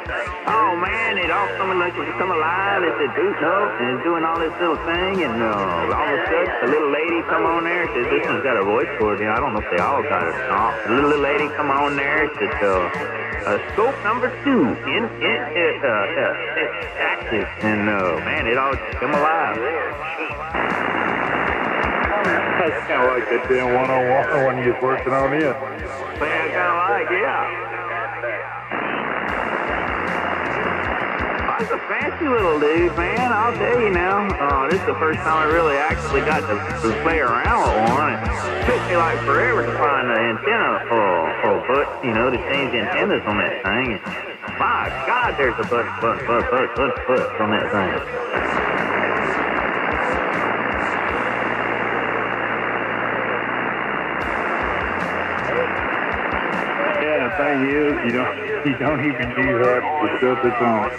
oh man, it all come alive. It said boot up, and it's doing all this little thing, and all of a sudden, the little lady come on there and says, this one's got a voice for it. I don't know if they all got it or not. The little lady come on there and says, scope number 2 active, and man, it all come alive. That's kind of like that damn one-on-one when you was working on it. Man, kind of like, yeah. That's a fancy little dude, man. I'll tell you now. This is the first time I really actually got to play around with one. It took me like forever to find the antenna, but to change the antennas on that thing. My God, there's a bunch on that thing. Yeah, the thing is, you don't even use half the stuff that's on.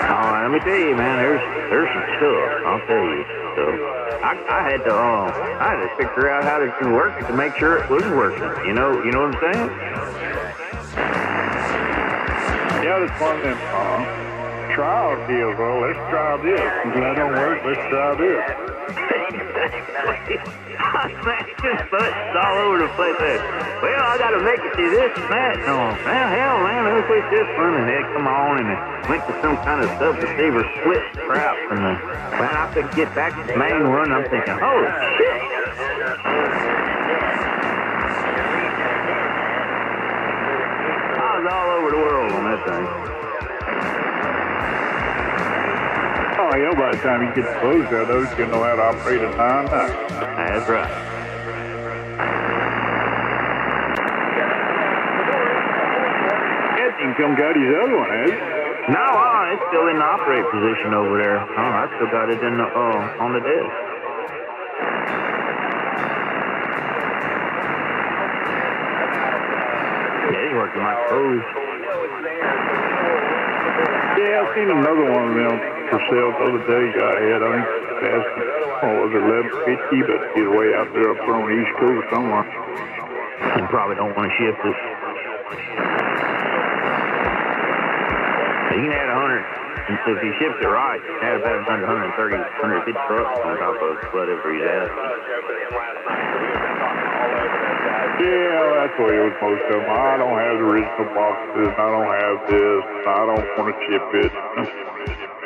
Oh, let me tell you, man, there's some stuff. I'll tell you. So I had to figure out how to work it to make sure it was working. You know what I'm saying? Yeah, that's one of them trial deals. Well, let's try this. If that don't work, let's try this. Man, just buttons all over the place there. Well, I gotta make it do this and that. No, well, hell, man, let's quit this one. And they come on and went to some kind of sub-receiver split crap. And man, I couldn't get back to the main one. I'm thinking, holy shit. I was all over the world on that thing. Oh, yeah, by the time you get the clothes out, those you know how to operate a 9-9. That's right. Captain come got his other one, has he? No, it's still in the operate position over there. I still got it in the on the desk. Yeah, he's working my clothes. Yeah, I've seen another one of them for sale the other day. Guy had, I think, asked him, was it 1150, but he's way out there up on the East Coast somewhere. You probably don't want to shift it. You can add 100. If he shifts it right, you can add about 130, 150 bucks on top of whatever he's asking. Yeah, that's the way it was most of them. I don't have the original boxes, I don't have this, I don't want to ship it.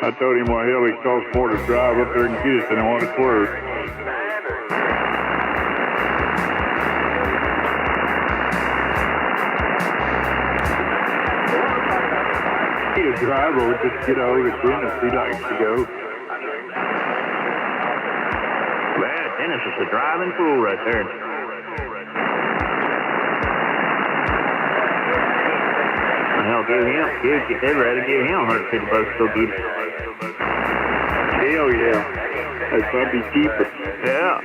I told him, well, hell, it costs more to drive up there and get it than what it's worth. He'd drive over, just get a hold of Dennis, he likes to go. Well, Dennis is a driving fool right there. Hell, they'd rather give him 150 bucks to go get it. Hell yeah. That's probably cheaper. Yeah.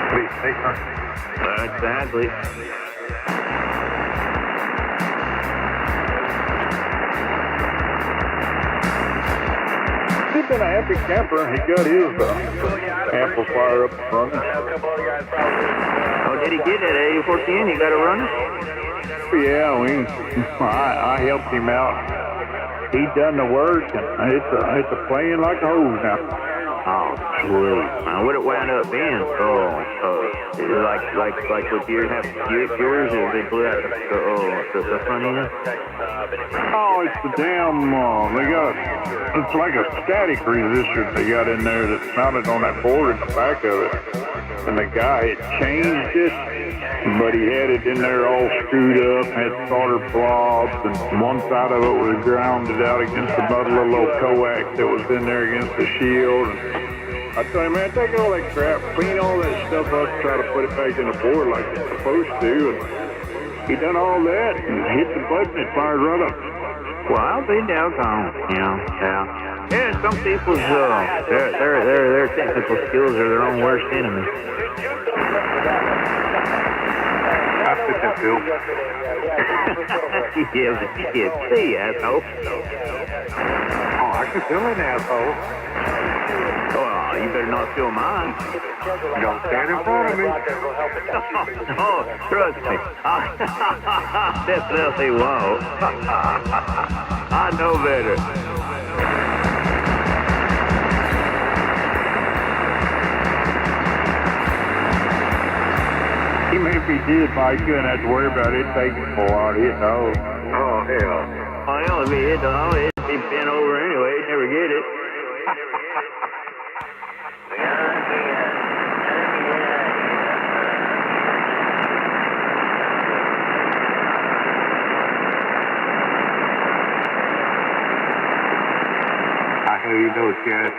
Please, take her. Exactly. He's been a happy camper. He got his amplifier up and running. Oh, did he get that A14? He got it running? Yeah, I helped him out. He done the work, and it's a playing like a hose now. Oh, sweet. Now, what it wound up being? Like with yours, yours, or they blew out the front end? Oh, it's the damn, it's like a static resistor they got in there that's mounted on that board in the back of it. And the guy had changed it, but he had it in there all screwed up, had solder blobs, and one side of it was grounded out against the little coax that was in there against the shield. And I told him, man, take all that crap, clean all that stuff up, try to put it back in the board like it's supposed to. And he done all that and hit the button, it fired right up. Well, I'll be doggone, yeah. Yeah, some people's their technical skills are their own worst enemy. I fit that bill. Yeah, but you can't see, asshole. Oh, I can feel an asshole. Well, you better not steal mine. Don't stand in front of me. Oh, trust me. Definitely won't. I know better. Even if he did, Mike, you wouldn't have to worry about it taking a while to hit the hole. Oh, hell. Well, if he hit the hole, it'd be bent over anyway. He'd never get it. I hear you know, Chad.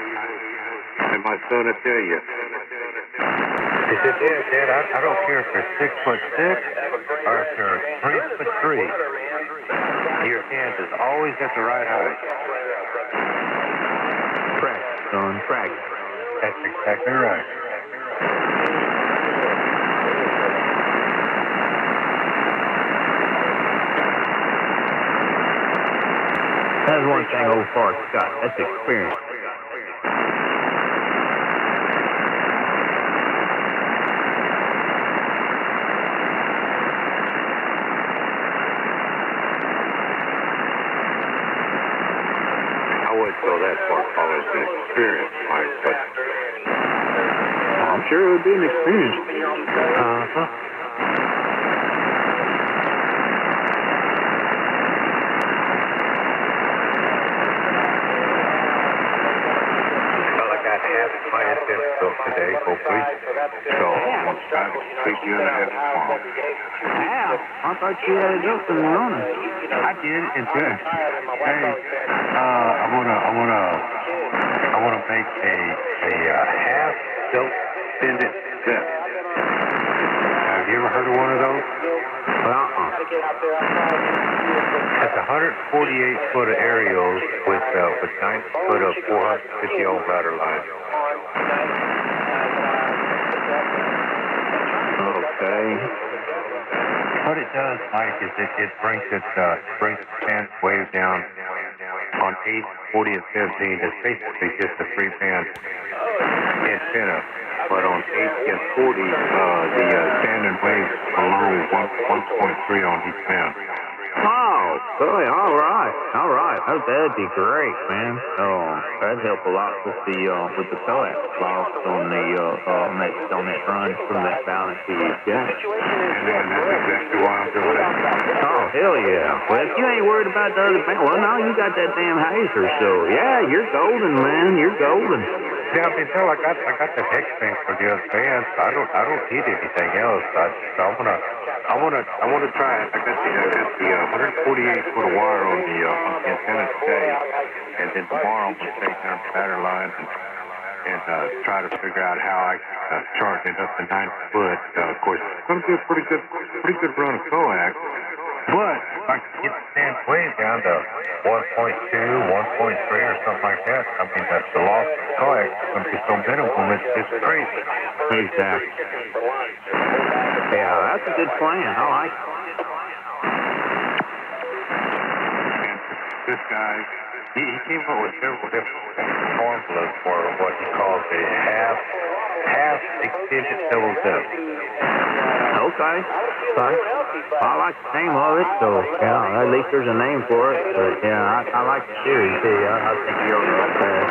And my son will tell you. He said, Dad, I don't care if you're 6'6" or if you're 3'3". Your hand is always at the right height. Practice, son, practice. That's exactly right. That's one thing old Forrest got. That's experience. I wouldn't go that far, call it an experience, Mike, but I'm sure it would be an experience. uh-huh. Well, I got half my attendance built today, hopefully. So I'm trying to speak you in ahead tomorrow. How? I thought you had it up and running. I did, and good. Hey, I wanna make a half self-extended set. Have you ever heard of one of those? That's 148 foot of aerials with 90 foot of 450 ohm ladder line. Okay. What it does, Mike, is it brings the band wave down on 8, 40, and 15. It's basically just a 3-band antenna. But on 8 and 40, the standard waves below 1.3 on each band. Oh, boy, all right. Oh, that'd be great, man. That'd help a lot with the coax loss on that run from that balance to you. Yeah. And that's exactly why I'm doing it. Oh, hell yeah. Well, if you ain't worried about the other band, well, no, you got that damn hazer, so yeah, you're golden, man. You're golden. Yeah, I mean, Phil, I got the hex thing for the other bands. I don't need anything else. I wanna try it. I got the 148 foot of wire on the antenna today, and then tomorrow I'm gonna take down the ladder line and try to figure out how I can charge it up to 90 foot. Of course, it's gonna be a pretty good run of coax. But if I can get the stand wave down to 1.2, 1.3 or something like that, I mean, the loss of coax is going to be so minimal, it's crazy. Exactly. Yeah, that's a good plan. I like it. And this guy, he came up with several different formulas for what he calls a half extended double dip. Okay. I like the name of it, so yeah, at least there's a name for it. But yeah, I like the series. Yeah, I think you're right there.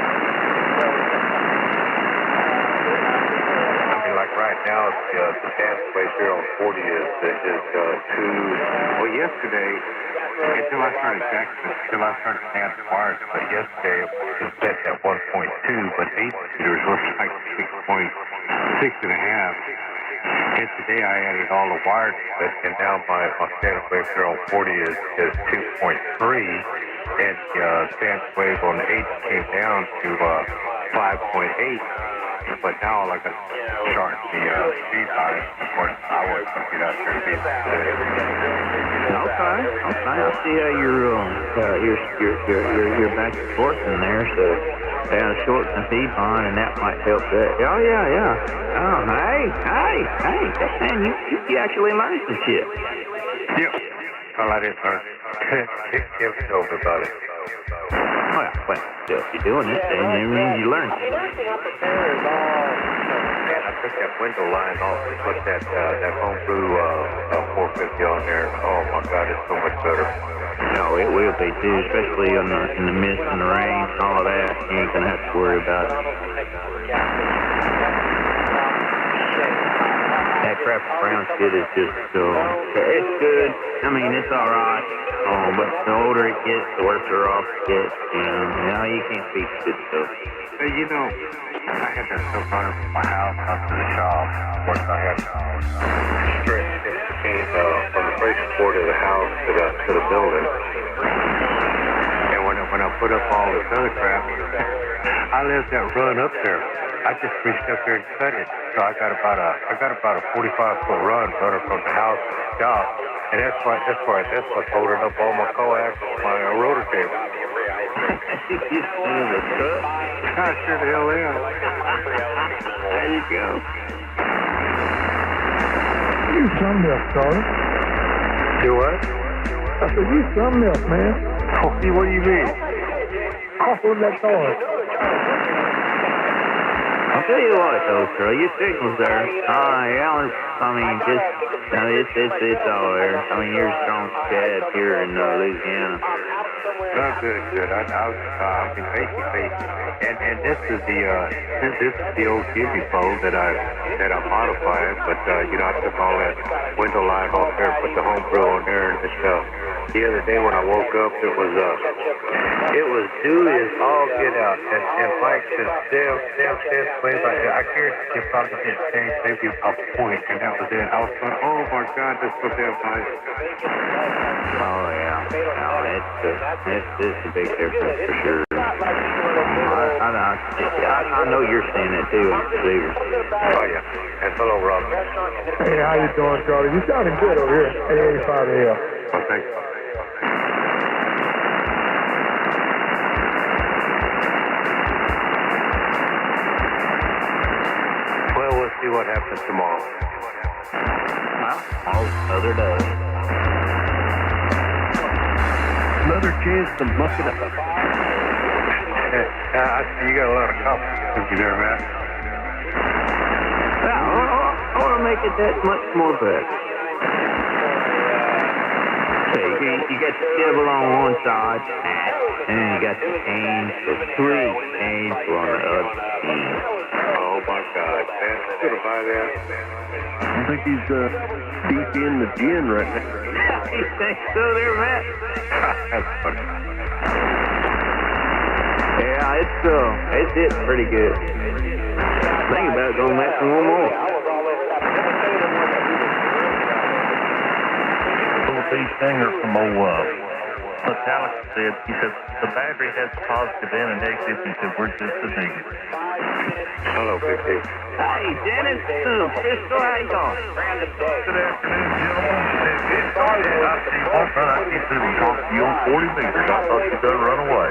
I mean, like right now, the dance place here on 40 is 2. Well, yesterday, until I started dancing wires, but yesterday it was set at 1.2, but 8 meters was like 6.5. And today I added all the wire to it, and now my standard wave here on 40 is 2.3, and standard wave on 8 came down to 5.8. But now I got to charge the speed high. Of course, I was going to get out there and be Okay. I see how you're back and forth in there, so down short the feed line, and that might help that. Oh yeah. Oh, hey, man, you actually learned some shit. Yep. Well, I didn't learn. Give it over, buddy. Well, still, if you're doing it, then it means you learned. Man, I took that window line off and put that homebrew 450 on there. Oh my God, it's so much better. No, it will be too, especially in the mist and the rain and all of that. You ain't gonna have to worry about it. That crap brown shit is just it's good. I mean, it's all right. But the older it gets, the worse they're off it gets. You can't beat good stuff. You know, I had that stuff running from my house up to the shop. Of course, I had stretch in between from the brace board of the house to the building. And when when I put up all this other crap, I let that run up there. I just reached up there and cut it. So I got about a 45-foot run running from the house to the shop, and that's what's holding up all my coax, my rotor cable. You son of a truck. I sure the hell am. There you go. You something else, Charlie. Do what? I said, you something else, man. Oh, what do you mean? Off with that car. I'll tell you what, though, sir, your signal's there. Yeah, it's all there. I mean, you're a strong dad here in Louisiana. Oh, good. I mean, basically, and this is the old Jimmy phone that I modified, but I took all that window line off there, put the homebrew on there, and just the other day when I woke up, it was dewy as all get out, and Mike said, damn, I cared you probably didn't change maybe a point, and that was it. I was going, oh my God, that's so damn nice. Oh, yeah. No, it's a big difference for sure. I know you're seeing it too, Steve. Oh, yeah. And hello, Rob. Hey, how you doing, Charlie? You sounding good over here at 85 AM. Well, thanks. Well, we'll see what happens tomorrow. Well, another day. Another chance to muck it up. I see you got a lot of coffee there, man. Well, I want to make it that much more better. Okay, you got the civil on one side, and then you got the chains, the 3 chains on the other end. Oh my God, man! I'm gonna buy that. I think he's deep in the gin right now. You think so there, Matt? That's funny. Yeah, it's hitting pretty good. Think about going back for one more. Singer from Metallica said, he said, the battery has positive and a negative. He said, we're just a negative. Hello, Big D. Hey, Dennis, Crystal, how you doing? Good afternoon, gentlemen. I see you walking around. I can't see we talked to you on 40 meters. I thought you better run away.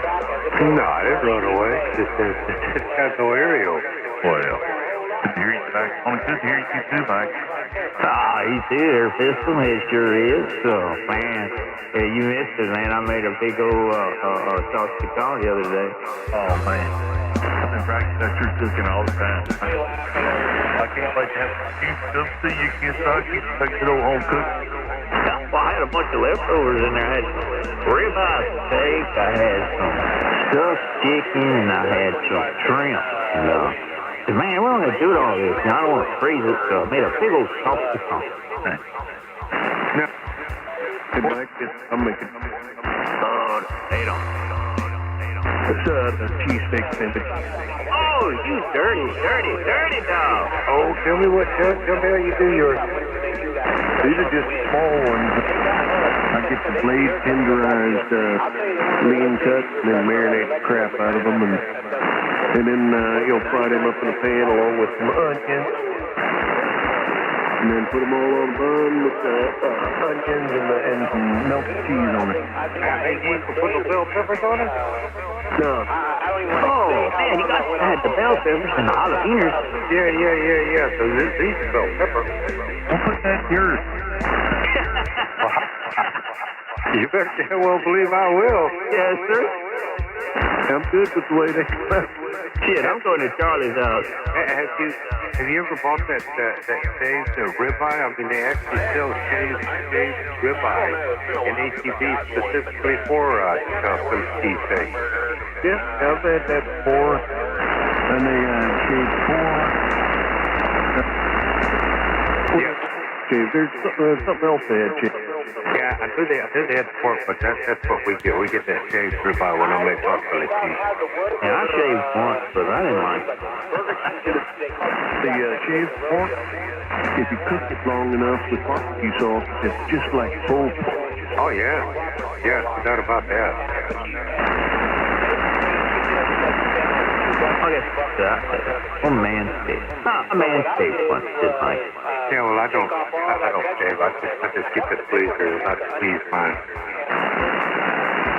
No, I didn't run away. It has no aerial. Well, good to hear you back. Only good to hear you too, Mike. He's here, Pistol. It sure is. Man, yeah, you missed it, man. I made a big old sausage call the other day. Oh, man. I've been practicing that you're cooking all the time. I can't wait to have you come see you again, so I can take it over home cook. Well, I had a bunch of leftovers in there. I had ribeye steak, I had some stuffed chicken, and I had some shrimp. Man, we don't have to do all this. I don't want to freeze it, so I made a big old sausage call. Now, hey, Mike, I'm making They don't. a cheesesteak sandwich. Oh, you dirty dog. Oh, tell me how you do yours. These are just small ones. I get the blade tenderized, lean cuts, and then marinate the crap out of them, and then fry them up in a pan along with some onions, and then put them all on a bun with onions and some melted cheese on it. Hey, you put the bell peppers on it? No. Oh, man, you got to add the bell peppers and the jalapenos. Yeah. So these are bell peppers. We'll put that in yours. You better damn well believe I will. Yes, sir. I'm good with the way they come out. Shit, I'm going to Charlie's house. Have you ever bought that shaved ribeye? I mean, they actually sell shaved ribeye in ATV specifically for custom cheesesteak. Yeah, I've had that before. And they shaved pork. There's something else they had shaved. Yeah, I knew they had pork, but that's what we get. We get that shaved ribeye when I make buffalo cheese. Yeah, I shaved once, but I didn't like it. The shaved pork, if you cook it long enough with barbecue sauce, it's just like pulled pork. Oh, yeah. Yeah, no doubt about that. Or manscaped. A manscaped one, did Mike. Yeah, well, I don't shave. I just keep it pleaser, not to please mine.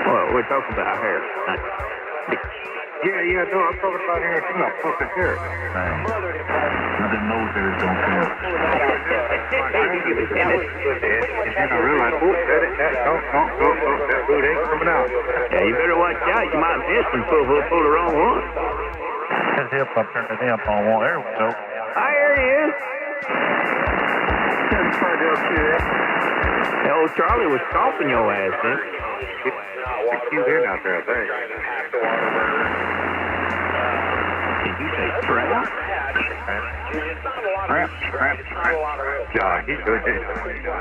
Well, we're talking about hair. Yeah, no, I'm talking about hair. I'm not fucking hair. Nothing knows there don't count. And then I realized, that boot ain't coming out. Yeah, you better watch out. You might miss and pull the wrong one. That hip, I turned it up on one. There we go. Hi, there he is. That old Charlie was stomping your ass, man. It's cute in out there, I think. Did you say trap? Trap. Yeah, he's good.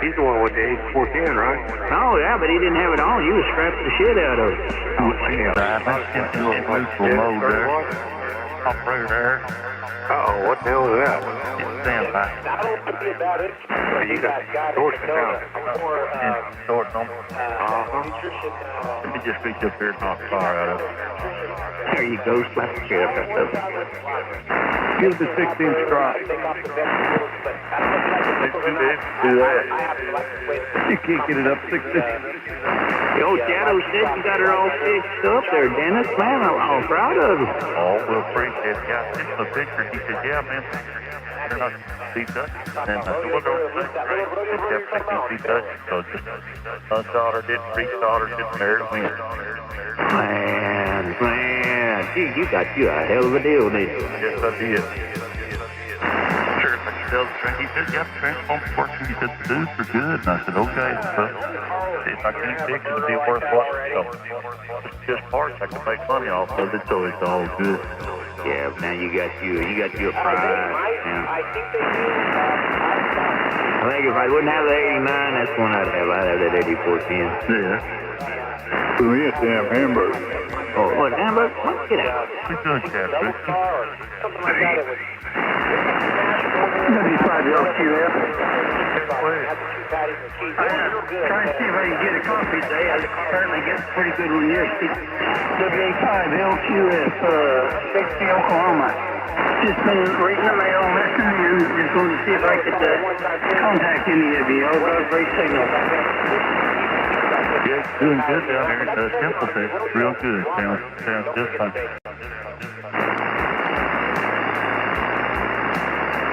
He's the one with the 410, right? Oh, yeah, but he didn't have it on. You was strapping the shit out of it. Oh, yeah. That's a little neutral mode there. Operator there. Uh-oh, what the hell is that? It's standby. Well, you got distortion down. Distortion on. Let me just reach up here and knock fire out of it. There you go. Slap the shit up that stuff. Give the 6-inch drop. Do that. You can't get it up 6 inches. The old Shadow said you got her all fixed up there, Dennis. Man, I'm proud of you. Oh, we'll appreciate it. Yeah, I sent him a picture. He said, yeah, man, they're not see touch. And I said, well, don't say great. They definitely can see touch. So just unsoldered it, re-soldered it, there it went. Man. Gee, you got you a hell of a deal, didn't you? Yes, I did. Sure, if I could tell the train, he said, yeah, the transformers working. He said, the dudes are good. And I said, okay, but if I can't fix it, it'll be worthwhile. So, just parts I can make money off of it, so it's all good. Yeah, now you got you a prize. Yeah. I think if I wouldn't have the 89, that's the one I'd have. I'd have that 8410. Yeah. Who is damn hamburger? Oh, what, hamburger? Get out. We're good, Chad, Richie. 75 LQF. Trying to see if I can get a copy today. I apparently get a pretty good one here. 75 LQF, Bixby, Oklahoma. Just been reading the mail, listening, and just wanted to see if I could contact any of you. Over great signal. Yeah, it's doing good down there at Temple Tech. Real good. Sounds just fine.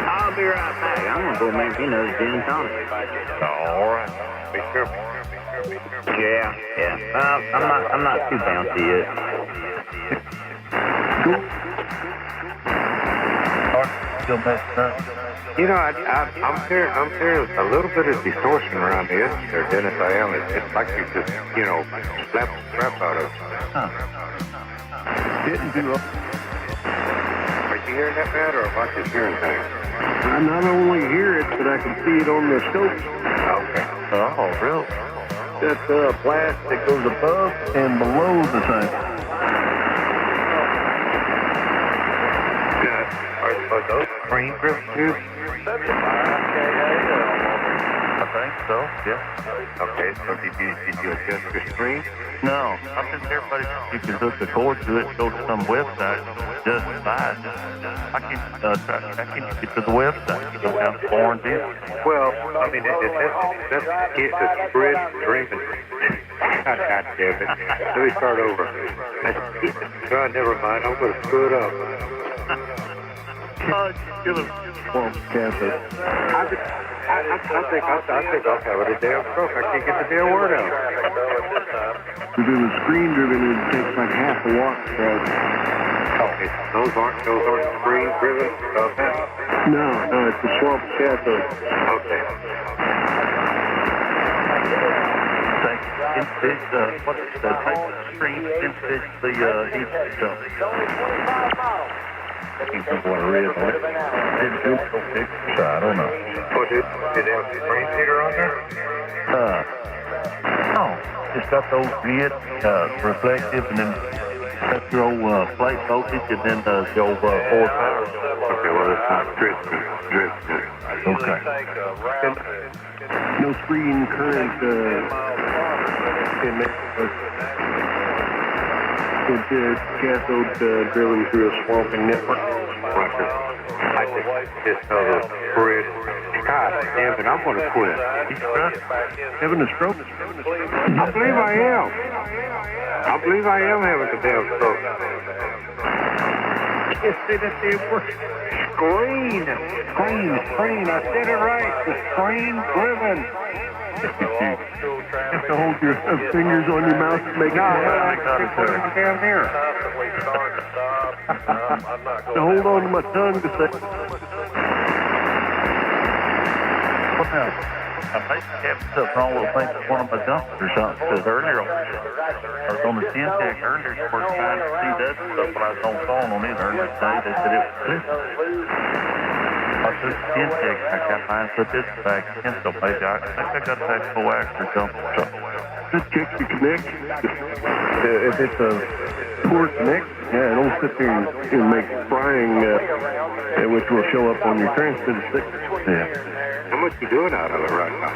I'll be right back. I'm going to go make me another gin and tonic. All right. Be careful. Yeah. I'm not too bouncy yet. Still messing up. You know, I'm hearing a little bit of distortion around the edge there, Dennis. I am. It's like you just, slap the crap out of it. Huh. Didn't do up. Are you hearing that, Matt, or am I just hearing things? I not only hear it, but I can see it on the scope. Okay. Oh, really? That blast that goes above and below the thing. Are those screen drift tubes? I think so, yeah. Okay, so did you adjust your screen? No, I think everybody you can hook the cord to it, go to some website, just buy it. I can't get to the website. You go down to warranty. Well, I mean, that's the spread dreaming. God damn it. Let me start over. God, never mind. I'm going to screw it up. Oh, kill him. Swamp cancer. I think I'll have it a damn stroke. I can't get the damn word out. If it was screen driven, it takes like half a watt to charge. Okay, those aren't screen driven. No, it's the swamp cathode. Okay. What's the type of screen instead the heat itself? I can't remember what I read on it. Didn't do so big, so I don't know. Did it have a screen heater on there? No. Just got those grid, reflective, and then that's your old plate voltage, and then the old forward power. Okay, well, it's not drifting. Okay. No screen current in there. It's cathode driven through a swamping network. I just quit. God damn it, I'm going to quit. Having a stroke? I believe I am. I believe I am having a damn stroke. Can't say that damn word. Screen. I said it right. The screen driven. You have to hold your fingers on your mouth to make it happen. Down here. To hold on to my tongue to say. What now? I might have stuff wrong with things with one of my dumps or something, because earlier I was on the Syntec earlier for trying to see that stuff when I was on the phone on it earlier today. They said it was clear. I took the Syntec, I got mine, put this back in, so maybe I think I got that coax or something. Just check the connection. If it's a poor connection, yeah, don't sit there and make frying, which will show up on your transmitter signal. Yeah. How much you doing out of it right now?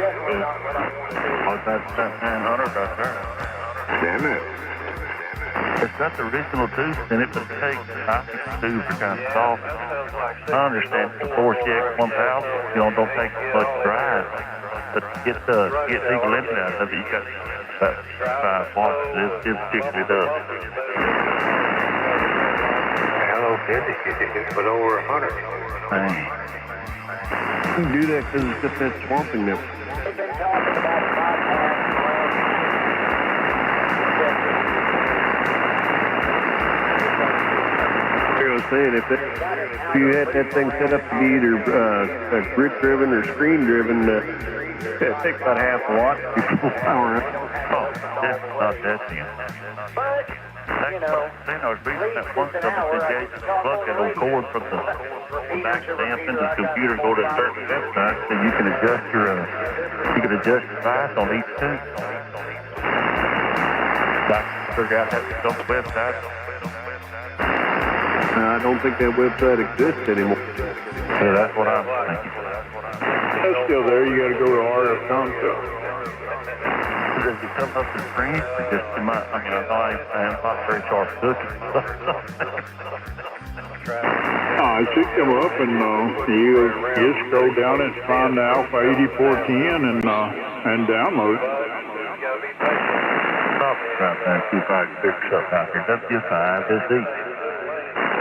Oh, that's that 900 right there. Damn it. It's got the original tubes in it, but the tubes are kind of soft. I understand the 4CX1000, don't take much drive. But to get legal limit out of it, you got about 5 watts. It's particularly does. Hello, Cindy. It's been over 100. Dang. You can do that because it's just that swamping network. I was saying, if you had that thing set up to be either grid-driven or screen-driven, it takes about half a watt to be full power up. Oh, that's not that thing. I was reading that one stuff that said, Jason, plug that old cord from the back stamp into the computer, go to a certain website, so you can adjust your device on each tube. I can figure out how to go on the website. I don't think that website exists anymore. So that's what I'm thinking. It's still there. You got to go to RF Concept. Does it come up the screen? Or just I'm not very sharp cooking. It should come up, and you just scroll down and find the Alpha 8410 and download. Stop right there and see if I can figure something out here. W5SD.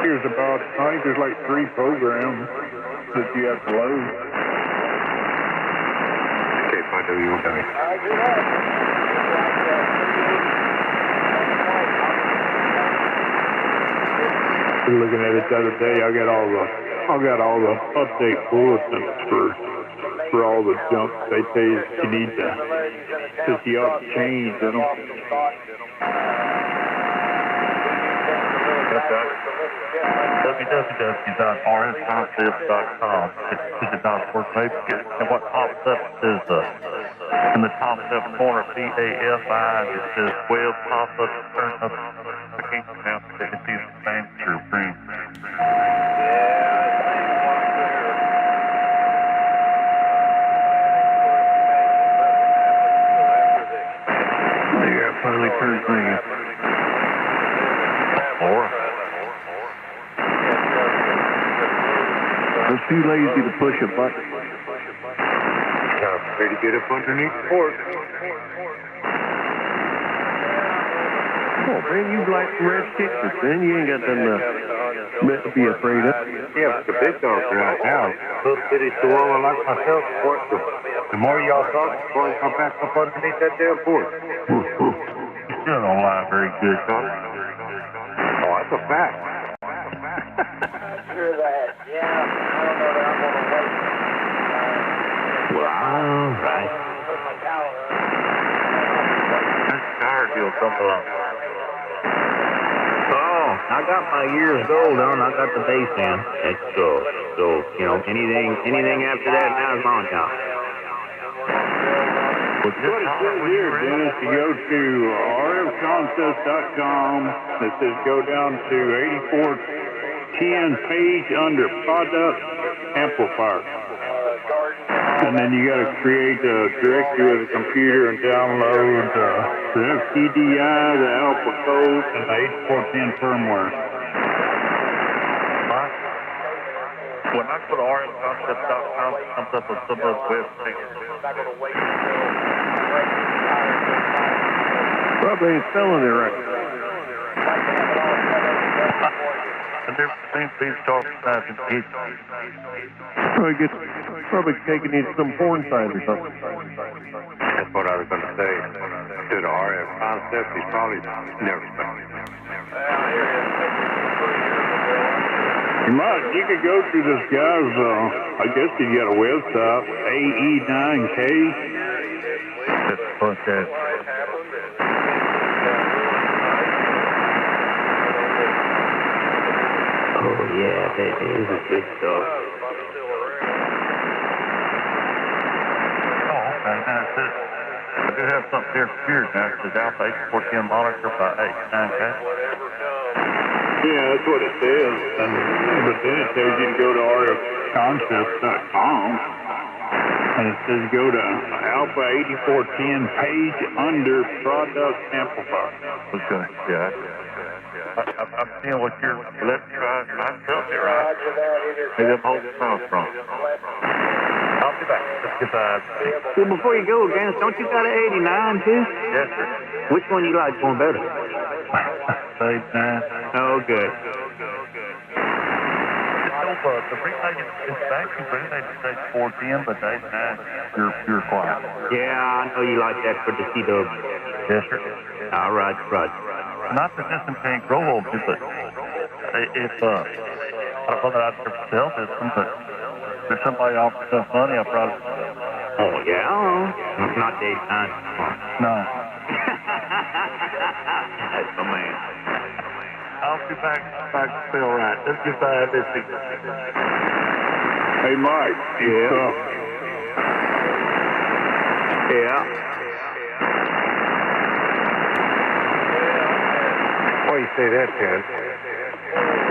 There's about, I think there's like 3 programs that you have to load. Okay, fine, do you want to? Looking at it the other day, I got all the update bulletins for all the junk they tell you you need to, that you ought to change, That's right. www.rsconcepts.com. It's a .workpage. And what pops up is in the top left corner, PAFI, it says web pop-up, turn up. I can't pronounce it. It's either fancy or green. Yeah, finally turned green. Or I was too lazy to push a button. Ready to get up underneath the port. Oh, man, you like some red stickers, man. You ain't got them to be afraid of. Yeah, but the big dogs are out now. Little bitty chihuahua like myself, the more y'all talk, the more I'll back up underneath that damn port. you still don't lie very good, son. Oh, that's a fact. Sure that, yeah. I don't know that I'm going to wait. Well, all right. This tire deal something up. Oh, I got my years gold on. I got the base in. It's so anything after that now is on now. What it says here, Dennis, you go to rfconcepts.com. It says go down to 8410 page under product amplifier. And then you got to create a directory with a computer and download the FTDI, the alpha code, and the 8410 firmware. When I go to rfconcept.com, it comes up with some of those websites. Probably ain't selling it right. And they're the same things talking about in kids. Probably taking in some porn site or something. That's what I was going to say. To the RF concept, he's probably never spent. You could go through this guy's, I guess he's got a website, AE9K. That's fantastic. Oh, yeah, that is good stuff. Oh, okay, that's it. I do have something here here now. It says Alpha 8410 monitor by 89K. Yeah, that's what it says. But then it tells you to go to rfconcepts.com. And it says go to Alpha 8410 page under product amplifier. Okay, yeah. I'm seeing what you're. Let's try. I felt it right. Maybe I'm holding mouth wrong. I'll be back. Let's get that. Well, before you go, Gans, don't you got an 89 too? Yes, sir. Which one you like going better? 89. Oh, good. The relay is vacuum relay to stage 410, but the 89, you're quiet. Yeah, I know you like that for the C-dub. Yes, sir. All right, right. Not that this one can't grow voltage, but if, I don't know that I'd ever sell this one, but if somebody offers enough money, I'll probably. Oh, yeah? Not the 89. No. That's the man. I'll be back to feel right. Let's get by this thing. Hey, Mike. Yeah. Yeah. Why you say that, Ted?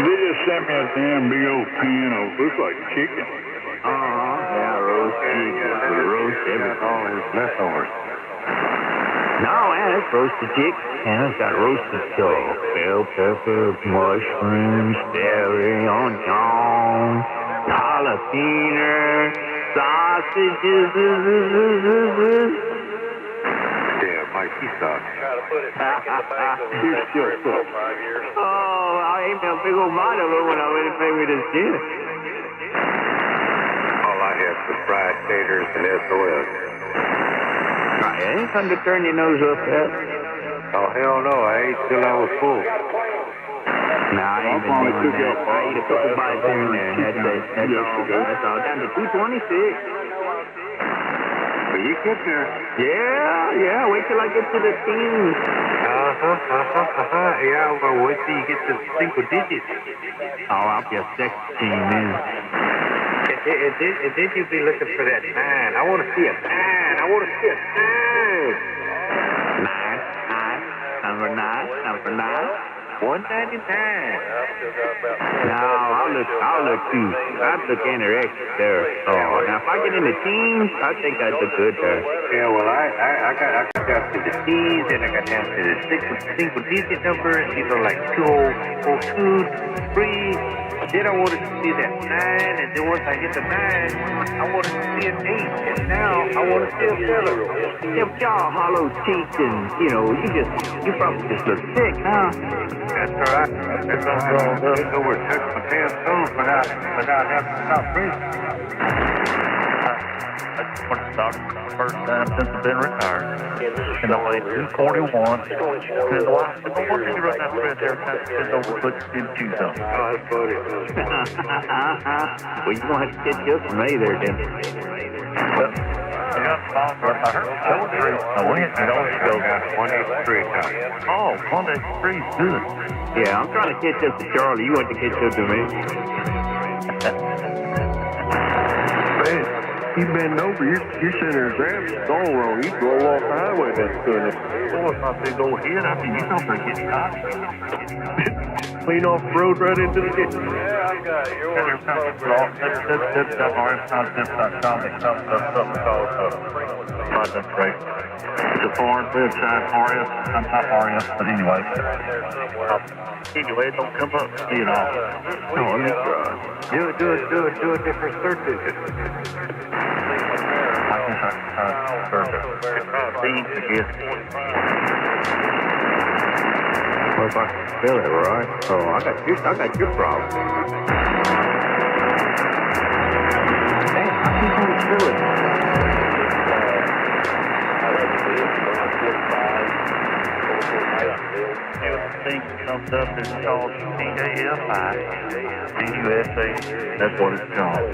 They just sent me a damn big old piano. Looks like chicken. Yeah, roast chicken. Roast everything. All his leftovers. No, man, it's roasted chicken. And it's got roasted stuff. Bell pepper, mushrooms, celery, onion, jalapeno, sausages. Yeah, Mike, he sucks. You're still cooked. Oh, I ate a big old bite of it when I went to pay me this dinner. All I have is fried taters and SOS. Right, ain't something to turn your nose up at. Oh, hell no, I ate till I was full. Nah, I ain't been doing that. I ate a couple bites here and there. That's all. Down to 226. But you get there. Yeah. Wait till I get to the teens. Yeah, well, wait till you get to single digits. Oh, I'll be a sex team then. And then you'll be looking for that 9. I want to see a 9. I want to see a 9. 9. Number 9. 199. No, I'll look too. I'd look anorexic there. Oh, now if I get in the teens, I think I'd look good there. Yeah, well, I got down to the teens, and I got down to the single digit numbers, like 202, 3. Then I wanted to see that 9, and then once I hit the 9, I wanted to see an 8, and now I want to see a 7. If y'all hollow cheeks and, you probably just look sick now. That's all right. That's all right. So we're touching my damn toes without having to stop breathing. I just want to start the first time since I've been retired. And I weighed 241. And the wife said, well, what did you run that thread there? I said, over put in shoes on. Oh, that's funny. Well, you're going to have to catch up to me there, then. Well, I got longer. I heard the shoulder. I went and always go. 183 times. Oh, 183 is good. Yeah, I'm trying to catch up to Charlie. You want to catch up to me? you bend over, your center of gravity's all wrong. You roll off the highway that's doing it. Oh, it's not big old head. I mean, you know they're getting hot. Clean off the road right into the ditch. Yeah, I've got yours. It's a foreign website, RF. I'm not RF, but anyway. Anyway, it don't come up. You know. Oh, let me try. Do a different search engine. I guess I can try to search it. Beans, I guess. Well, if I can spell it right. Oh, I got your problem. Damn, I keep on spelling. Thing comes up is called PAFI, CUSA. That's what it's called.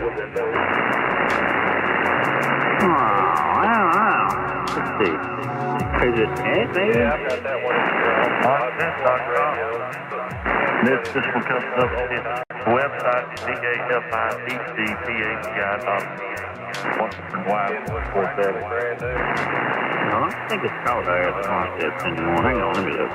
Wow. Let's see. Is it Ed, maybe? Yeah, I've got that one. This one comes up with the website, Once and why for that. No, I don't think it's called RF concepts anymore. Hang on, let me look.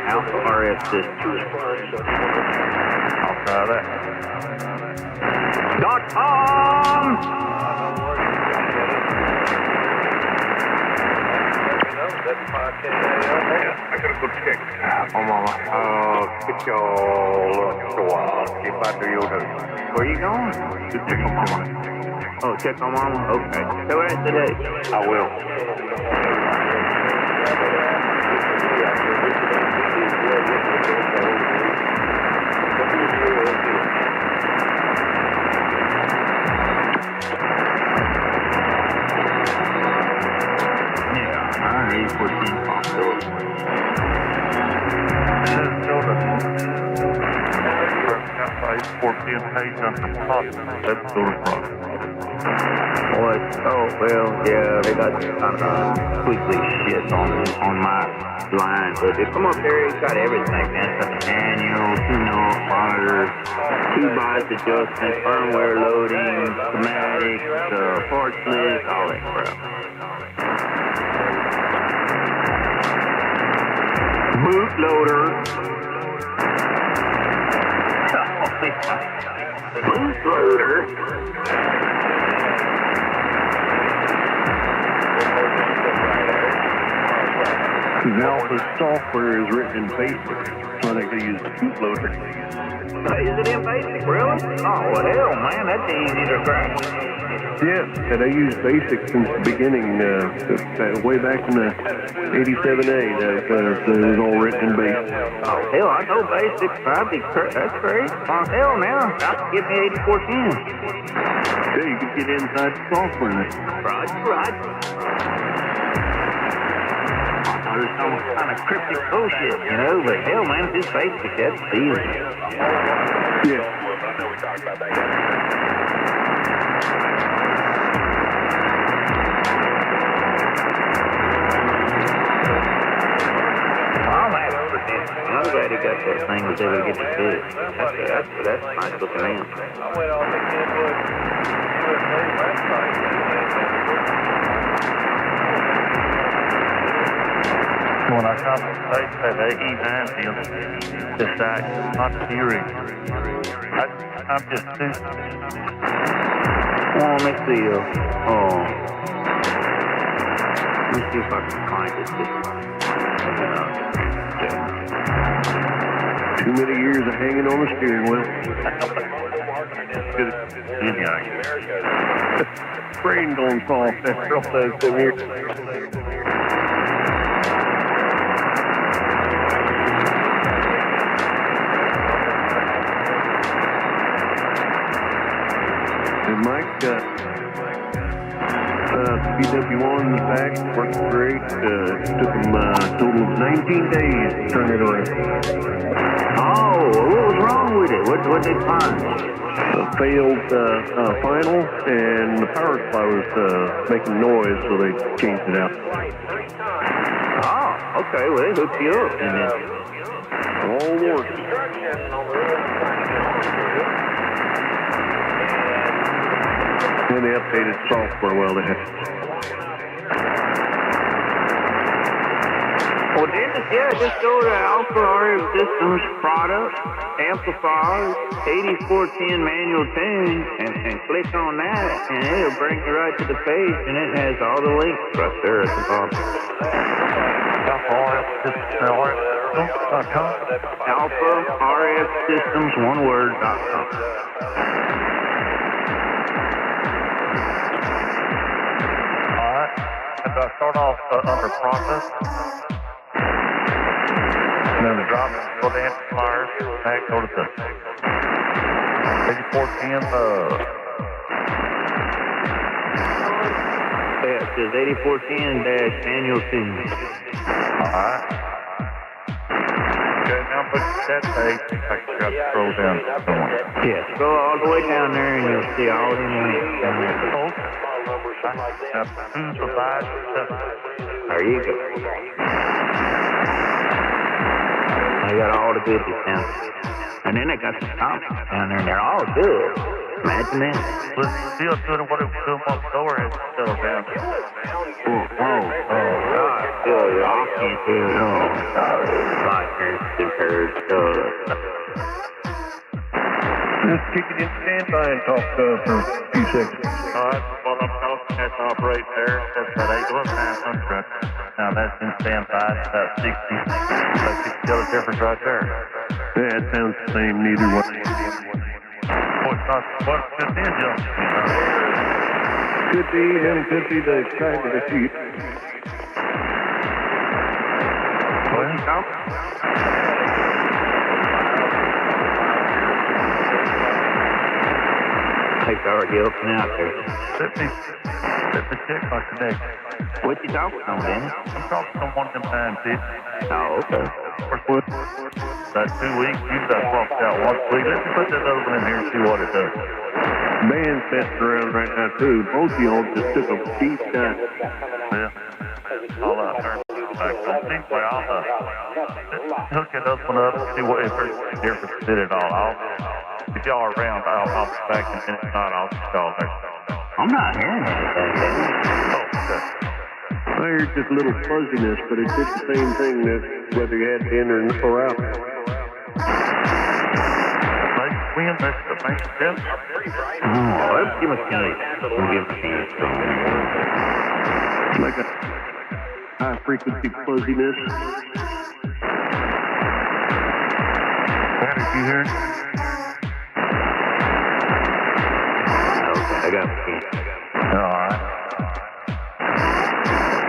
Alpha RF systems. I'll try that. .com. I gotta go check. Oh, Mama. Get your lunch a while. Get back to your house. Where you going? Just check on Mama. Oh, check on Mama? Okay. So what today? I will. Well, yeah, they got kind of squiggly shit on my line, but if come up there, it's got everything, man. It's got the manual, monitors, 2-byte adjustment, firmware loading, schematics, parts list, all that crap. Bootloader. Bootloader. Valve's software is written in BASIC, so I think they use the bootloader. Is it in BASIC, really? Oh, well, hell, man, that's easy to crack. Yeah, and they used BASIC since the beginning, way back in the 87A. It was all written in BASIC. Oh, hell, I know BASIC. That's great. Oh, hell, now, give me 8410. Yeah, you could get inside the software then. Right. There's some kind of cryptic bullshit, you know, but hell, man, it's just basic, that's easy. Yeah. I'm glad he got that thing was able to get to it. That's nice looking in. I went on the Kenwood USA website. When I contemplate that AE9 deal, the site, not theory. I'm just too. Well, let me see. Let me see if I can find it. Too many years of hanging on the steering wheel. Brain going soft after all those 7 years. Mike, BW1 in the back, worked great. Took them a total of 19 days to turn it around. Oh, what was wrong with it? What did they find? Failed final, and the power supply was making noise, so they changed it out. Oh, okay, well, they hooked you up. And then All works. And the updated software, well, they had. Well, just go to Alpha RF Systems product, amplifiers, 8410 manual tune, and click on that, and it'll bring you right to the page, and it has all the links right there at the bottom. Alpha RF Systems, one word.com. Alright, and start off under process. And then the drop, go to amplifiers, back, go to the 8410, Yeah, it says 8410-manual tune. Alright. Okay, now put that page, I got to scroll down. Yeah, scroll all the way down there and you'll see all the links down there. There you go. I got all the goodies down there. And then I got some comics down there, and they're all good. Imagine that. But still doing what it was doing on the door and still down. God, still, I can't do it. Oh, Lighters, compared to Just kick it in standby and talk for a few seconds. Alright, well, I'm talking at the operate there. That's that 8,500. Now that's in standby. It's about 60. That's still a difference right there. Yeah, it sounds the same, neither one. Well, it's not what it is, young. Could be him, could be the kind of defeat. Well, you know. Hey, already open out there. Let me check my connection. What you talking on, Danny? I'm talking on one of them times, see? Oh, okay. That 2 weeks, you got swapped out once a week. Let me put that other one in here and see what it does. Man's messing around right now, too. Both of y'all just took a deep dive. Yeah. I'll turn back on. Anyway, I'll hook that other one up and see what if there's a difference in it all. If y'all are around, I'll be back in a minute. If not, I'll just call next time. I'm not hearing anything, Danny. Oh, okay. I heard just a little fuzziness, but it did the same thing that whether you had in or out. Maybe win, that's the main step. Oh, let's give him a chance. We'll give him a chance. Like a high frequency fuzziness. Did you hear it? Okay, I got a chance. Alright.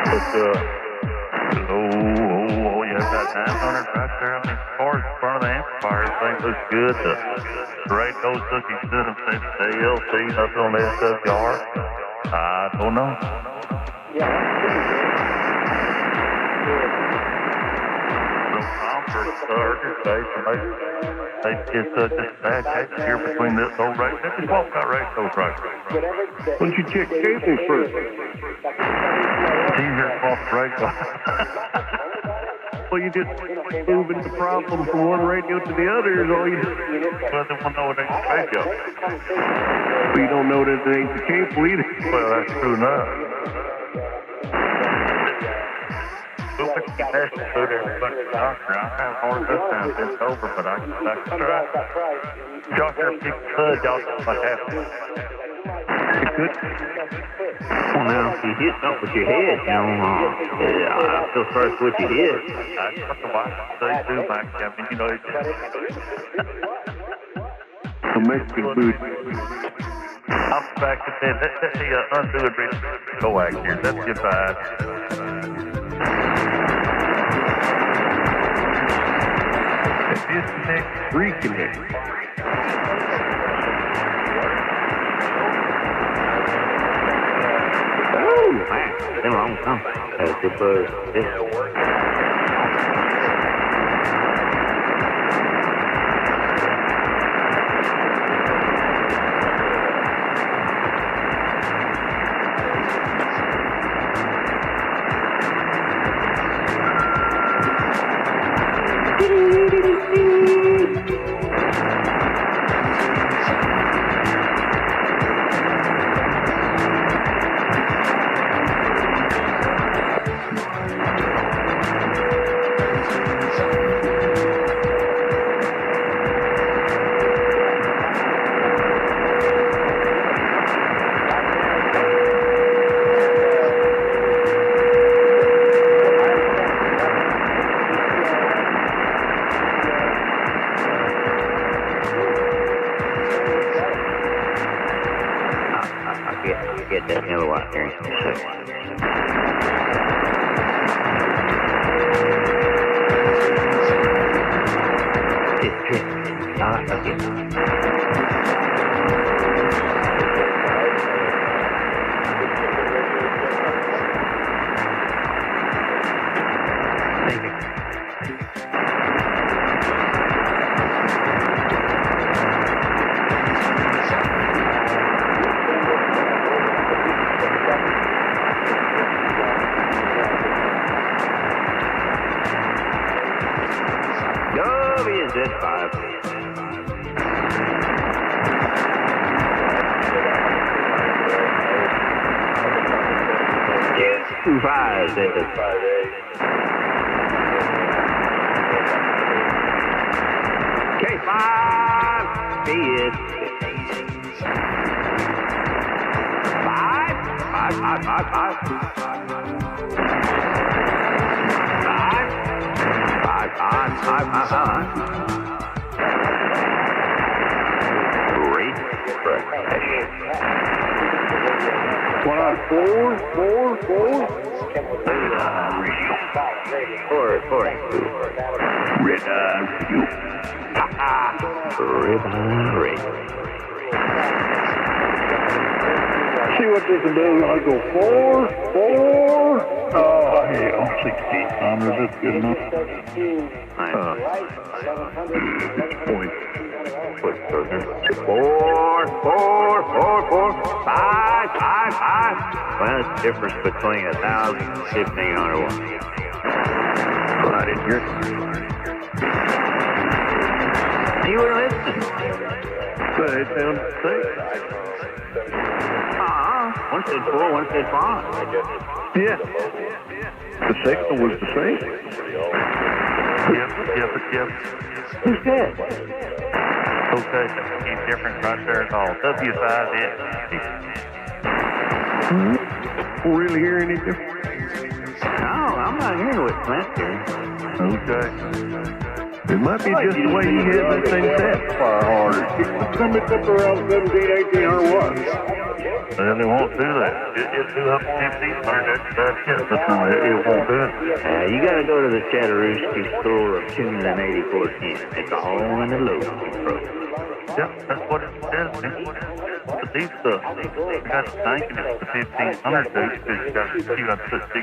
But, yeah, that 900 right there. I mean, as far as the front of the amplifier, everything looks good. The radio's looking good. I'm saying the ALC, nothing on the SWR. I don't know. For earlier station, they just a bad case here between this old radio. They just walk out radios right. Why don't you check cables first? It's easier to walk the radio. Well, you just moving the problem from one radio to the other is all you do. Well, they won't know it ain't the radio. Well, you don't know that it ain't the cable either. Well, that's true enough. We'll put the connection through there and put the doctor. I have hard this time. It's over, but I can try. Y'all hear people thud, y'all just like that. It could. Well, now, if you hit something with your head, you know, I feel sorry for what you hit. That's what the wife say too, Mike. I mean, you know, it's A Mexican food. I'm back to bed. Let me undo it, Rich. Go out here. Let's get by. Disconnect, reconnect. It's been a long time. Get that yellow out there in a second. Okay. Thank you. Z5. K5 Z5. K5 is 5. Great fresh. 4. Red Eye Radio. See what this can do. I go 4. Oh, hell, 1600. That's good enough. Point. 4. 5. Well, it's the difference between 1,000 and 1,500 watts. Well, I didn't hear it. You were listening. But it sounds the same. One said 4, one said 5. Yeah. The signal was the same. Yep. Who's that? Okay, so keep difference right there at all. W5X. Really hear any difference? No, I'm not hearing what Clint's hearing. Okay. It might be just the way he had that thing set fire harder. It's up around 1,700-1,800 watts. Well, it won't do that. It's do up to 1,500. That's it. But no, it won't do it. You got to go to the Chatterooski store of tuning an 8410. It's all in the low control. Yep, that's what it says. But these stuff, I got to thinking it's the 1,500 dude, because you got to put 4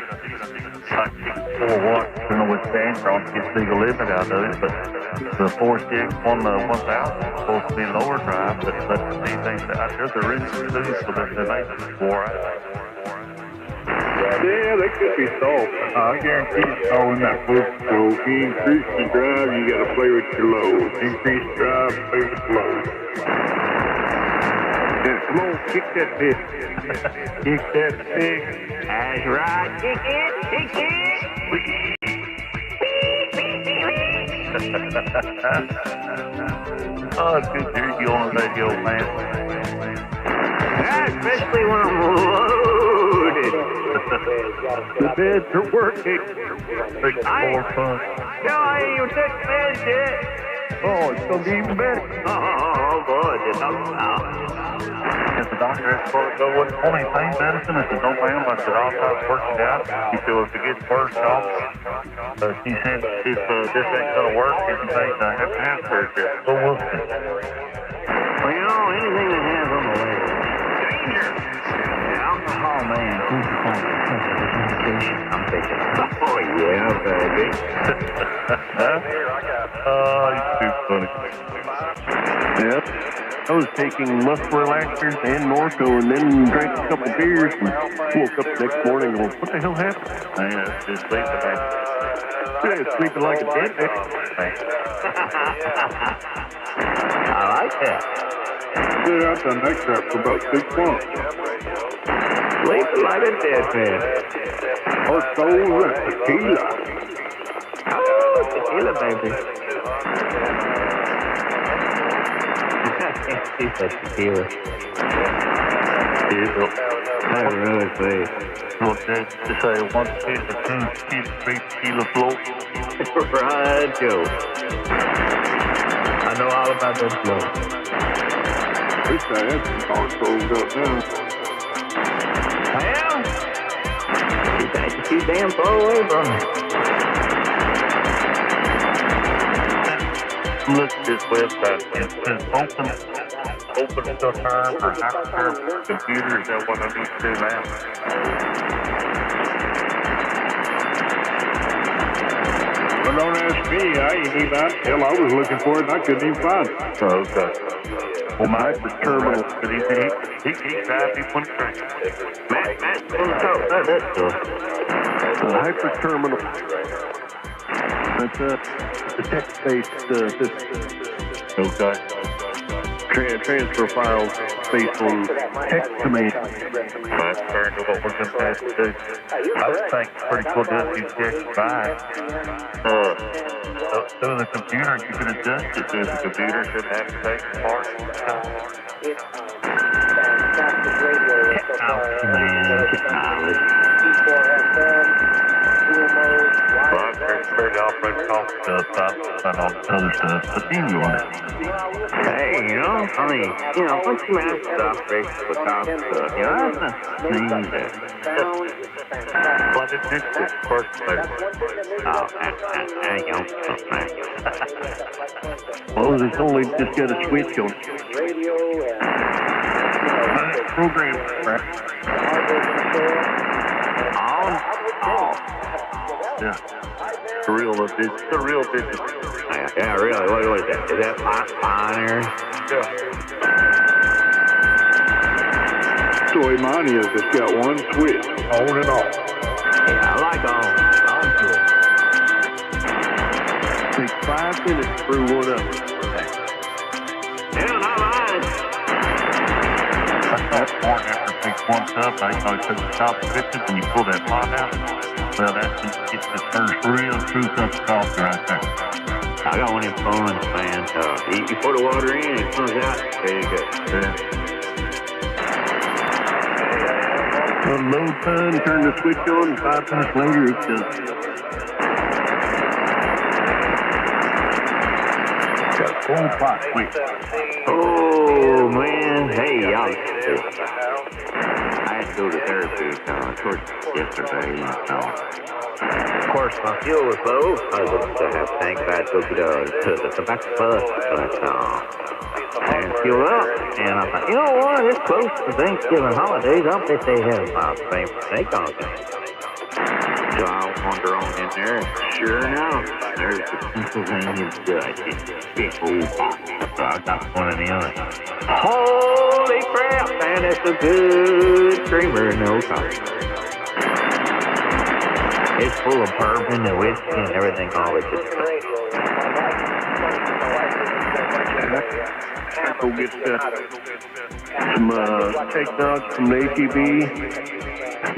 watts, you know, with stand on to get legal limit out of it, but the 4.6 on the 1,000 is supposed to be lower drive, but these things out there, they're really produced, so that they make it wore out. Yeah, they could be solved. I guarantee it's all in that book. So if you increase the drive, you got to play with your load. Increase drive, play with load. Yeah, come on, kick that pig. Kick that pig. That's right. Kick it. Oh, it's good to hear you on the radio, man. Especially when I'm loaded. The beds are working. Makes it more fun. No, I ain't even took the beds yet. Oh, it's going to be even better. Oh, boy, it's up now. If the doctor is supposed to go with only pain medicine, I said, no ma'am, I said, I'll try to work it out. He said, well, if it gets worse off, he said, if this ain't going to work, he said, I have to have surgery. So we'll see. Well, you know, anything that has on the label. Danger! The alcohol man, who's the vacation. I'm thinking, oh yeah, baby. Oh, you're too funny. Yep. I was taking muscle relaxers and Norco and then drank a couple beers and woke up the next morning going, what the hell happened? Man, just sleeping, man. Yeah, sleeping like a dead man. I like that. Sit out the next trap for about 6 months. Sleeping like a dead man. Our souls and tequila. Oh, tequila, baby. She said tequila. I really see. Well, Dad, to say 1 fish or 2 3 tequila float. Right, Joe. I know all about that float. Wish I had some controls up now. Well, you think you're too damn far away from me. Look at this website. It says open to term or hyperterm computer. Is that what I need to do now? Well, don't ask me. I ain't even out. Hell, I was looking for it and I couldn't even find it. Oh, okay. Well, my terminal, but he tried me one drink. Matt, on the top. That's cool. Hyperterminal. That's the text-based system. Okay. Transfer files based on text command. That's fair to what we're going to have to do. I would think it's pretty cool to do text by. So the computer, you can adjust it to the computer. Shouldn't have to take it apart. Technology. Well, I'm very to operate off stuff, not all the other stuff, but anyway. Hey, you know, I mean, once you master the operation of the top stuff, that's not thing that. Well, it's just the first place. Oh, there you go. Well, there's only just got a switch on. Program, right? Yeah. The real business. Yeah, really. What is that? Is that Pioneer? Yeah. Story mine is it's got one switch, on and off. Yeah, I like on. On to it. Takes 5 minutes to brew one up. Yeah, not mine. That's important after it takes 1 cup. I took the top switches and you pull that pot out. Well, that's when you get the first real true cup of coffee right there. I got one in fun, man. You pour the water in, it comes out. There you go. Well, load time, turn the switch on, 5 minutes later it's done. Got a full pot switch. Oh, man. Hey, y'all. I had to go to therapy towards yesterday, Of course, my fuel was low. I was going to have to tank back to the tobacco bus, and fuel up. And I thought, you know what? It's close to Thanksgiving holidays. I'll bet they have about the same steak on it. So I wander on in there, and sure enough, there's the Pennsylvania Dutch. It's a big old box. So I got one of the others. Holy crap, man, that's a good creamer in no coffee. It's full of bourbon and whiskey and everything, all it just Go get some technology from the ATV,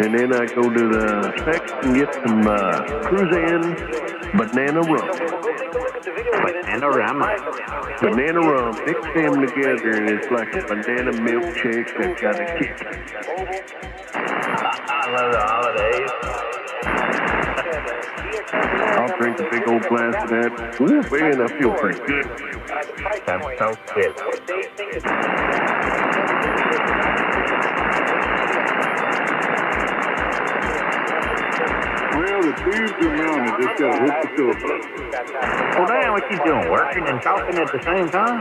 and then I go to the specs and get some Cruzan banana rum. Banana rum. Mix them together, and it's like a banana milkshake that's got a kick. I love the holidays. I'll drink a big old glass of that. Ooh, man, I feel pretty good. That sounds good. Well, the tubes are mounted. Just got to hook the filter. Well, damn, what you doing? Working and talking at the same time?